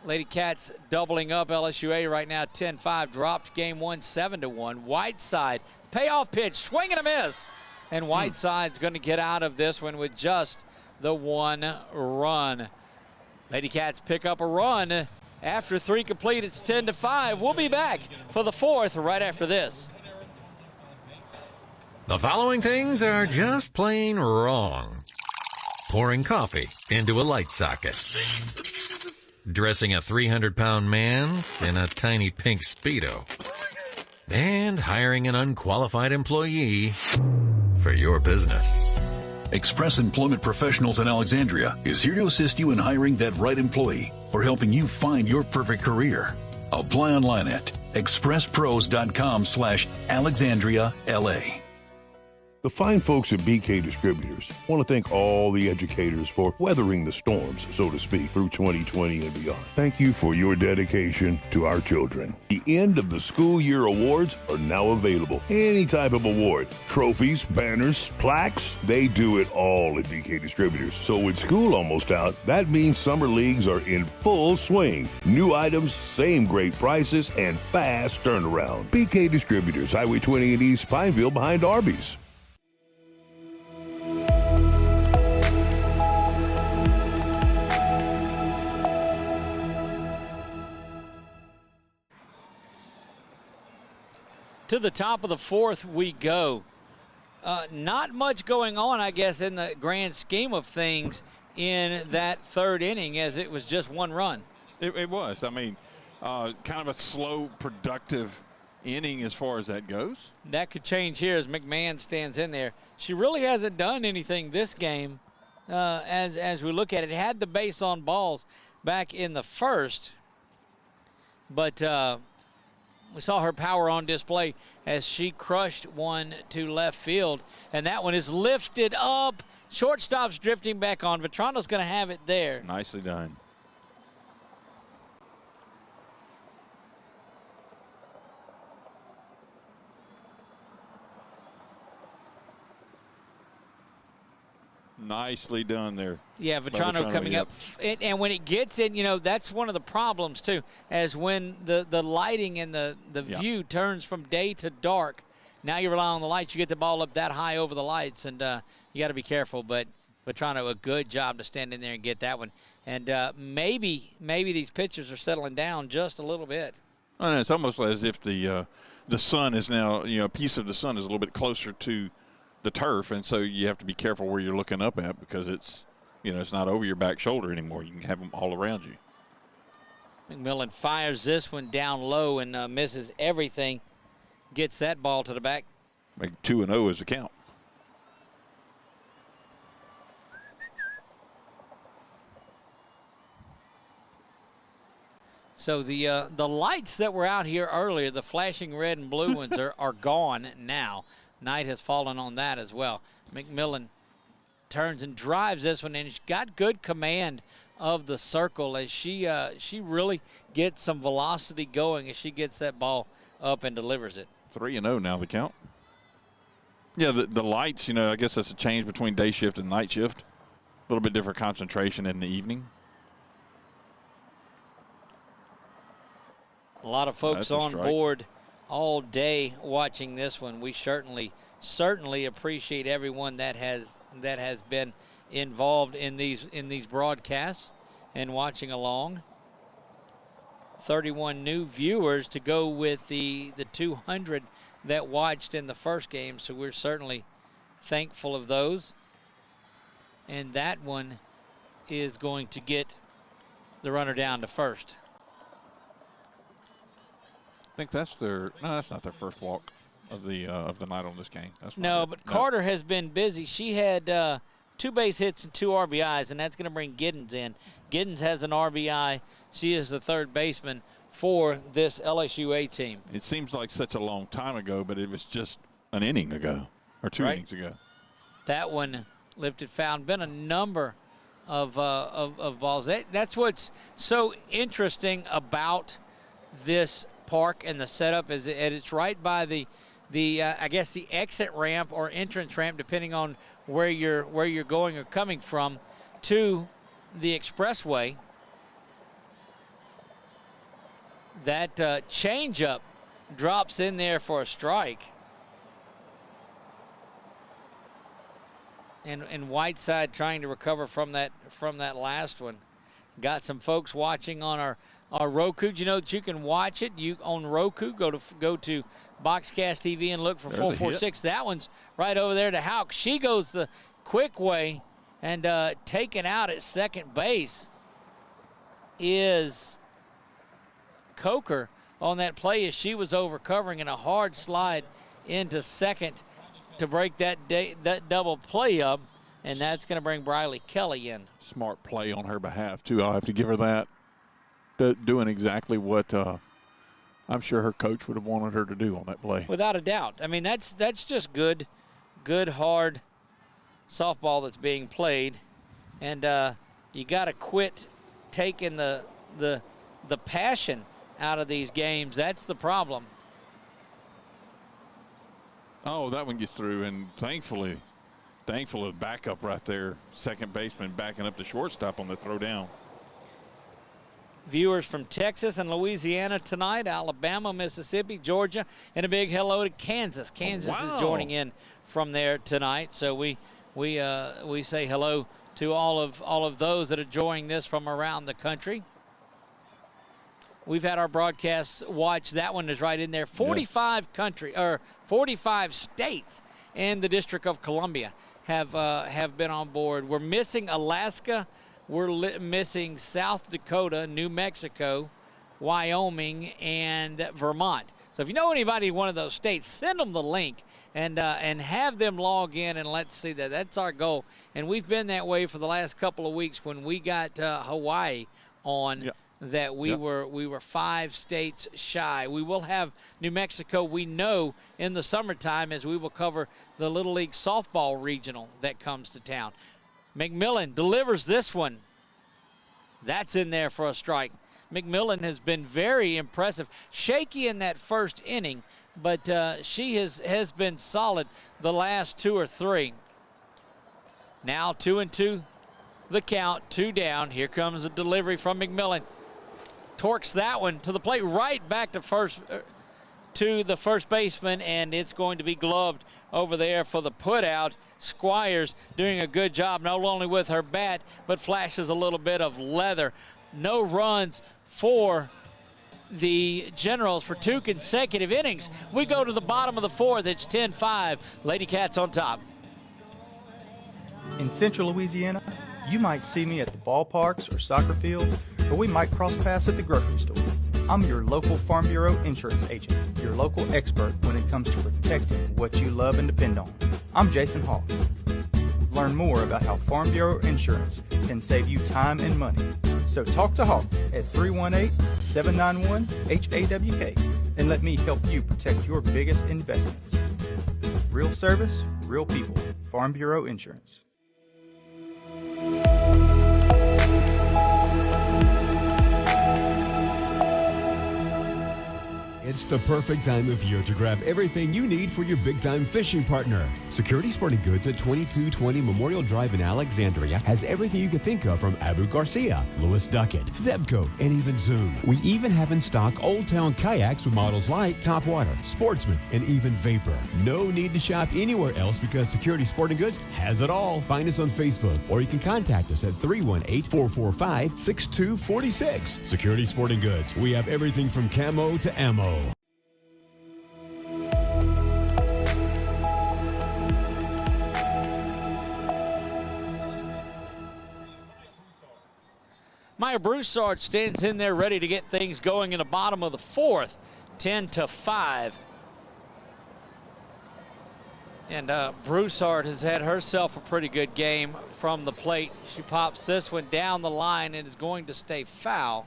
Lady Cats doubling up LSUA right now, 10-5, dropped game 1, 7-1. Whiteside, payoff pitch, swing and a miss. And Whiteside's going to get out of this one with just the 1 run. Lady Cats pick up a run after 3 complete. It's 10-5. We'll be back for the 4th right after this. The following things are just plain wrong. Pouring coffee into a light socket. Dressing a 300-pound man in a tiny pink Speedo. And hiring an unqualified employee for your business. Express Employment Professionals in Alexandria is here to assist you in hiring that right employee or helping you find your perfect career. Apply online at expresspros.com/AlexandriaLA. The fine folks at BK Distributors want to thank all the educators for weathering the storms, so to speak, through 2020 and beyond. Thank you for your dedication to our children. The end of the school year awards are now available. Any type of award, trophies, banners, plaques, they do it all at BK Distributors. So with school almost out, that means summer leagues are in full swing. New items, same great prices, and fast turnaround. BK Distributors, Highway 20 in East Pineville behind Arby's. To the top of the 4th we go. Not much going on, I guess, in the grand scheme of things in that 3rd inning, as it was just 1 run. It was. I mean, kind of a slow, productive inning as far as that goes. That could change here as McMahon stands in there. She really hasn't done anything this game as we look at it. Had the base on balls back in the first, but we saw her power on display as she crushed one to left field, and that one is lifted up. Shortstop's drifting back on. Vetrano's going to have it there. Nicely done. Nicely done there. Yeah, Vetrano coming up. And when it gets in, you know, that's one of the problems, too, as when the lighting and the view turns from day to dark. Now you rely on the lights. You get the ball up that high over the lights, and you got to be careful. But Vetrano, a good job to stand in there and get that one. And maybe these pitchers are settling down just a little bit. And it's almost as if the sun is now, you know, a piece of the sun is a little bit closer to the turf, and so you have to be careful where you're looking up at because it's, you know, it's not over your back shoulder anymore. You can have them all around you. McMillan fires this one down low and misses everything. Gets that ball to the back. Make 2-0 is the count. So the lights that were out here earlier, the flashing red and blue ones, are gone now. Night has fallen on that as well. McMillan turns and drives this one, and she's got good command of the circle as she really gets some velocity going as she gets that ball up and delivers it. 3-0 now the count. Yeah, the lights, you know, I guess that's a change between day shift and night shift. A little bit different concentration in the evening. A lot of folks on board all day watching this one. We certainly appreciate everyone that has been involved in these broadcasts and watching along. 31 new viewers to go with the 200 that watched in the first game, so we're certainly thankful of those. And that one is going to get the runner down to first. I think that's no, that's not their first walk of the night on this game. That's no, but Carter has been busy. She had 2 base hits and 2 RBIs, and that's going to bring Giddens in. Giddens has an RBI. She is the third baseman for this LSUA team. It seems like such a long time ago, but it was just an inning ago or 2 innings ago. That one lifted foul. Been a number of balls. That's what's so interesting about this park and the setup is it's right by the I guess the exit ramp or entrance ramp, depending on where you're going or coming from, to the expressway. That changeup drops in there for a strike, and Whiteside trying to recover from that last one. Got some folks watching on our Roku. Do you know that you can watch it? You on Roku, go to Boxcast TV and look for 446. That one's right over there to Houck. She goes the quick way, and taken out at second base is Coker on that play as she was over covering in a hard slide into second to break that double play up, and that's going to bring Briley Kelly in. Smart play on her behalf, too. I'll have to give her that. Doing exactly what I'm sure her coach would have wanted her to do on that play. Without a doubt. I mean, that's just good, hard softball that's being played. And you got to quit taking the passion out of these games. That's the problem. Oh, that one gets through, and thankfully backup right there. Second baseman backing up the shortstop on the throw down. Viewers from Texas and Louisiana tonight, Alabama, Mississippi, Georgia, and a big hello to Kansas. Kansas is joining in from there tonight, so we say hello to all of those that are joining this from around the country. We've had our broadcasts watch. That one is right in there. 45 states and the District of Columbia have been on board. We're missing Alaska. We're missing South Dakota, New Mexico, Wyoming, and Vermont. So if you know anybody in one of those states, send them the link and have them log in, and let's see that. That's our goal. And we've been that way for the last couple of weeks when we got Hawaii on. Yep. That we were 5 states shy. We will have New Mexico, we know, in the summertime, as we will cover the Little League softball regional that comes to town. McMillan delivers this one. That's in there for a strike. McMillan has been very impressive. Shaky in that first inning, but she has been solid the last 2 or 3. Now 2-2 the count, 2 down. Here comes a delivery from McMillan. Torques that one to the plate, right back to the first baseman, and it's going to be gloved over there for the putout. Squires doing a good job, not only with her bat, but flashes a little bit of leather. No runs for the Generals for 2 consecutive innings. We go to the bottom of the 4th. It's 10-5. Lady Cats on top. In Central Louisiana, you might see me at the ballparks or soccer fields, or we might cross paths at the grocery store. I'm your local Farm Bureau insurance agent, your local expert when it comes to protecting what you love and depend on. I'm Jason Hawk. Learn more about how Farm Bureau insurance can save you time and money. So talk to Hawk at 318-791-HAWK and let me help you protect your biggest investments. Real service, real people. Farm Bureau Insurance. It's the perfect time of year to grab everything you need for your big-time fishing partner. Security Sporting Goods at 2220 Memorial Drive in Alexandria has everything you can think of from Abu Garcia, Lewis Duckett, Zebco, and even Zoom. We even have in stock Old Town kayaks with models like Topwater, Sportsman, and even Vapor. No need to shop anywhere else because Security Sporting Goods has it all. Find us on Facebook, or you can contact us at 318-445-6246. Security Sporting Goods. We have everything from camo to ammo. Maya Broussard stands in there ready to get things going in the bottom of the 4th, 10-5. And Broussard has had herself a pretty good game from the plate. She pops this one down the line and is going to stay foul.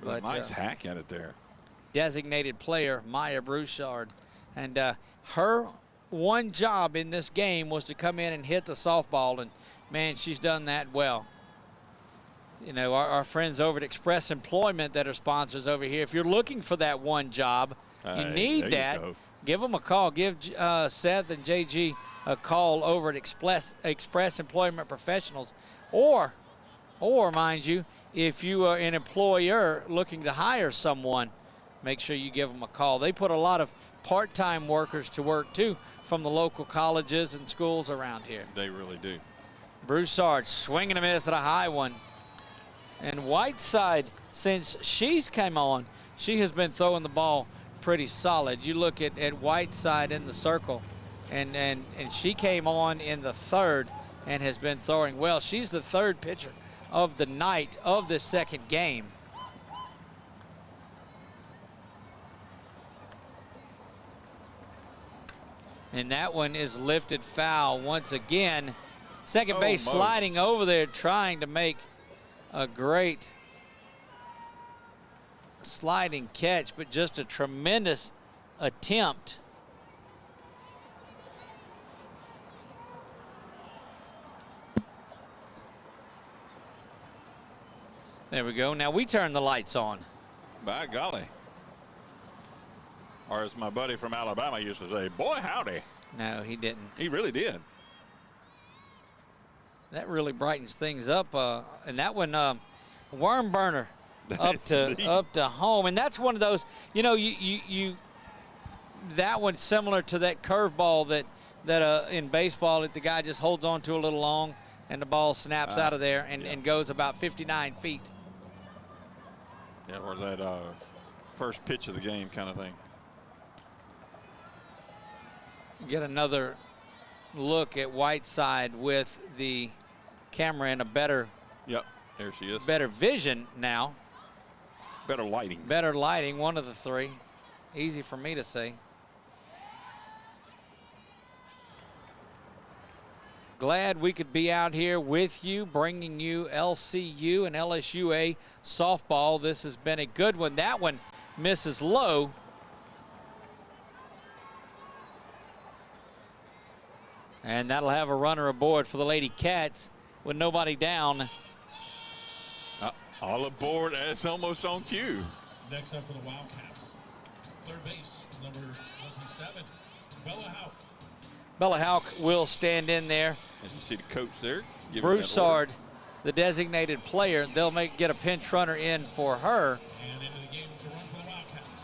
But nice hack at it there. Designated player Maya Broussard. And her one job in this game was to come in and hit the softball, and man, she's done that well. You know, our friends over at Express Employment that are sponsors over here, if you're looking for that one job, you need that, give them a call. Give Seth and JG a call over at Express Employment Professionals. Or mind you, if you are an employer looking to hire someone, make sure you give them a call. They put a lot of part-time workers to work too from the local colleges and schools around here. They really do. Broussard swinging a miss at a high one. And Whiteside, since she's come on, she has been throwing the ball pretty solid. You look at Whiteside in the circle, and she came on in the 3rd and has been throwing well. She's the 3rd pitcher of the night of this 2nd game. And that one is lifted foul once again. Second base sliding over there, trying to make a great sliding catch, but just a tremendous attempt. There we go. Now we turn the lights on. By golly. Or as my buddy from Alabama used to say, boy, howdy. No, he didn't. He really did. That really brightens things up. And that one, worm burner up to home. And that's one of those, you know, that one's similar to that curveball that in baseball that the guy just holds on to a little long and the ball snaps out of there and goes about 59 feet. Yeah, or that first pitch of the game kind of thing. Get another look at Whiteside with the camera in a better There she is. Better vision now. Better lighting. Better lighting, one of the three. Easy for me to say. Glad we could be out here with you, bringing you LCU and LSUA softball. This has been a good one. That one misses low. And that'll have a runner aboard for the Lady Cats with nobody down. All aboard, it's almost on cue. Next up for the Wildcats, third base, number 27, Bella Houck. Bella Houck will stand in there. As you see the coach there. Broussard, the designated player, they'll get a pinch runner in for her. And into the game to run for the Wildcats,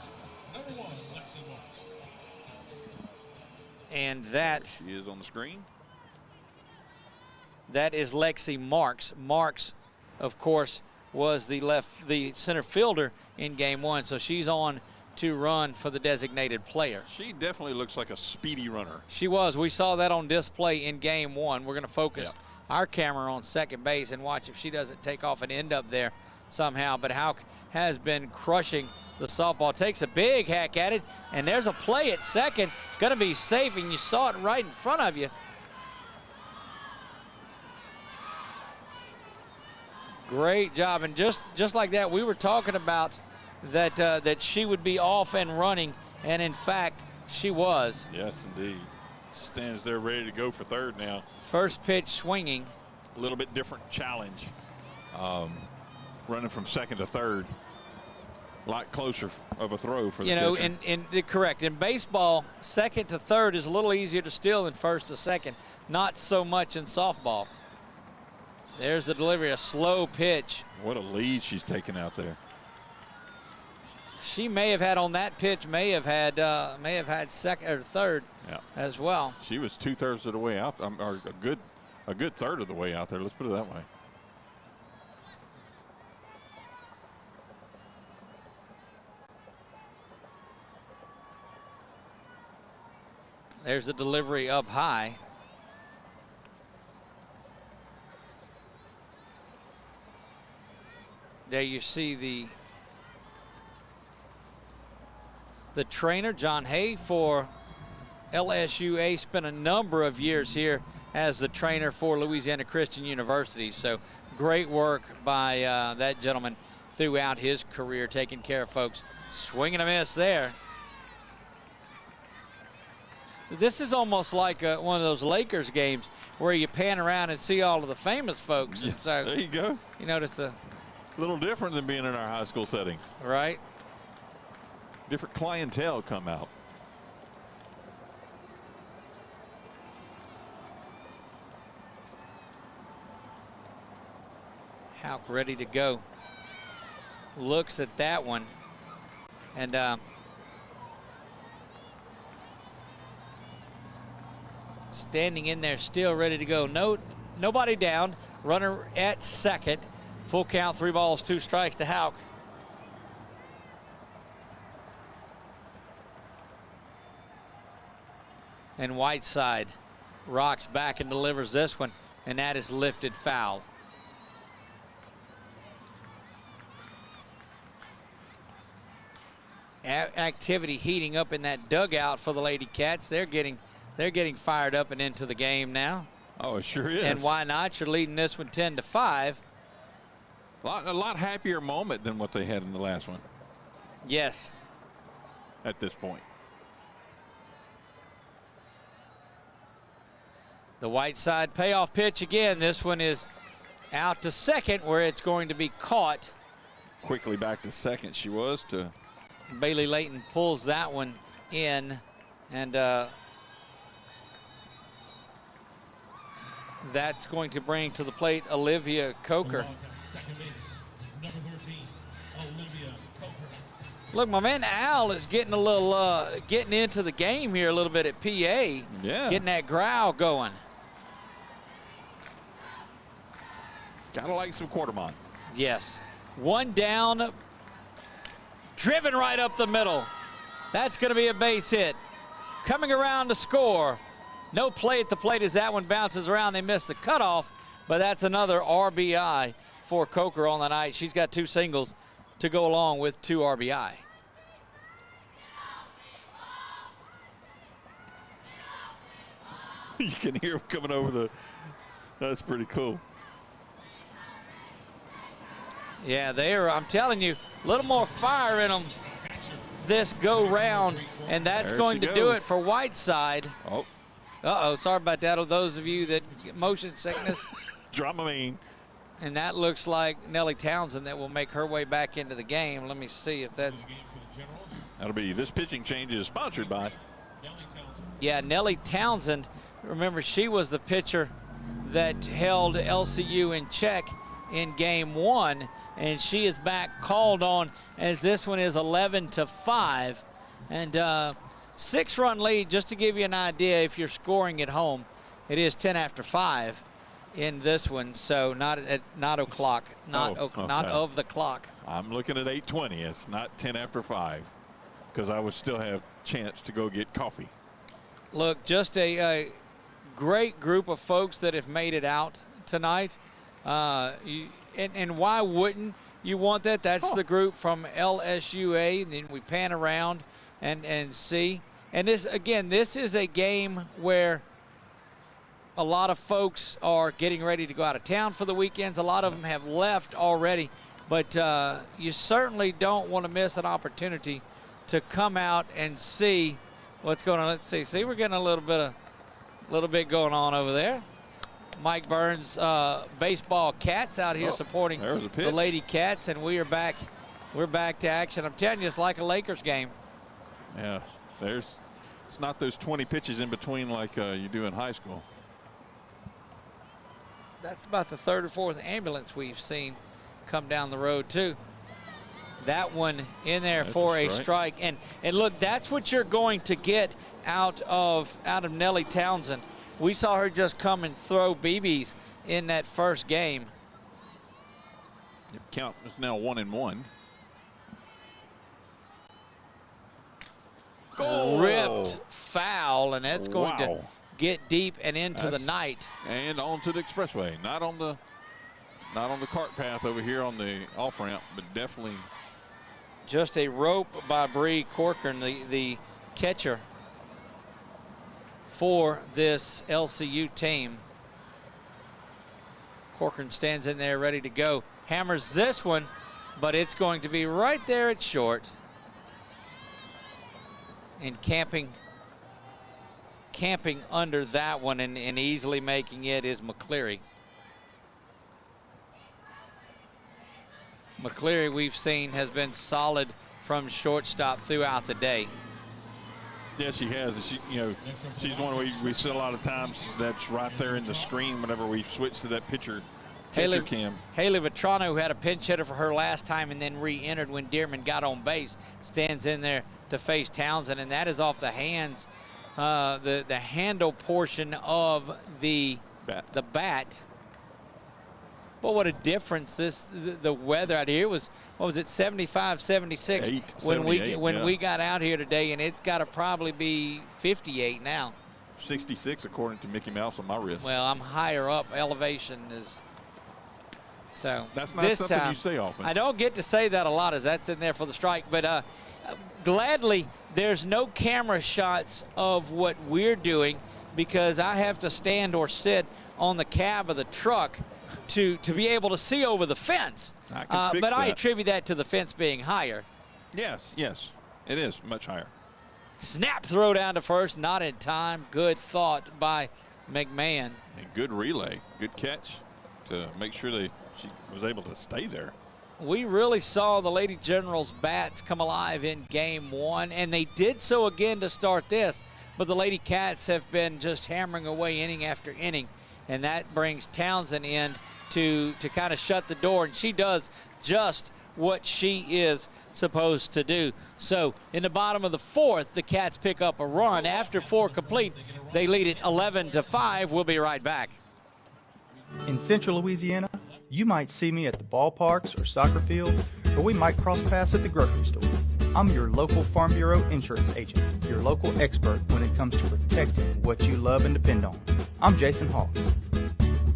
number 1, Lexi Marks. And that she is on the screen. That is Lexi Marks. Marks, of course, was the center fielder in game 1, so she's on to run for the designated player. She definitely looks like a speedy runner. She was. We saw that on display in game 1. We're going to focus our camera on second base and watch if she doesn't take off and end up there somehow. But Houck has been crushing the softball. Takes a big hack at it, and there's a play at second. Going to be safe, and you saw it right in front of you. Great job, and just like that, we were talking about that she would be off and running, and in fact, she was. Yes, indeed. Stands there ready to go for third now. First pitch swinging. A little bit different challenge. Running from second to third. A lot closer of a throw for the pitcher. Correct. In baseball, second to third is a little easier to steal than first to second. Not so much in softball. There's the delivery, a slow pitch. What a lead she's taken out there. She may have had on that pitch, may have had second or third as well. She was 2/3 of the way out, or a good third of the way out there. Let's put it that way. There's the delivery up high. There you see the trainer, John Hay, for LSUA, spent a number of years here as the trainer for Louisiana Christian University. So great work by that gentleman throughout his career, taking care of folks. Swing and a miss there. So this is almost like one of those Lakers games where you pan around and see all of the famous folks. And so there you go. You notice the little different than being in our high school settings. Right. Different clientele come out. Houck ready to go. Looks at that one. And standing in there, still ready to go. Nobody down. Runner at second. Full count, 3 balls, 2 strikes to Houck. And Whiteside rocks back and delivers this one, and that is lifted foul. Activity heating up in that dugout for the Lady Cats. They're getting fired up and into the game now. Oh, it sure is. And why not? You're leading this one 10-5. A lot happier moment than what they had in the last one. Yes. At this point. The Whiteside payoff pitch again. This one is out to second, where it's going to be caught. Quickly back to second she was to. Bailey Layton pulls that one in, and that's going to bring to the plate Olivia Coker. Second base, number 13, Olivia Coker. Look, my man Al is getting a little, getting into the game here a little bit at PA. Yeah. Getting that growl going. Gotta like some Quartermont. Yes. One down, driven right up the middle. That's going to be a base hit. Coming around to score. No play at the plate as that one bounces around. They missed the cutoff, but that's another RBI for Coker on the night. She's got 2 singles to go along with 2 RBI. You can hear them coming over the. That's pretty cool. Yeah, I'm telling you, a little more fire in them this go round, and that's going to do it for Whiteside. Oh. Uh-oh, sorry about that. Those of you that get motion sickness. Dramamine. And that looks like Nellie Townsend that will make her way back into the game. Let me see if that's. That'll be this pitching change is sponsored by. Yeah, Nellie Townsend. Remember, she was the pitcher that held LCU in check in game 1, and she is back called on as this one is 11-5. And 6-run lead, just to give you an idea if you're scoring at home, it is 10 after 5 in this one, so not o'clock, not of the clock. I'm looking at 8:20. It's not 10 after 5 because I would still have chance to go get coffee. Look, just a great group of folks that have made it out tonight. And why wouldn't you want that? That's the group from LSUA. And then we pan around and see. And this is a game where a lot of folks are getting ready to go out of town for the weekends. A lot of them have left already. But you certainly don't want to miss an opportunity to come out and see what's going on. Let's see. See, we're getting a little bit going on over there. Mike Burns, baseball Cats out here supporting the Lady Cats, and we are back. We're back to action. I'm telling you, it's like a Lakers game. Yeah, it's not those 20 pitches in between like you do in high school. That's about the 3rd or 4th ambulance we've seen come down the road too. That one in there for a strike. And look, that's what you're going to get out of Nellie Townsend. We saw her just come and throw BBs in that first game. The count is now 1-1. Ripped foul, and that's going to get deep and into the night. And onto the expressway. Not on the cart path over here on the off ramp, but definitely. Just a rope by Bree Corcoran, the catcher for this LCU team. Corcoran stands in there ready to go. Hammers this one, but it's going to be right there at short. And camping under that one and easily making it is McCleary. McCleary, we've seen, has been solid from shortstop throughout the day. Yes, she has. She's one we see a lot of times. That's right there in the screen whenever we switch to that catcher cam. Haley Vetrano, who had a pinch hitter for her last time and then re-entered when Dearman got on base, stands in there to face Townsend, and that is off the hands, the handle portion of the bat. But what a difference the weather out here. It was, what was it, 75, 76 when we got out here today, and it's got to probably be 58 now. 66 according to Mickey Mouse on my wrist. Well, I'm higher up. Elevation is. So that's not something you say often. I don't get to say that a lot as that's in there for the strike, but gladly there's no camera shots of what we're doing because I have to stand or sit on the cab of the truck to be able to see over the fence. I attribute that to the fence being higher. Yes, it is much higher. Snap throw down to first, not in time. Good thought by McMahon. And good relay, good catch to make sure she was able to stay there. We really saw the Lady Generals bats come alive in game 1, and they did so again to start this, but the Lady Cats have been just hammering away inning after inning, and that brings Townsend in to kind of shut the door, and she does just what she is supposed to do. So in the bottom of the 4th, the Cats pick up a run. After 4 complete, they lead it 11-5. We'll be right back. In Central Louisiana, you might see me at the ballparks or soccer fields, or we might cross paths at the grocery store. I'm your local Farm Bureau insurance agent, your local expert when it comes to protecting what you love and depend on. I'm Jason Hall.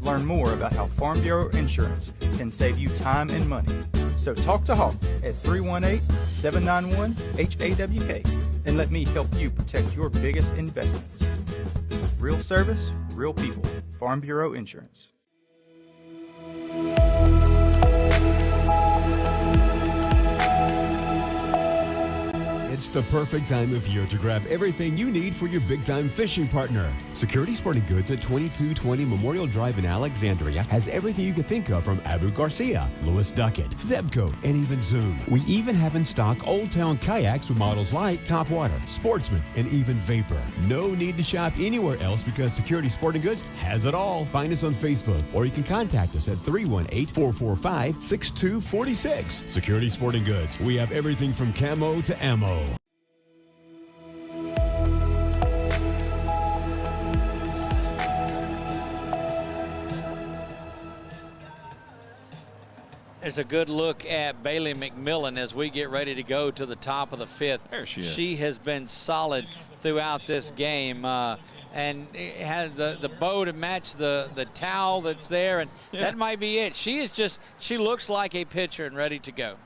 Learn more about how Farm Bureau Insurance can save you time and money. So talk to Hawk at 318-791-HAWK and let me help you protect your biggest investments. Real service, real people. Farm Bureau Insurance. It's the perfect time of year to grab everything you need for your big-time fishing partner. Security Sporting Goods at 2220 Memorial Drive in Alexandria has everything you can think of from Abu Garcia, Lewis Duckett, Zebco, and even Zoom. We even have in stock Old Town kayaks with models like Topwater, Sportsman, and even Vapor. No need to shop anywhere else because Security Sporting Goods has it all. Find us on Facebook or you can contact us at 318-445-6246. Security Sporting Goods. We have everything from camo to ammo. There's a good look at Bailey McMillan as we get ready to go to the top of the fifth. There she is. She has been solid throughout this game and has the bow to match the towel that's there, and that might be it. She looks like a pitcher and ready to go.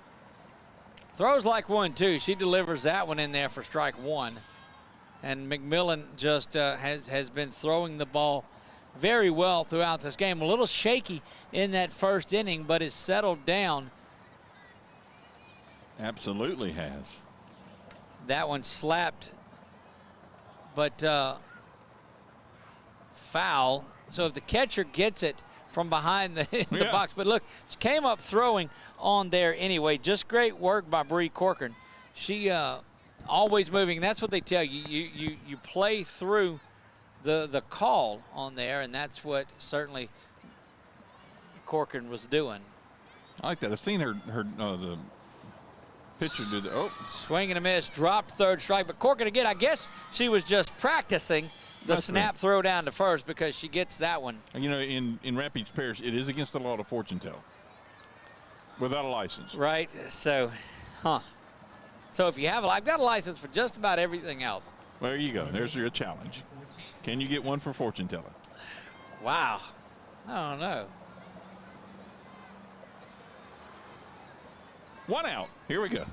Throws like one, too. She delivers that one in there for strike one. And McMillan just has been throwing the ball very well throughout this game. A little shaky in that first inning, but it's settled down. Absolutely has. That one slapped, but foul. So if the catcher gets it from behind the box, but look, she came up throwing on there anyway. Just great work by Bree Corcoran. She always moving. That's what they tell you. You play through the call on there, and that's what certainly Corcoran was doing. I like that. I've seen her the pitcher did. Oh, swing and a miss, dropped third strike. But Corcoran again, I guess she was just practicing the snap throw down to first because she gets that one. You know, in Rapides Parish, it is against the law to fortune tell without a license. Right. So, So if you have I've got a license for just about everything else. Well, there you go. There's your challenge. Can you get one for fortune telling? Wow. I don't know. One out. Here we go.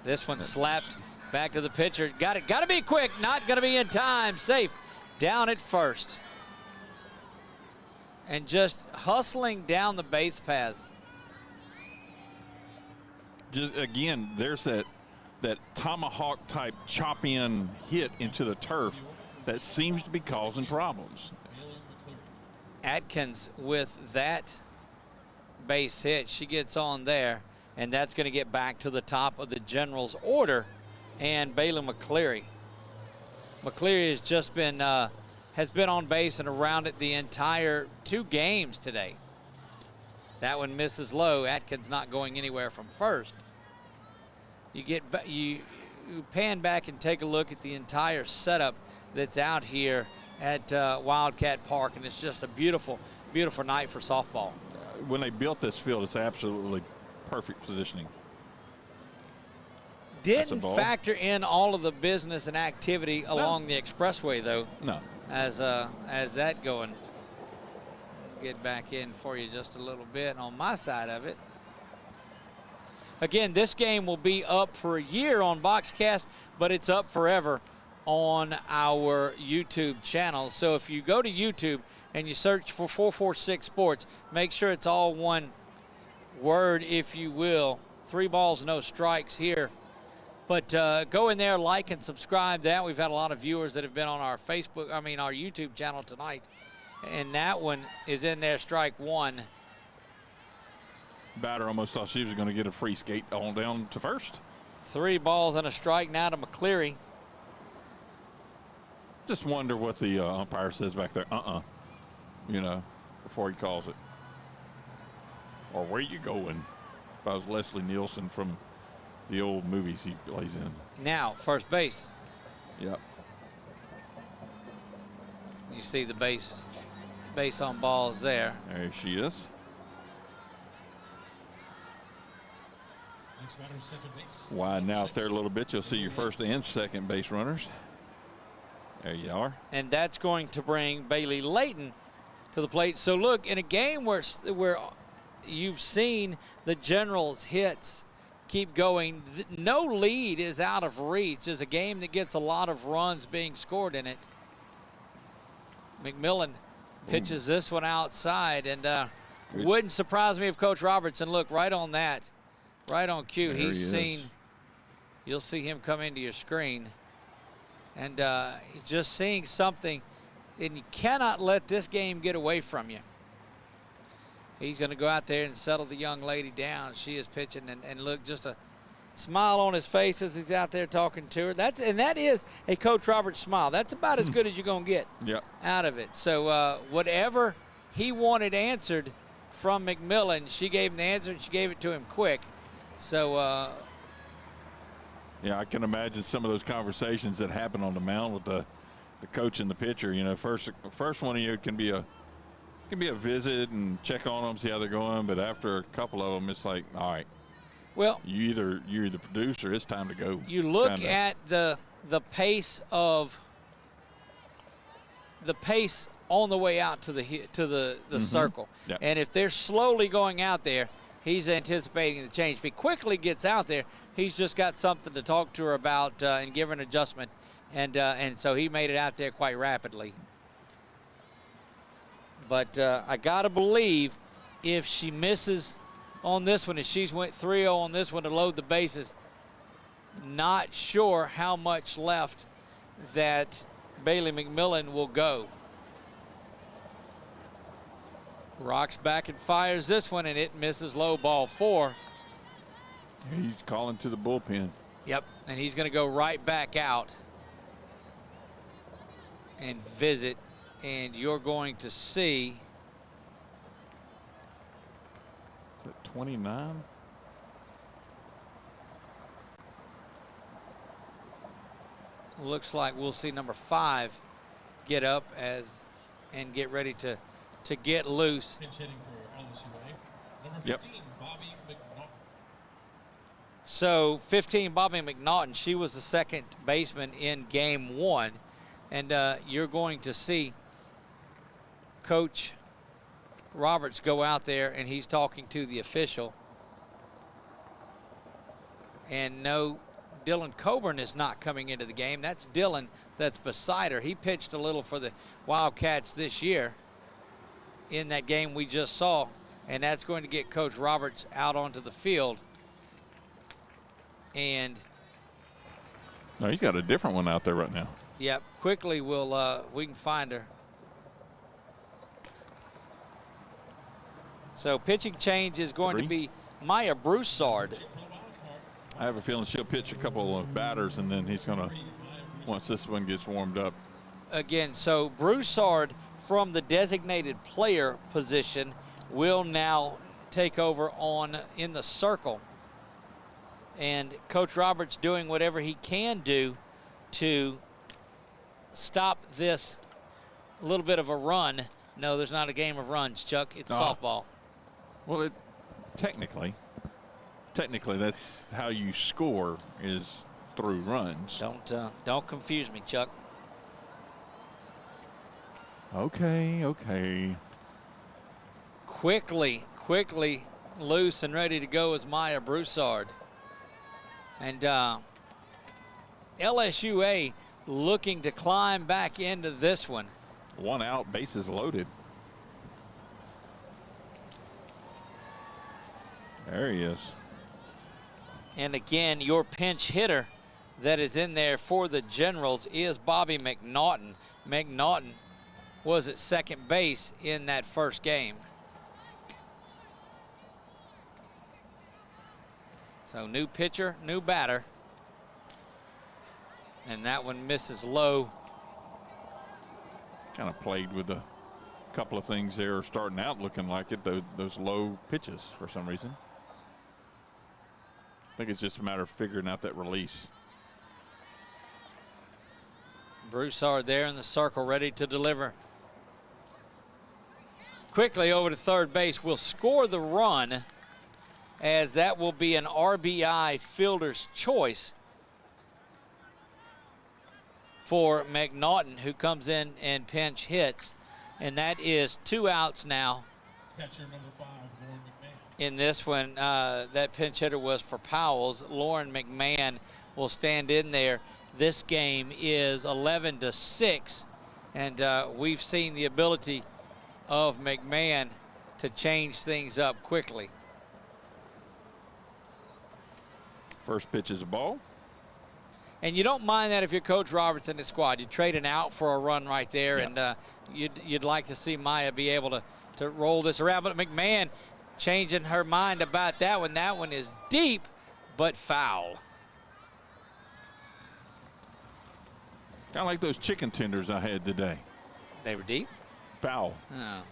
This one slapped back to the pitcher. Got it. Got to be quick. Not going to be in time. Safe. Down at first. And just hustling down the base paths. Just again, there's that tomahawk type chop in hit into the turf that seems to be causing problems. Atkins with that base hit, she gets on there, and that's going to get back to the top of the General's order. And Bailey McCleary has just been has been on base and around it the entire 2 games today. That one misses low. Atkins not going anywhere from first. You pan back and take a look at the entire setup that's out here at Wildcat Park, and it's just a beautiful, beautiful night for softball. When they built this field, it's absolutely perfect positioning. Didn't factor in all of the business and activity along the expressway, though. No. As that going. Get back in for you just a little bit on my side of it. Again, this game will be up for a year on Boxcast, but it's up forever on our YouTube channel. So if you go to YouTube and you search for 446 Sports, make sure it's all one word, if you will. 3 balls, no strikes here. But go in there, like and subscribe that. We've had a lot of viewers that have been on our our YouTube channel tonight. And that one is in there, strike one. Batter almost thought she was going to get a free skate on down to first. 3 balls and a strike now to McCleary. Just wonder what the umpire says back there. You know, before he calls it. Or where you going? If I was Leslie Nielsen from the old movies he plays in. Now, first base. Yep. You see the base on balls there. There she is. Second base. Widen out there a little bit. You'll see your first and second base runners. There you are. And that's going to bring Bailey Layton to the plate. So look, in a game where you've seen the Generals hits keep going, no lead is out of reach. It's a game that gets a lot of runs being scored in it. McMillan pitches this one outside, and wouldn't surprise me if Coach Robertson, look, right on that, right on cue, he's seen, you'll see him come into your screen, and he's just seeing something, and you cannot let this game get away from you. He's going to go out there and settle the young lady down. She is pitching, and look, just a smile on his face as he's out there talking to her. That is a Coach Roberts smile. That's about as good as you're going to get out of it. So whatever he wanted answered from McMillan, she gave him the answer, and she gave it to him quick. So yeah, I can imagine some of those conversations that happen on the mound with the coach and the pitcher. You know, first one of you can be a visit and check on them, see how they're going. But after a couple of them, it's like, all right, well, you're either producer. It's time to go. You look at the pace on the way out to the circle, and if they're slowly going out there, he's anticipating the change. If he quickly gets out there, he's just got something to talk to her about and give her an adjustment, and so he made it out there quite rapidly. But I got to believe if she misses on this one, if she's went 3-0 on this one to load the bases, not sure how much left that Bailey McMillan will go. Rocks back and fires this one, and it misses low, ball 4. He's calling to the bullpen. Yep, and he's going to go right back out and visit. And you're going to see. Is it 29? Looks like we'll see number 5 get up and get ready to get loose. Pinch hitting for LSUA. Number 15, Bobby McNaughton. So 15, Bobby McNaughton. She was the second baseman in game 1, and you're going to see Coach Roberts go out there, and he's talking to the official. And no, Dylan Coburn is not coming into the game. That's Dylan that's beside her. He pitched a little for the Wildcats this year in that game we just saw, and that's going to get Coach Roberts out onto the field. And no, he's got a different one out there right now. Yep, quickly we can find her. So pitching change is going to be Maya Broussard. I have a feeling she'll pitch a couple of batters, and then he's going to, once this one gets warmed up. Again, so Broussard from the designated player position will now take over in the circle. And Coach Roberts doing whatever he can do to stop this little bit of a run. No, there's not a game of runs, Chuck. It's softball. Well, technically, that's how you score, is through runs. Don't confuse me, Chuck. Okay. Quickly loose and ready to go is Maya Broussard. And LSUA looking to climb back into this one. 1 out, bases loaded. There he is. And again, your pinch hitter that is in there for the Generals is Bobby McNaughton. McNaughton was at second base in that first game. So new pitcher, new batter. And that one misses low. Kind of played with a couple of things there starting out looking like it, those low pitches for some reason. I think it's just a matter of figuring out that release. Broussard there in the circle, ready to deliver. Quickly over to third base, will score the run, as that will be an RBI fielder's choice. for McNaughton, who comes in and pinch hits. And that is 2 outs now. Catcher number 5, Lauren McMahon. In this one, that pinch hitter was for Powell's. Lauren McMahon will stand in there. This game is 11-6, and we've seen the ability of McMahon to change things up quickly. First pitch is a ball. And you don't mind that if you're Coach Roberts in the squad. You trade an out for a run right there, and you'd like to see Maya be able to roll this around. But McMahon changing her mind about that one. That one is deep, but foul. Kind of like those chicken tenders I had today. They were deep? Foul. Oh.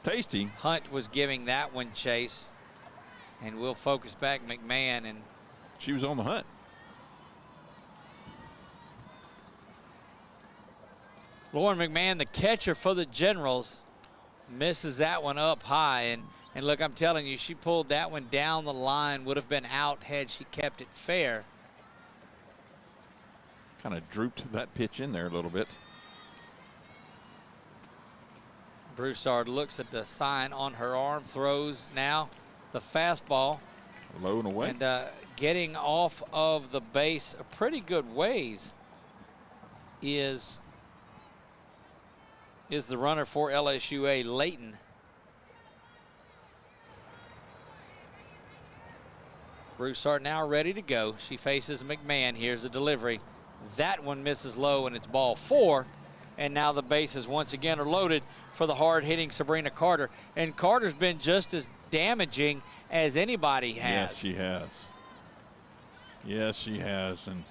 Tasty. Hunt was giving that one chase, and we'll focus back McMahon. And she was on the hunt. Lauren McMahon, the catcher for the Generals, misses that one up high. And look, I'm telling you, she pulled that one down the line. Would have been out had she kept it fair. Kind of drooped that pitch in there a little bit. Broussard looks at the sign on her arm, throws now the fastball. Low and away. And getting off of the base a pretty good ways is the runner for LSUA, Layton. Broussard now ready to go. She faces McMahon. Here's the delivery. That one misses low, and it's ball 4. And now the bases once again are loaded for the hard-hitting Sabrina Carter. And Carter's been just as damaging as anybody has. Yes, she has. Yes, she has. And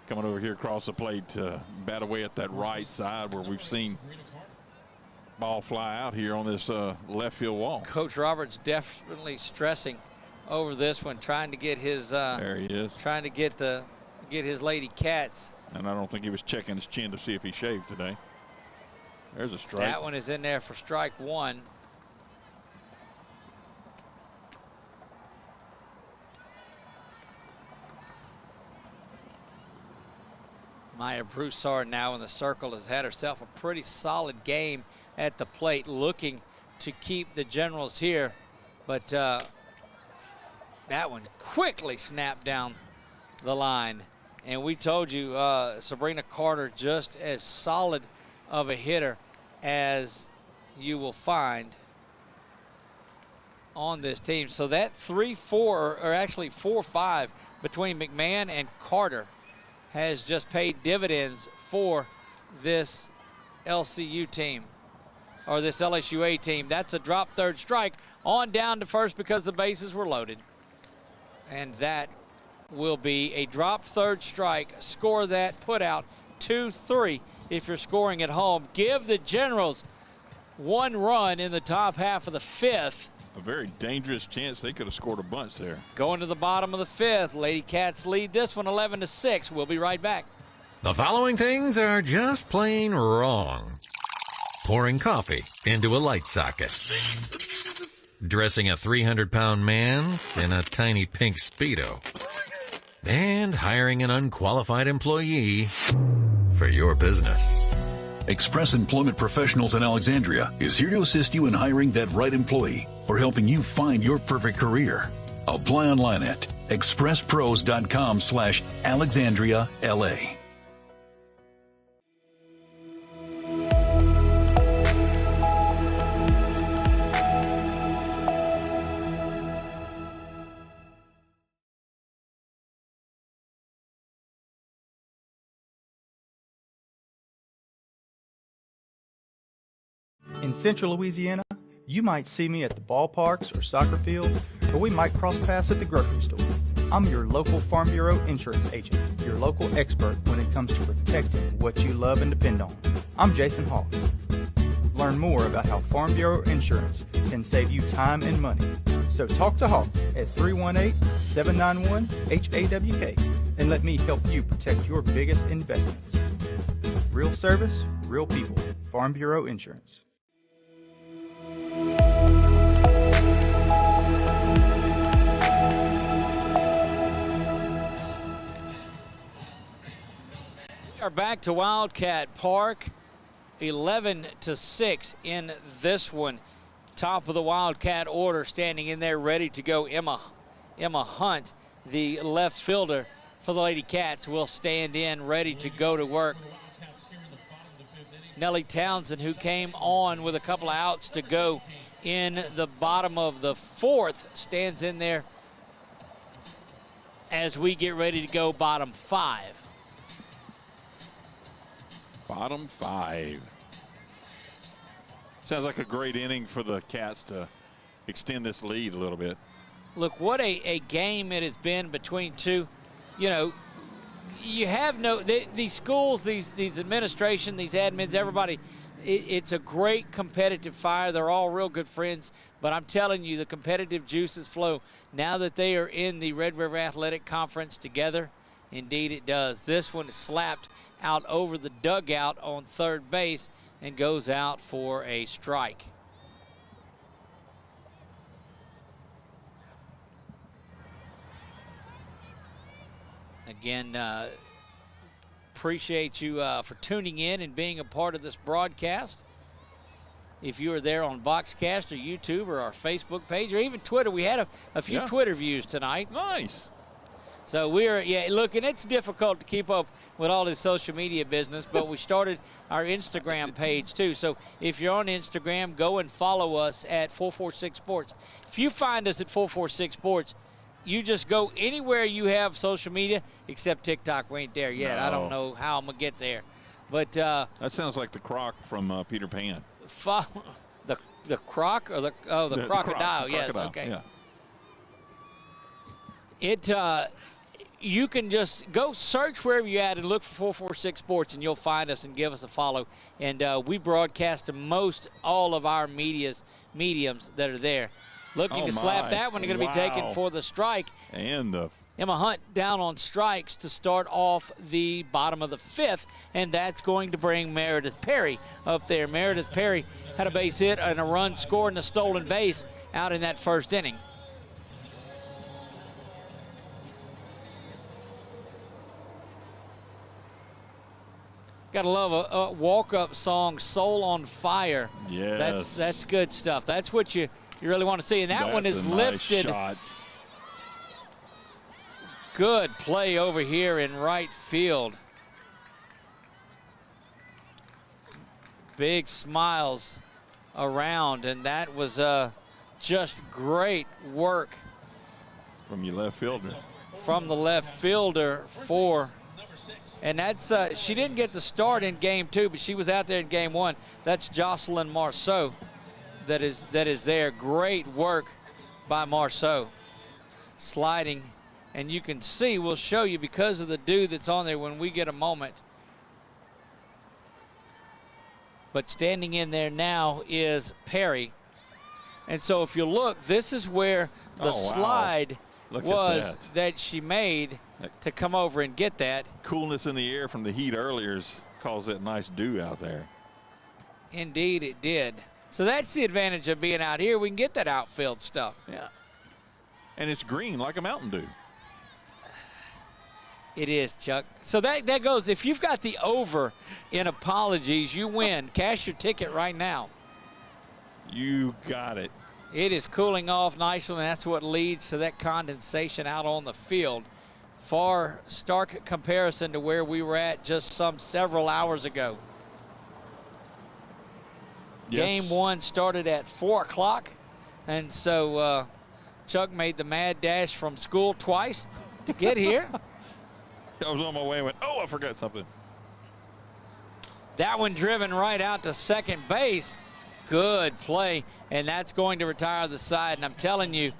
coming over here across the plate to bat away at that right side where we've seen ball fly out here on this left field wall. Coach Roberts definitely stressing over this one, trying to get his there he is. Trying to get his lady cats. And I don't think he was checking his chin to see if he shaved today. There's a strike. That one is in there for strike 1. Maya Broussard now in the circle has had herself a pretty solid game at the plate, looking to keep the Generals here. But that one quickly snapped down the line. And we told you Sabrina Carter just as solid of a hitter as you will find on this team. So that 3-4, or actually 4-5 between McMahon and Carter has just paid dividends for this LCU team, or this LSUA team. That's a drop third strike on down to first because the bases were loaded. And that will be a drop third strike. Score that, put out 2-3 if you're scoring at home. Give the Generals 1 run in the top half of the 5th. A very dangerous chance they could have scored a bunch there. Going to the bottom of the 5th. Lady Cats lead this one 11-6. We'll be right back. The following things are just plain wrong. Pouring coffee into a light socket. Dressing a 300-pound man in a tiny pink Speedo. And hiring an unqualified employee for your business. Express Employment Professionals in Alexandria is here to assist you in hiring that right employee or helping you find your perfect career. Apply online at expresspros.com/AlexandriaLA. In Central Louisiana, you might see me at the ballparks or soccer fields, or we might cross paths at the grocery store. I'm your local Farm Bureau insurance agent, your local expert when it comes to protecting what you love and depend on. I'm Jason Hawk. Learn more about how Farm Bureau insurance can save you time and money. So talk to Hawk at 318-791-HAWK and let me help you protect your biggest investments. Real service, real people. Farm Bureau Insurance. back to Wildcat Park, 11-6 in this one. Top of the Wildcat order, standing in there ready to go. Emma Hunt, the left fielder for the Lady Cats, will stand in ready to go to work. Nellie Townsend, who came on with a couple of outs to go in the bottom of the fourth, stands in there as we get ready to go bottom five. Bottom five. Sounds like a great inning for the Cats to extend this lead a little bit. Look, what a game it has been between two. You know, you have these schools, these administration, these admins, everybody, it's a great competitive fire. They're all real good friends, but I'm telling you, the competitive juices flow now that they are in the Red River Athletic Conference together. Indeed it does. This one is slapped out over the dugout on third base and goes out for a strike. Again, appreciate you for tuning in and being a part of this broadcast. If you are there on Boxcast or YouTube or our Facebook page or even Twitter, we had a few Twitter views tonight. Nice. So look, and it's difficult to keep up with all this social media business, but we started our Instagram page too. So if you're on Instagram, go and follow us at 446 Sports. If you find us at 446 Sports, you just go anywhere you have social media, except TikTok. We ain't there yet. No. I don't know how I'm going to get there. But that sounds like the croc from Peter Pan. The croc or the crocodile? Yes, crocodile, okay. Yeah. You can just go search wherever you're at and look for 446 Sports, and you'll find us and give us a follow. And we broadcast to most all of our mediums that are there. Looking to slap that one. They're going to be taken for the strike. And Emma Hunt down on strikes to start off the bottom of the fifth, and that's going to bring Meredith Perry up there. Meredith Perry had a base hit and a run scored and a stolen base out in that first inning. Gotta love a walk-up song, Soul on Fire. Yes. That's good stuff. That's what you really want to see. And that one is lifted. Shot. Good play over here in right field. Big smiles around, and that was just great work from your left fielder. From the left fielder and that's she didn't get the start in game two, but she was out there in game one. That's Jocelyn Marceau that is there. Great work by Marceau. Sliding, and you can see, we'll show you because of the dew that's on there when we get a moment. But standing in there now is Perry. And so if you look, this is where the slide was that she made to come over and get that. Coolness in the air from the heat earlier caused that nice dew out there. Indeed it did. So that's the advantage of being out here. We can get that outfield stuff. Yeah. And it's green like a Mountain Dew. It is, Chuck. So that goes, if you've got the over in apologies, you win. Cash your ticket right now. You got it. It is cooling off nicely, and that's what leads to that condensation out on the field. Far stark comparison to where we were at just several hours ago. Yes. Game one started at 4 o'clock, and so Chuck made the mad dash from school twice to get here. I was on my way and went, oh, I forgot something. That one driven right out to second base. Good play, and that's going to retire the side. And I'm telling you,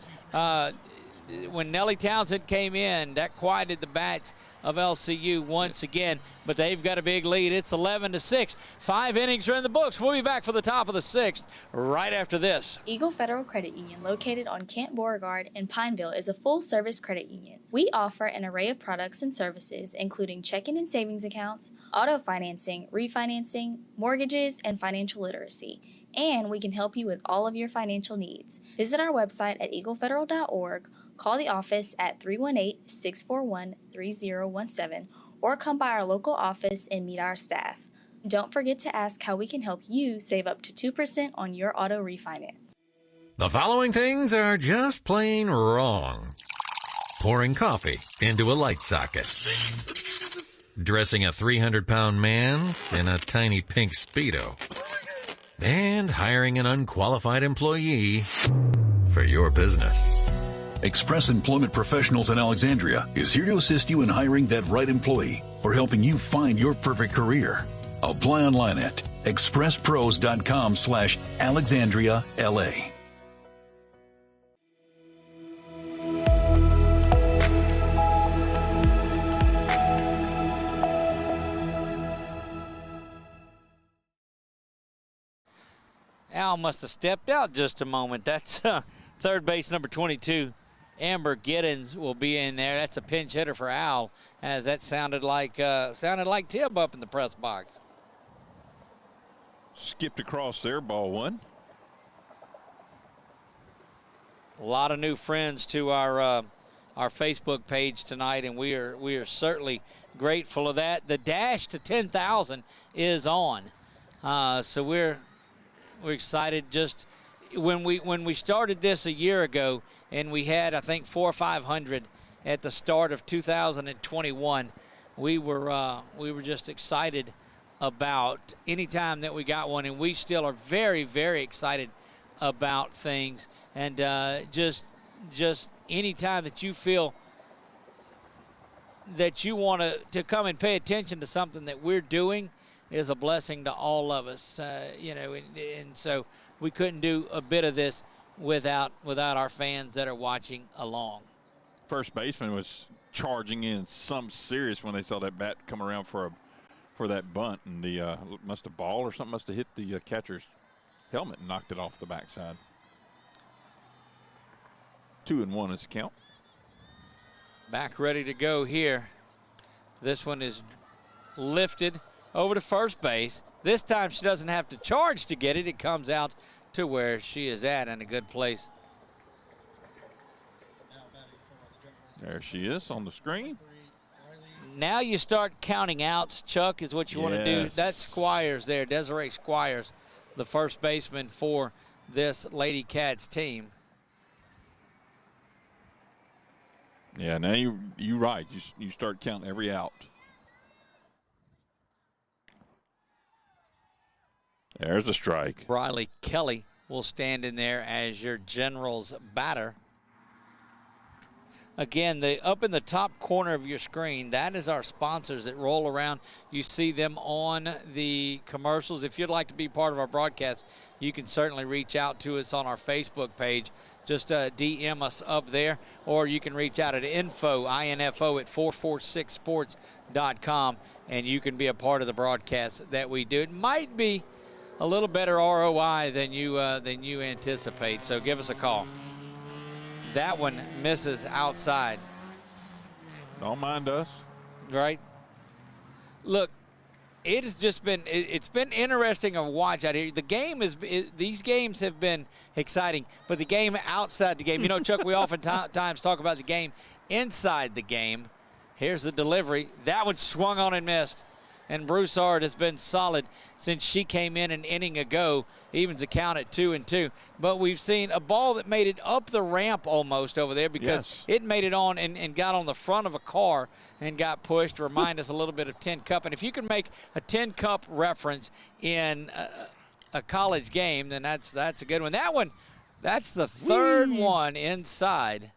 when Nellie Townsend came in, that quieted the bats of LCU once again, but they've got a big lead. It's 11-6. 5 innings are in the books. We'll be back for the top of the sixth right after this. Eagle Federal Credit Union, located on Kent Beauregard in Pineville, is a full-service credit union. We offer an array of products and services, including checking and savings accounts, auto financing, refinancing, mortgages, and financial literacy. And we can help you with all of your financial needs. Visit our website at eaglefederal.org, call the office at 318-641-3017, or come by our local office and meet our staff. Don't forget to ask how we can help you save up to 2% on your auto refinance. The following things are just plain wrong. Pouring coffee into a light socket. Dressing a 300-pound man in a tiny pink Speedo. And hiring an unqualified employee for your business. Express Employment Professionals in Alexandria is here to assist you in hiring that right employee or helping you find your perfect career. Apply online at expresspros.com/AlexandriaLA. Al must have stepped out just a moment. That's third base number 22. Amber Giddens will be in there. That's a pinch hitter for Al, as that sounded like Tib up in the press box. Skipped across there, ball one. A lot of new friends to our Facebook page tonight, and we are certainly grateful of that. The dash to 10,000 is on, so we're excited. Just when we started this a year ago, and we had, I think, 400 or 500 at the start of 2021, we were just excited about any time that we got one, and we still are very, very excited about things. And just any time that you feel that you want to come and pay attention to something that we're doing is a blessing to all of us, and so we couldn't do a bit of this without our fans that are watching along. First baseman was charging in some serious when they saw that bat come around for that bunt, and the must have ball or something must have hit the catcher's helmet and knocked it off the backside. 2-1 is the count. Back ready to go here. This one is lifted over to first base. This time she doesn't have to charge to get it. It comes out to where she is at in a good place. There she is on the screen. Now you start counting outs, Chuck, is what you want to do. Yes. That's Squires there, Desiree Squires, the first baseman for this Lady Cats team. Yeah, now you're right. You start counting every out. There's a strike. Riley Kelly will stand in there as your Generals batter. Again, up in the top corner of your screen, that is our sponsors that roll around. You see them on the commercials. If you'd like to be part of our broadcast, you can certainly reach out to us on our Facebook page. Just DM us up there, or you can reach out at info at 446sports.com, and you can be a part of the broadcast that we do. It might be a little better ROI than you anticipate, so give us a call. That one misses outside. Don't mind us. Right? Look, it has just been, it's been interesting to watch out here. The game these games have been exciting, but the game outside the game, Chuck, we oftentimes talk about the game inside the game. Here's the delivery. That one swung on and missed. And Broussard has been solid since she came in an inning ago. Evens the count at 2-2. But we've seen a ball that made it up the ramp almost over there because it made it on and got on the front of a car and got pushed to remind us a little bit of Tin Cup. And if you can make a Tin Cup reference in a college game, then that's a good one. That one, that's the third one inside.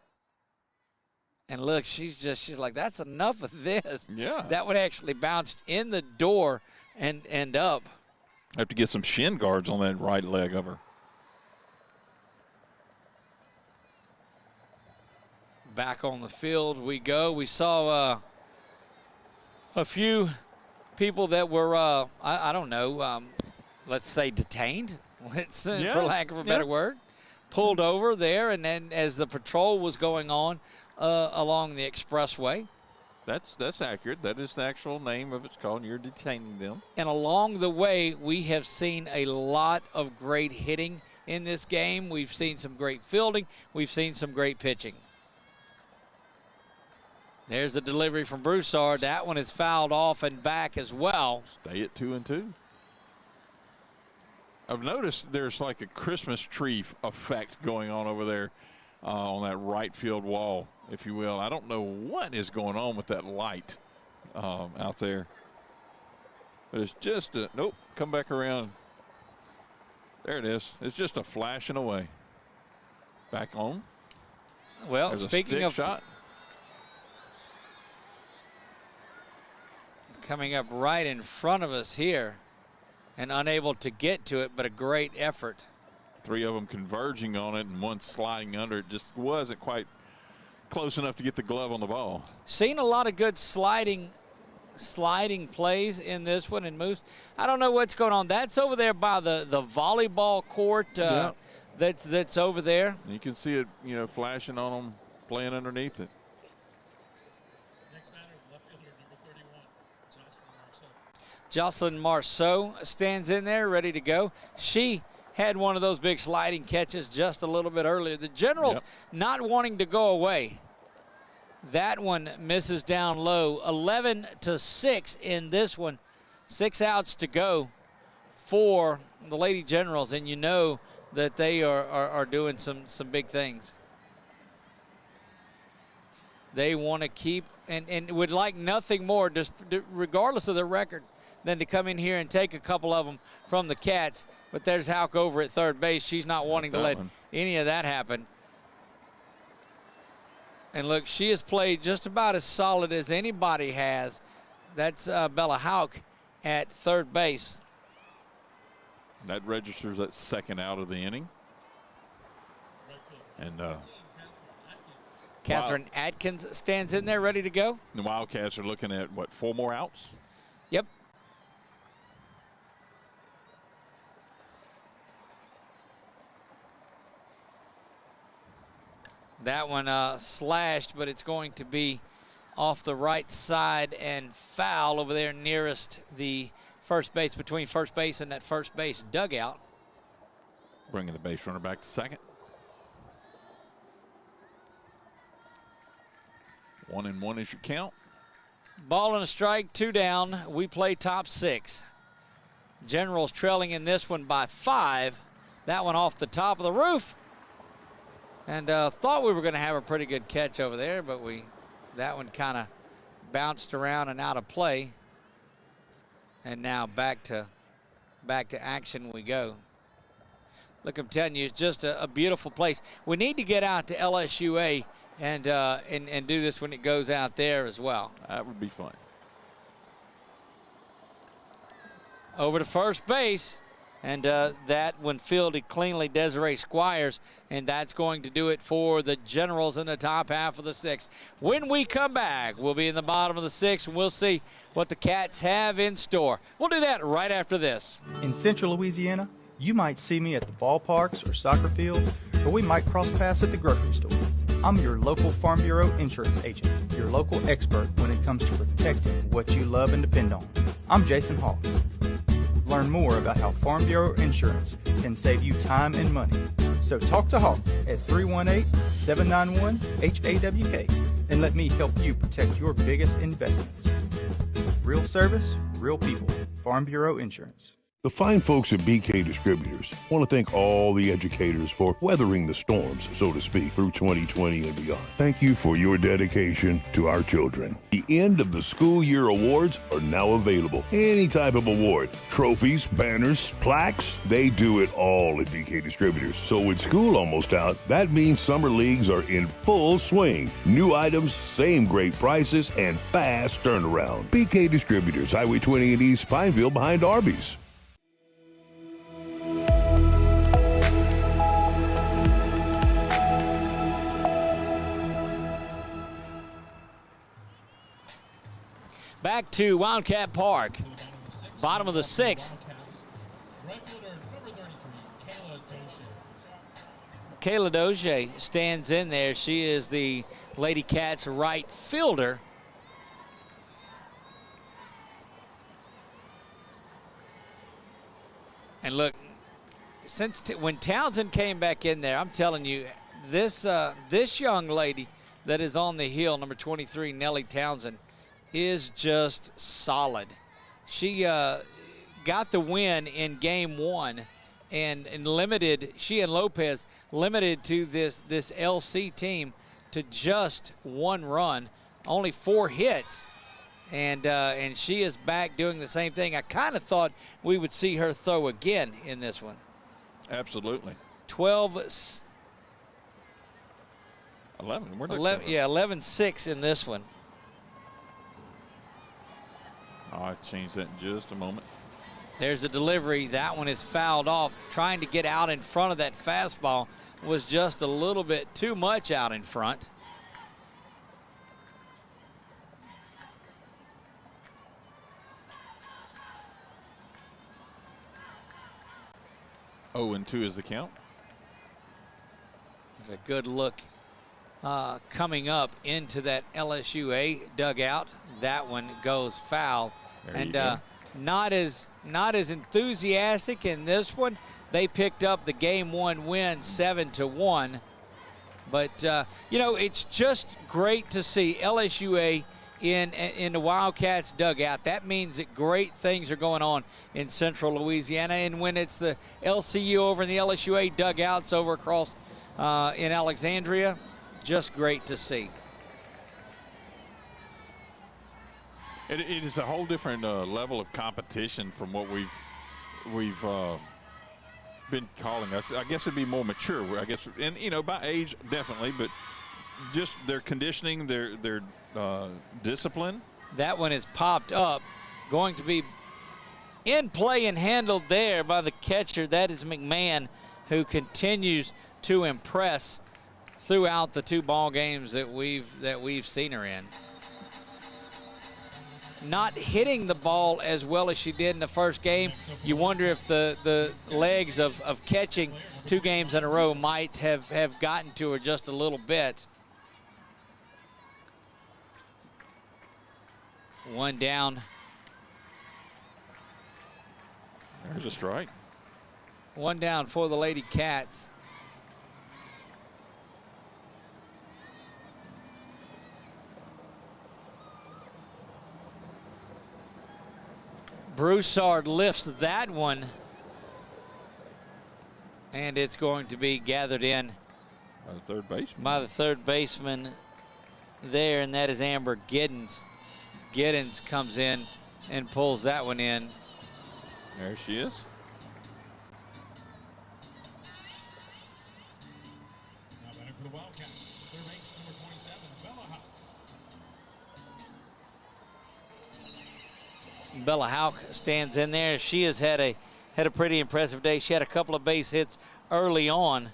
And look, she's like, that's enough of this. Yeah. That one actually bounced in the door and up. I have to get some shin guards on that right leg of her. Back on the field we go. We saw a few people that were, I don't know, let's say detained, for lack of a better word, pulled over there. And then as the patrol was going on, along the expressway. That's accurate. That is the actual name of it's called. You're detaining them. And along the way, we have seen a lot of great hitting in this game. We've seen some great fielding. We've seen some great pitching. There's the delivery from Broussard. That one is fouled off and back as well. Stay at 2-2. I've noticed there's like a Christmas tree effect going on over there on that right field wall, if you will. I don't know what is going on with that light out there. But it's just a, nope, come back around. There it is. It's just a flashing away. Back on. Well, There's speaking a of shot. Coming up right in front of us here and unable to get to it, but a great effort. 3 of them converging on it and one sliding under it. Just wasn't quite close enough to get the glove on the ball. Seen a lot of good sliding plays in this one and moves. I don't know what's going on. That's over there by the volleyball court. That's over there. You can see it, you know, flashing on them, playing underneath it. Next batter, left fielder number 31, Jocelyn Marceau stands in there ready to go. She had one of those big sliding catches just a little bit earlier. The Generals not wanting to go away. That one misses down low. 11-6 in this one. 6 outs to go for the Lady Generals, and you know that they are doing some big things. They want to keep and would like nothing more, just regardless of the record, than to come in here and take a couple of them from the Cats. But there's Houck over at third base. She's not wanting to let any of that happen. And look, she has played just about as solid as anybody has. That's Bella Houck at third base. That registers that second out of the inning. And Catherine Atkins stands in there ready to go. The Wildcats are looking at, what, 4 more outs? Yep. That one slashed, but it's going to be off the right side and foul over there nearest the first base, between first base and that first base dugout. Bringing the base runner back to second. 1-1 is your count. Ball and a strike, 2 down. We play top 6. Generals trailing in this one by 5. That one off the top of the roof. And thought we were going to have a pretty good catch over there, but that one kind of bounced around and out of play. And now back to action we go. Look, I'm telling you, it's just a beautiful place. We need to get out to LSUA and do this when it goes out there as well. That would be fun. Over to first base. And that one fielded cleanly, Desiree Squires, and that's going to do it for the Generals in the top half of the 6th. When we come back, we'll be in the bottom of the 6th, and we'll see what the Cats have in store. We'll do that right after this. In Central Louisiana, you might see me at the ballparks or soccer fields, or we might cross paths at the grocery store. I'm your local Farm Bureau insurance agent, your local expert when it comes to protecting what you love and depend on. I'm Jason Hall. Learn more about how Farm Bureau Insurance can save you time and money. So talk to Hawk at 318-791-HAWK and let me help you protect your biggest investments. Real service, real people. Farm Bureau Insurance. The fine folks at BK Distributors want to thank all the educators for weathering the storms, so to speak, through 2020 and beyond. Thank you for your dedication to our children. The end of the school year awards are now available. Any type of award, trophies, banners, plaques, they do it all at BK Distributors. So with school almost out, that means summer leagues are in full swing. New items, same great prices, and fast turnaround. BK Distributors, Highway 20 in East Pineville behind Arby's. Back to Wildcat Park, bottom of the 6th. Right fielder number 33, Kayla Doge stands in there. She is the Lady Cats right fielder. And look, when Townsend came back in there, I'm telling you, this young lady that is on the hill, number 23, Nellie Townsend, is just solid. She got the win in game 1 and limited, she and Lopez limited to this LC team to just 1 run, only 4 hits. And she is back doing the same thing. I kind of thought we would see her throw again in this one. Absolutely. 11-6 in this one. I'll change that in just a moment. There's the delivery. That one is fouled off. Trying to get out in front of that fastball was just a little bit too much out in front. Oh, and 2 is the count. It's a good look coming up into that LSUA dugout. That one goes foul. And not as enthusiastic in this one. They picked up the game 1 win 7-1. But you know, it's just great to see LSUA in the Wildcats dugout. That means that great things are going on in Central Louisiana. And when it's the LCU over in the LSUA dugouts over across in Alexandria, just great to see. It is a whole different level of competition from what we've been calling us. I guess it'd be more mature. I guess, and you know, by age definitely, but just their conditioning, their discipline. That one is popped up, going to be in play and handled there by the catcher. That is McMahon, who continues to impress throughout the 2 ball games that we've seen her in. Not hitting the ball as well as she did in the first game. You wonder if the legs of catching 2 games in a row might have gotten to her just a little bit. 1 down. There's a strike. 1 down for the Lady Cats. Broussard lifts that one, and it's going to be gathered in by the third baseman. By the third baseman there, and that is Amber Giddens. Giddens comes in and pulls that one in. There she is. Now batting for the Wildcats, third base, number 27, Bella Houck. Bella Houck stands in there. She has had a pretty impressive day. She had a couple of base hits early on.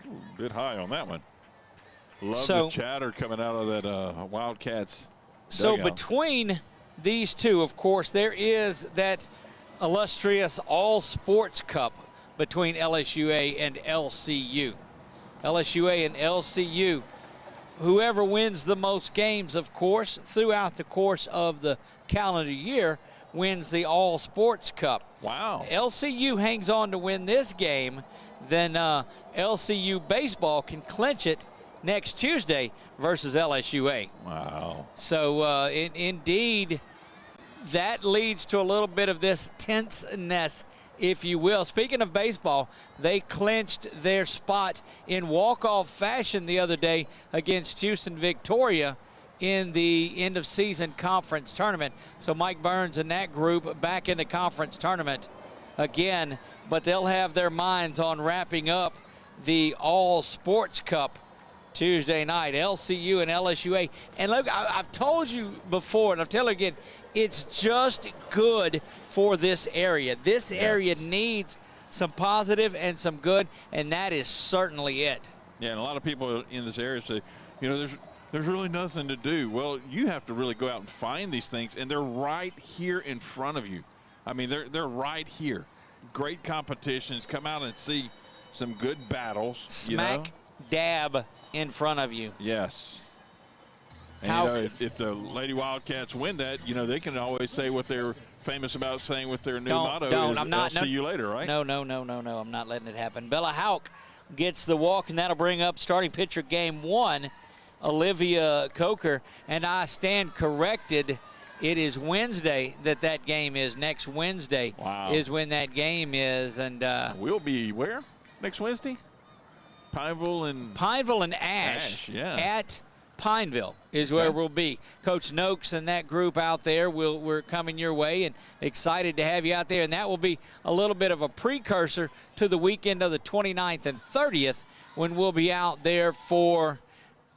Ooh, bit high on that one. Love the chatter coming out of that Wildcats So dugout. Between these two, of course, there is that illustrious All Sports Cup between LSUA and LCU. LSUA and LCU. Whoever wins the most games, of course, throughout the course of the calendar year wins the All Sports Cup. Wow. LCU hangs on to win this game, then LCU baseball can clinch it next Tuesday versus LSUA. Wow. So indeed, that leads to a little bit of this tenseness, if you will. Speaking of baseball, they clinched their spot in walk-off fashion the other day against Houston Victoria in the end-of-season conference tournament. So Mike Burns and that group back in the conference tournament again, but they'll have their minds on wrapping up the All Sports Cup Tuesday night, LCU and LSUA. And look, I've told you before, and I'll tell you again, it's just good for this area. This area needs some positive and some good, and that is certainly it. Yeah, and a lot of people in this area say, you know, there's really nothing to do. Well, you have to really go out and find these things, and they're right here in front of you. I mean, they're right here. Great competitions. Come out and see some good battles. Smack dab in front of you. Yes. And, you know, if the Lady Wildcats win that, you know, they can always say what their famous about saying with their new Don't. motto is I'm not. "I'll see you later," right? No. I'm not letting it happen. Bella Houck gets the walk, and that'll bring up starting pitcher game 1, Olivia Coker. And I stand corrected. It is Wednesday that game is. Next Wednesday is when that game is. And we'll be where next Wednesday? Pineville and Ash yeah. At Pineville is where we'll be. Coach Noakes and that group out there, we're coming your way and excited to have you out there. And that will be a little bit of a precursor to the weekend of the 29th and 30th when we'll be out there for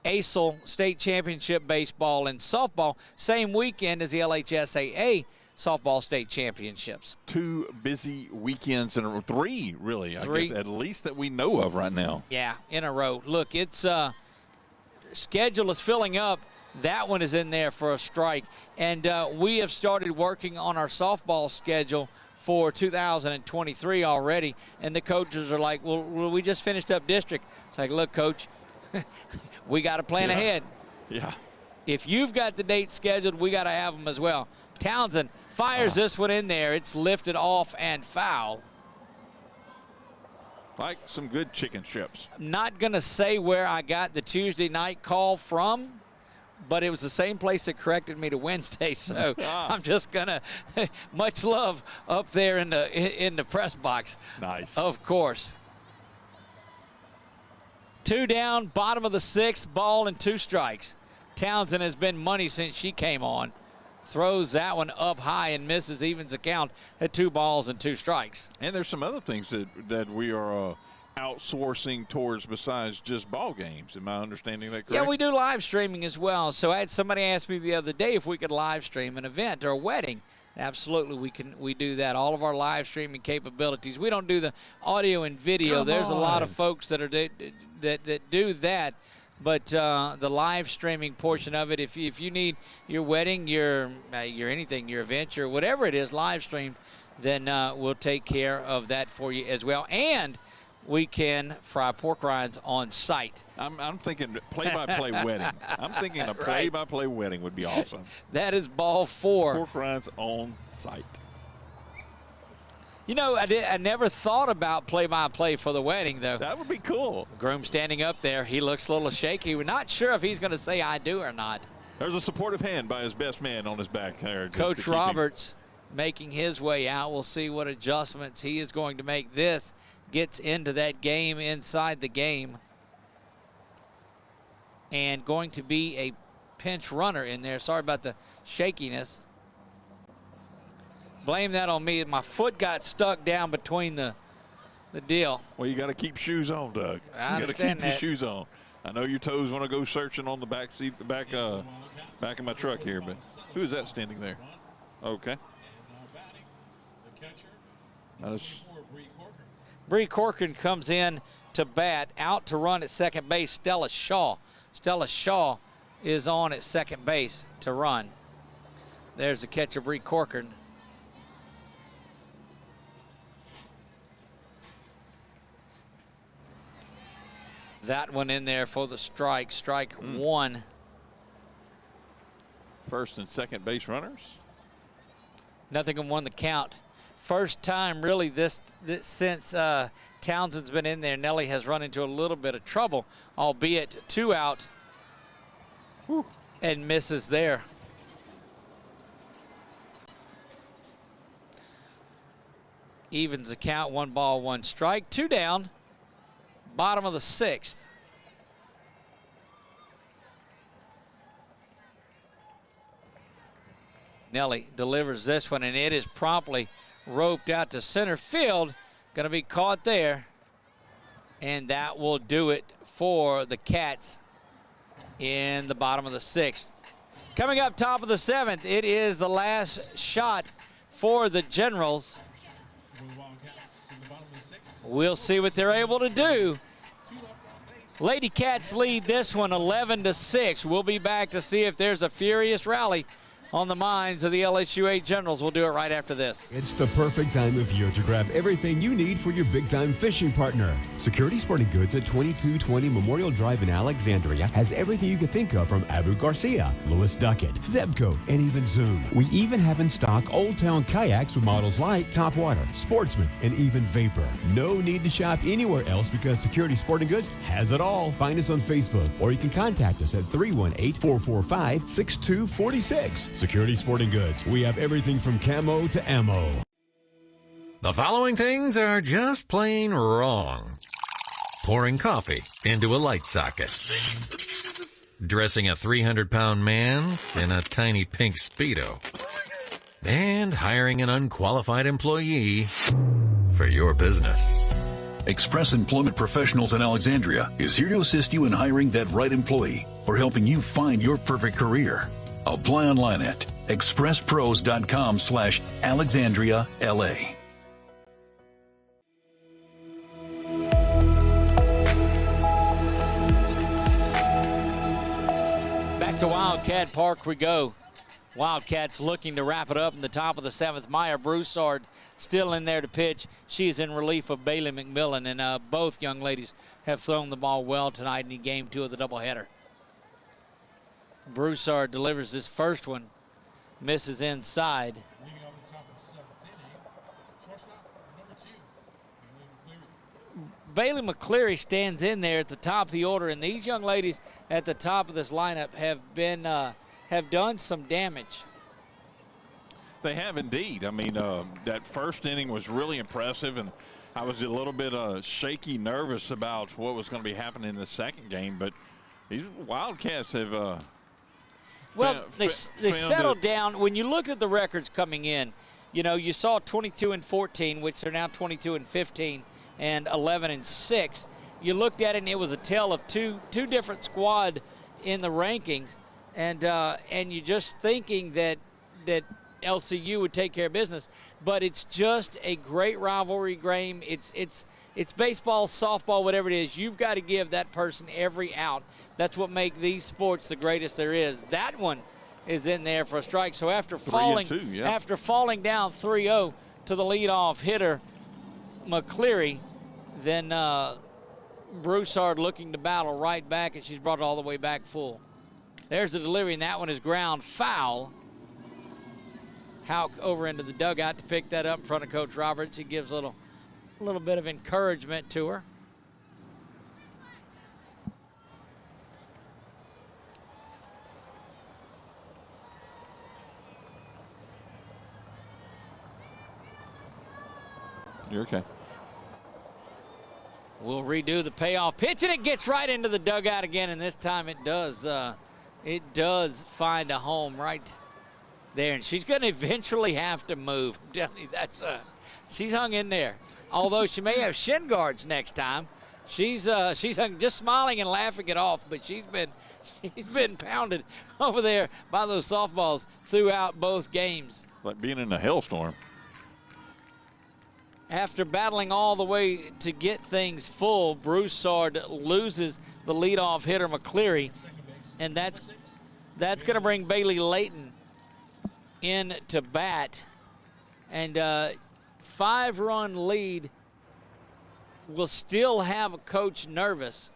ASL State Championship baseball and softball, same weekend as the LHSAA softball state championships. 2 busy weekends and 3, really, 3. I guess, at least that we know of right now. Yeah, in a row. Look, it's schedule is filling up. That one is in there for a strike. And we have started working on our softball schedule for 2023 already. And the coaches are like, well, we just finished up district. It's like, look, Coach, we got to plan ahead. Yeah. If you've got the dates scheduled, we got to have them as well. Townsend fires this one in there. It's lifted off and foul. Like some good chicken strips. I'm not going to say where I got the Tuesday night call from, but it was the same place that corrected me to Wednesday. So I'm just going to much love up there in the press box. Nice. Of course. 2 down, bottom of the 6th, ball and 2 strikes. Townsend has been money since she came on. Throws that one up high and misses, evens account at 2 balls and 2 strikes. And there's some other things that we are outsourcing towards besides just ball games. Am I understanding that correct? Yeah, we do live streaming as well. So I had somebody ask me the other day if we could live stream an event or a wedding. Absolutely, we do that. All of our live streaming capabilities. We don't do the audio and video. There's a lot of folks that do that. But the live streaming portion of it, if you need your wedding, your anything, your event, your whatever it is, live streamed, then we'll take care of that for you as well. And we can fry pork rinds on site. I'm thinking play-by-play wedding. I'm thinking a play-by-play wedding would be awesome. That is ball 4. Pork rinds on site. You know, I never thought about play-by-play for the wedding, though. That would be cool. Groom standing up there. He looks a little shaky. We're not sure if he's going to say I do or not. There's a supportive hand by his best man on his back there. Coach Roberts making his way out. We'll see what adjustments he is going to make. This gets into that game inside the game. And going to be a pinch runner in there. Sorry about the shakiness. Blame that on me. My foot got stuck down between the deal. Well, you got to keep shoes on, Doug. I you got to understand keep your that. shoes on. I know your toes want to go searching on the back seat, back of my truck here, but who is that standing there? Okay. Bree Corcoran comes in to bat, out to run at second base, Stella Shaw. Stella Shaw is on at second base to run. There's the catcher, Bree Corcoran. That one in there for the strike. Strike 1. First and second base runners. Nothing and 1 the count. First time really this since Townsend's been in there. Nelly has run into a little bit of trouble, albeit 2 out. Whew. And misses there. Evens the count, 1 ball, 1 strike. 2 down. Bottom of the 6th. Nelly delivers this one, and it is promptly roped out to center field. Going to be caught there. And that will do it for the Cats in the bottom of the 6th. Coming up top of the 7th, it is the last shot for the Generals. We'll see what they're able to do. Lady Cats lead this one 11-6. We'll be back to see if there's a furious rally on the minds of the LSUA Generals. We'll do it right after this. It's the perfect time of year to grab everything you need for your big-time fishing partner. Security Sporting Goods at 2220 Memorial Drive in Alexandria has everything you can think of from Abu Garcia, Lewis Duckett, Zebco, and even Zoom. We even have in stock Old Town kayaks with models like Topwater, Sportsman, and even Vapor. No need to shop anywhere else because Security Sporting Goods has it all. Find us on Facebook or you can contact us at 318-445-6246. Security Sporting Goods. We have everything from camo to ammo. The following things are just plain wrong. Pouring coffee into a light socket. Dressing a 300-pound man in a tiny pink Speedo. And hiring an unqualified employee for your business. Express Employment Professionals in Alexandria is here to assist you in hiring that right employee or helping you find your perfect career. Apply online at expresspros.com/Alexandria, LA. Back to Wildcat Park we go. Wildcats looking to wrap it up in the top of the 7th. Maya Broussard still in there to pitch. She's in relief of Bailey McMillan, and both young ladies have thrown the ball well tonight in game 2 of the doubleheader. Broussard delivers this first one, misses inside. Leading off the top of the 7th inning, shortstop number 2, Bailey McCleary stands in there at the top of the order, and these young ladies at the top of this lineup have done some damage. They have indeed. I mean, that first inning was really impressive, and I was a little bit shaky, nervous about what was going to be happening in the second game, but these Wildcats have they settled down. When you looked at the records coming in, you know, you saw 22-14, which they're now 22-15 and 11-6. You looked at it, and it was a tale of two different squad in the rankings, and you're just thinking that LCU would take care of business, but it's just a great rivalry game. It's baseball, softball, whatever it is. You've got to give that person every out. That's what makes these sports the greatest there is. That one is in there for a strike. So after falling down 3-0 to the leadoff hitter, McCleary, then Broussard looking to battle right back, and she's brought it all the way back full. There's the delivery, and that one is ground foul. Houck over into the dugout to pick that up in front of Coach Roberts. He gives a little bit of encouragement to her. You're okay. We'll redo the payoff pitch, and it gets right into the dugout again, and this time it does find a home right there, and she's going to eventually have to move. I'm telling you, she's hung in there. Although she may have shin guards next time, she's hung, just smiling and laughing it off. But she's been pounded over there by those softballs throughout both games. Like being in a hailstorm. After battling all the way to get things full, Broussard loses the leadoff hitter McCleary, and that's going to bring Bailey Layton in to bat, and 5-run lead will still have a coach nervous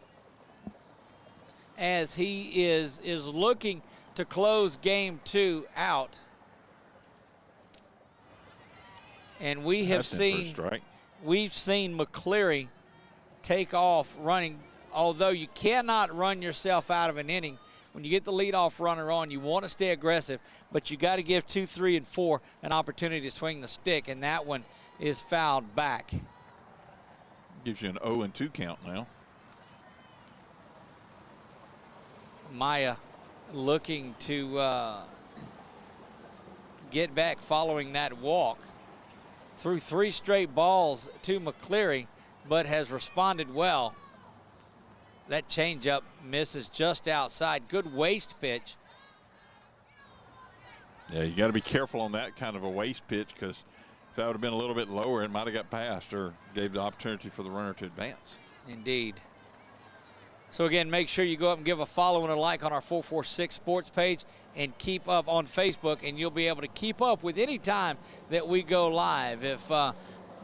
as he is looking to close game 2 out. And we've seen McCleary take off running. Although you cannot run yourself out of an inning, when you get the leadoff runner on, you want to stay aggressive, but you got to give 2, 3, and 4 an opportunity to swing the stick, and that one is fouled back. Gives you an 0-2 count now. Maya looking to get back following that walk. Threw 3 straight balls to McCleary, but has responded well. That changeup misses just outside. Good waist pitch. Yeah, you got to be careful on that kind of a waist pitch, because if that would have been a little bit lower, it might have got past or gave the opportunity for the runner to advance. Indeed. So again, make sure you go up and give a follow and a like on our 446 Sports page and keep up on Facebook, and you'll be able to keep up with any time that we go live.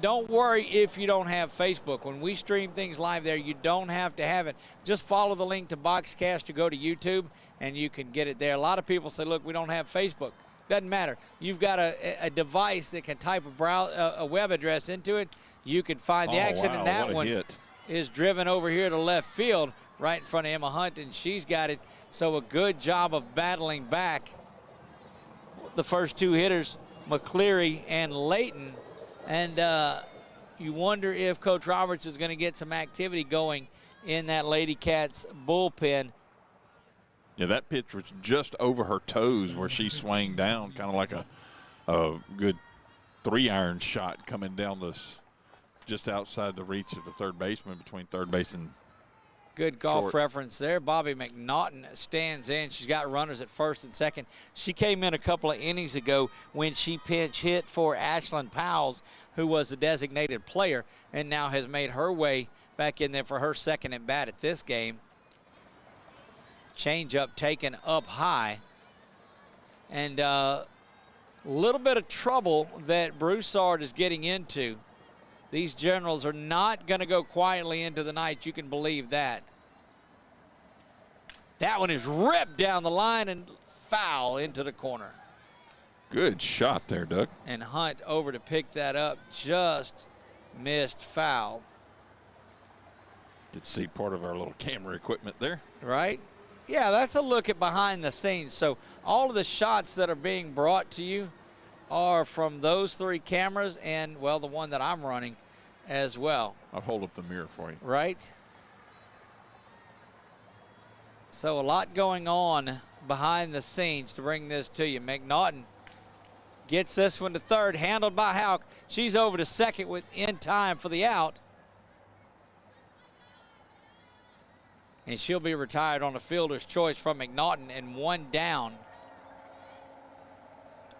Don't worry if you don't have Facebook. When we stream things live there, you don't have to have it. Just follow the link to Boxcast to go to YouTube, and you can get it there. A lot of people say, look, we don't have Facebook. Doesn't matter. You've got a device that can type a web address into it. You can find the action, wow, and that what a one hit. is driven over here to left field right in front of Emma Hunt, and she's got it. So a good job of battling back the first two hitters, McCleary and Layton. And you wonder if Coach Roberts is going to get some activity going in that Lady Cats bullpen. Yeah, that pitch was just over her toes where she swung down, kind of like a good 3-iron shot coming down this, just outside the reach of the third baseman, between third base and good golf short. reference there. Bobby McNaughton stands in. She's got runners at first and second. She came in a couple of innings ago when she pinch hit for Ashlyn Powles, who was a designated player, and now has made her way back in there for her second at bat at this game. Changeup taken up high. And a little bit of trouble that Broussard is getting into. These Generals are not going to go quietly into the night. You can believe that. That one is ripped down the line and foul into the corner. Good shot there, Doug. And Hunt over to pick that up. Just missed foul. Did see part of our little camera equipment there. Right? Yeah, that's a look at behind the scenes. So all of the shots that are being brought to you are from those 3 cameras and, well, the one that I'm running as well. I'll hold up the mirror for you. Right? So a lot going on behind the scenes to bring this to you. McNaughton gets this one to third, handled by Houck. She's over to second in time for the out. And she'll be retired on a fielder's choice from McNaughton, and 1 down.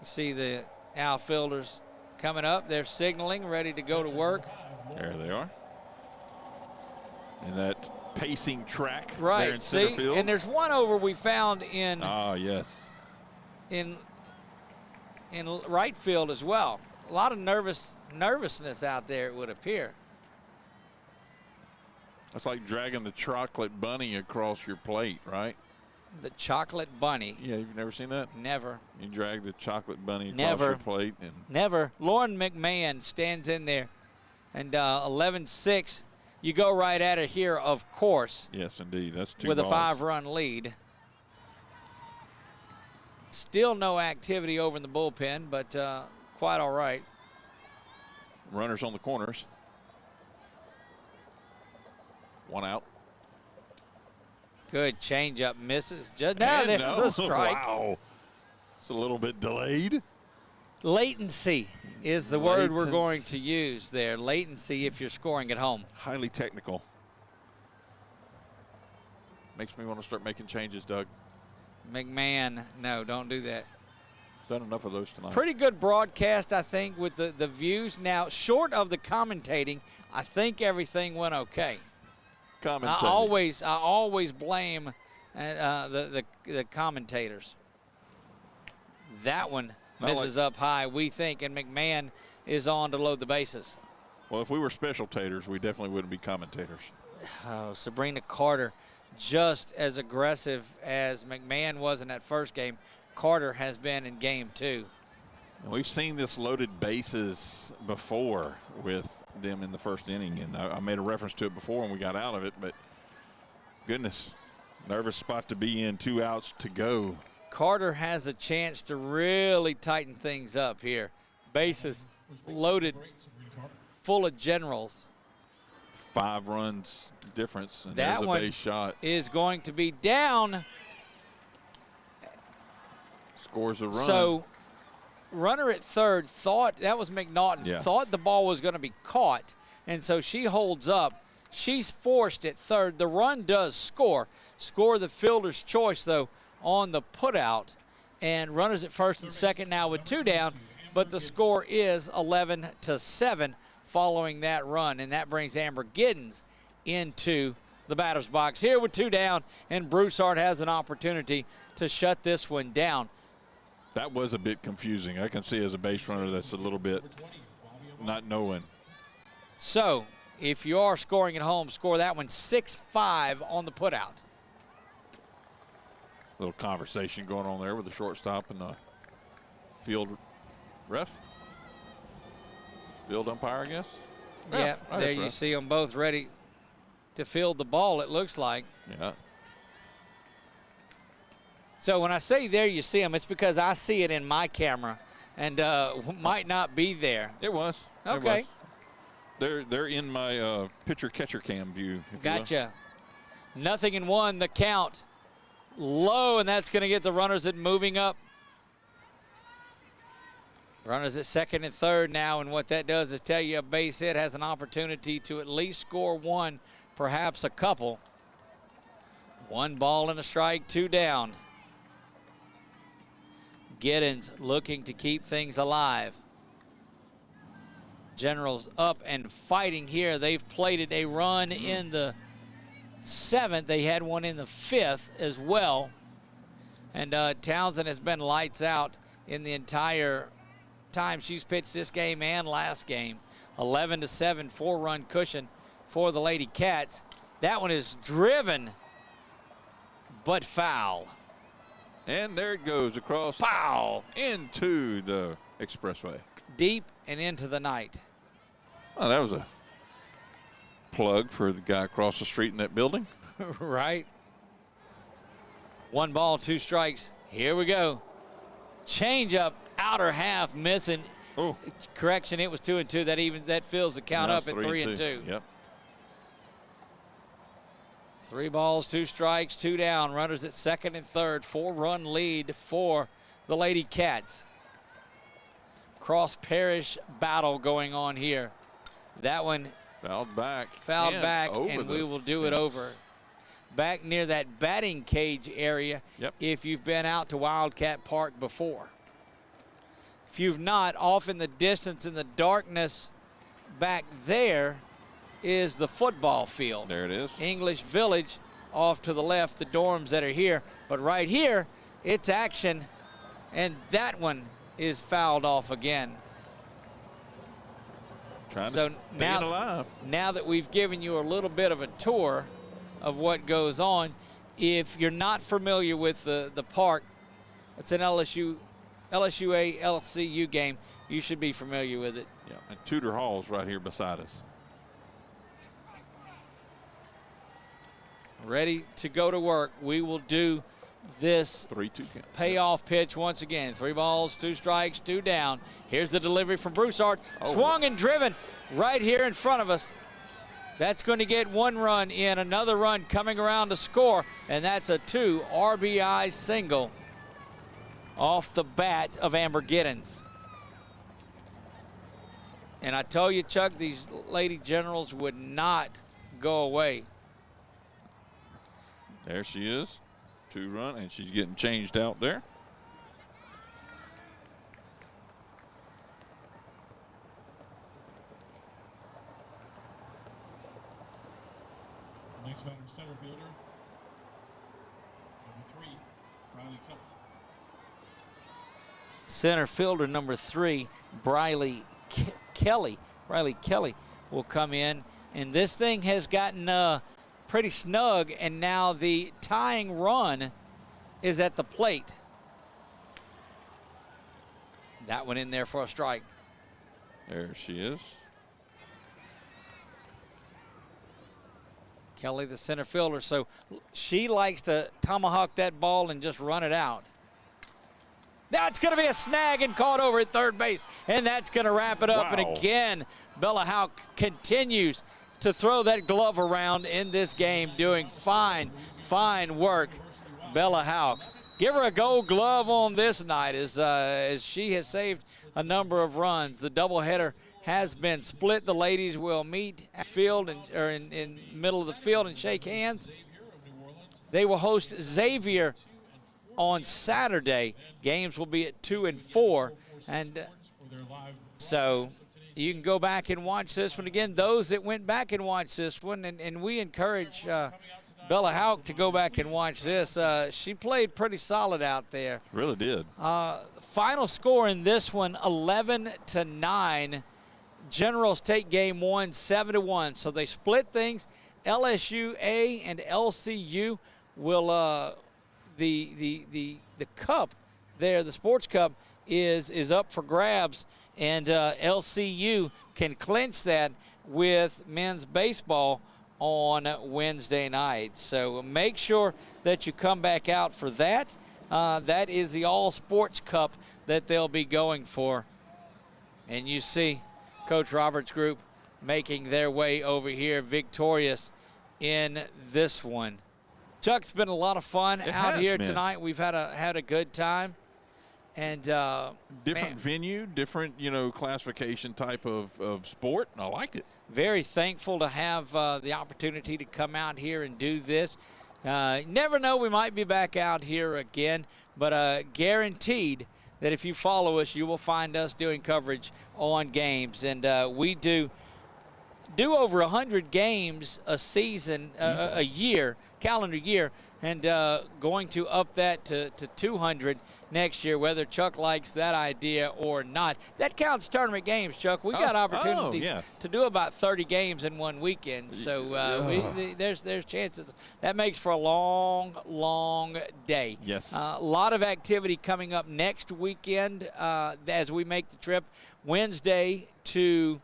You see the outfielders coming up. They're signaling, ready to go to work. There they are. In that pacing track right. there in center field. And there's one over we found in yes. in right field as well. A lot of nervousness out there, it would appear. That's like dragging the chocolate bunny across your plate, right? The chocolate bunny. Yeah, you've never seen that? Never. You drag the chocolate bunny across Never. your plate. And Never. Lauren McMahon stands in there. And 11-6, you go right at it here, of course. Yes, indeed. That's 2 with balls. a 5-run lead. Still no activity over in the bullpen, but quite all right. Runners on the corners. 1 out. Good changeup, misses. Just now there's a strike. Wow. It's a little bit delayed. Latency is the word we're going to use there. Latency if you're scoring at home. Highly technical. Makes me want to start making changes, Doug. McMahon, no, don't do that. Done enough of those tonight. Pretty good broadcast, I think, with the views. Now, short of the commentating, I think everything went okay. I always blame the commentators. That one misses up high, we think, and McMahon is on to load the bases. Well, if we were special taters, we definitely wouldn't be commentators. Oh, Sabrina Carter, just as aggressive as McMahon was in that first game, Carter has been in game 2. And we've seen this loaded bases before with them in the first inning, and I made a reference to it before when we got out of it, but goodness, nervous spot to be in, 2 outs to go. Carter has a chance to really tighten things up here. Bases loaded, full of Generals. 5 runs difference, and that there's a one base shot. Is going to be down. Scores a run. So runner at third thought, that was McNaughton, yes. thought the ball was going to be caught, and so she holds up. She's forced at third. The run does score the fielder's choice, though, on the putout, and runners at first and second now with 2 down, but the score is 11-7 following that run, and that brings Amber Giddens into the batter's box here with 2 down, and Broussard has an opportunity to shut this one down. That was a bit confusing. I can see as a base runner that's a little bit not knowing. So if you are scoring at home, score that one 6-5 on the putout. Little conversation going on there with the shortstop and the field ref. Field umpire, I guess. Yeah, there you see them both ready to field the ball, it looks like. Yeah. So when I say there you see them, it's because I see it in my camera and might not be there. It was. Okay. It was. They're in my pitcher catcher cam view. Gotcha. 0-1, the count. Low, and that's going to get the runners at moving up. Runners at second and third now, and what that does is tell you a base hit has an opportunity to at least score one, perhaps a couple. 1 ball and a strike, 2 down. Giddens looking to keep things alive. Generals up and fighting here. They've plated a run in the 7th. They had one in the 5th as well. And Townsend has been lights out in the entire time she's pitched this game and last game. 11-7, 4-run cushion for the Lady Cats. That one is driven, but foul. And there it goes across Foul into the expressway. Deep and into the night. Oh, that was a plug for the guy across the street in that building. Right. 1 ball, 2 strikes. Here we go. Change up, outer half missing. Oh. Correction, it was 2-2. That fills the count up at 3-2. Yep. 3 balls, 2 strikes, 2 down. Runners at second and third. 4-run lead for the Lady Cats. Cross parish battle going on here. That one fouled back, and we will do it over. Back near that batting cage area. Yep. If you've been out to Wildcat Park before. If you've not, off in the distance in the darkness back there is the football field. There it is. English Village off to the left, the dorms that are here. But right here, it's action, and that one is fouled off again. Trying to stay alive. Now that we've given you a little bit of a tour of what goes on, if you're not familiar with the park, it's an LSUA LCU game, you should be familiar with it. Yeah, and Tudor Hall's right here beside us. Ready to go to work. We will do this 3-2 payoff pitch once again. 3 balls, 2 strikes, 2 down. Here's the delivery from Broussard. Swung and driven right here in front of us. That's going to get 1 run in, another run coming around to score, and that's a 2 RBI single off the bat of Amber Giddens. And I tell you, Chuck, these Lady Generals would not go away. There she is, 2-run, and she's getting changed out there. Next batter, center fielder, number 3, Riley Kelly. Center fielder number 3, Riley Kelly. Riley Kelly will come in, and this thing has gotten pretty snug, and now the tying run is at the plate. That one in there for a strike. There she is. Kelly, the center fielder, so she likes to tomahawk that ball and just run it out. That's going to be a snag and caught over at third base, and that's going to wrap it up. Wow. And again, Bella Houck continues to throw that glove around in this game, doing fine work. Bella Houck. Give her a gold glove on this night as she has saved a number of runs. The doubleheader has been split. The ladies will meet at field in middle of the field and shake hands. They will host Xavier on Saturday. Games will be at 2 and 4, and so you can go back and watch this one again. Those that went back and watched this one, and we encourage Bella Houck to go back and watch this. She played pretty solid out there. Really did. Final score in this one, 11-9. Generals take game one, 7-1. So they split things. LSUA and LCU will the cup there, the sports cup is up for grabs, and LCU can clinch that with men's baseball on Wednesday night. So make sure that you come back out for that. That is the All Sports Cup that they'll be going for. And you see Coach Roberts' group making their way over here victorious in this one. Chuck, it's been a lot of fun out here tonight. We've had a good time. And different venue, different classification type of sport. I like it. Very thankful to have the opportunity to come out here and do this. Never know, we might be back out here again, but guaranteed that if you follow us, you will find us doing coverage on games. And we do over 100 games a season, a year, calendar year, and going to up that to 200 next year, whether Chuck likes that idea or not. That counts tournament games, Chuck. We got opportunities to do about 30 games in one weekend, so there's chances. That makes for a long, long day. Yes. A lot of activity coming up next weekend as we make the trip Wednesday to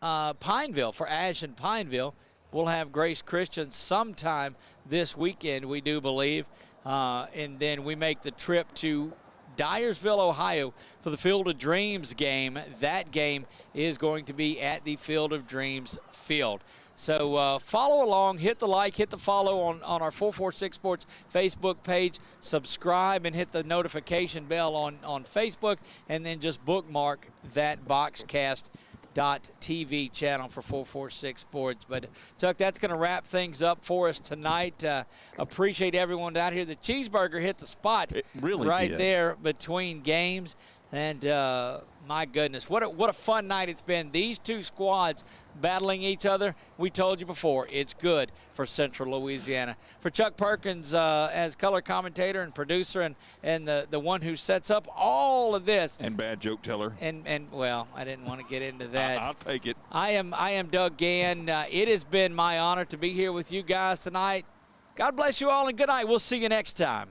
Pineville for Ash and Pineville. We'll have Grace Christian sometime this weekend, we do believe. And then we make the trip to Dyersville, Ohio for the Field of Dreams game. That game is going to be at the Field of Dreams field. So follow along, hit the like, hit the follow on our 446 Sports Facebook page. Subscribe and hit the notification bell on Facebook. And then just bookmark that Boxcast.TV channel for 446 Sports. But Chuck, that's going to wrap things up for us tonight. Appreciate everyone out here. The cheeseburger hit the spot right there between games, and my goodness, what a fun night it's been. These two squads battling each other. We told you before, it's good for Central Louisiana. For Chuck Perkins as color commentator and producer, and the one who sets up all of this. And bad joke teller. And well, I didn't want to get into that. I'll take it. I am Doug Gann. It has been my honor to be here with you guys tonight. God bless you all and good night. We'll see you next time.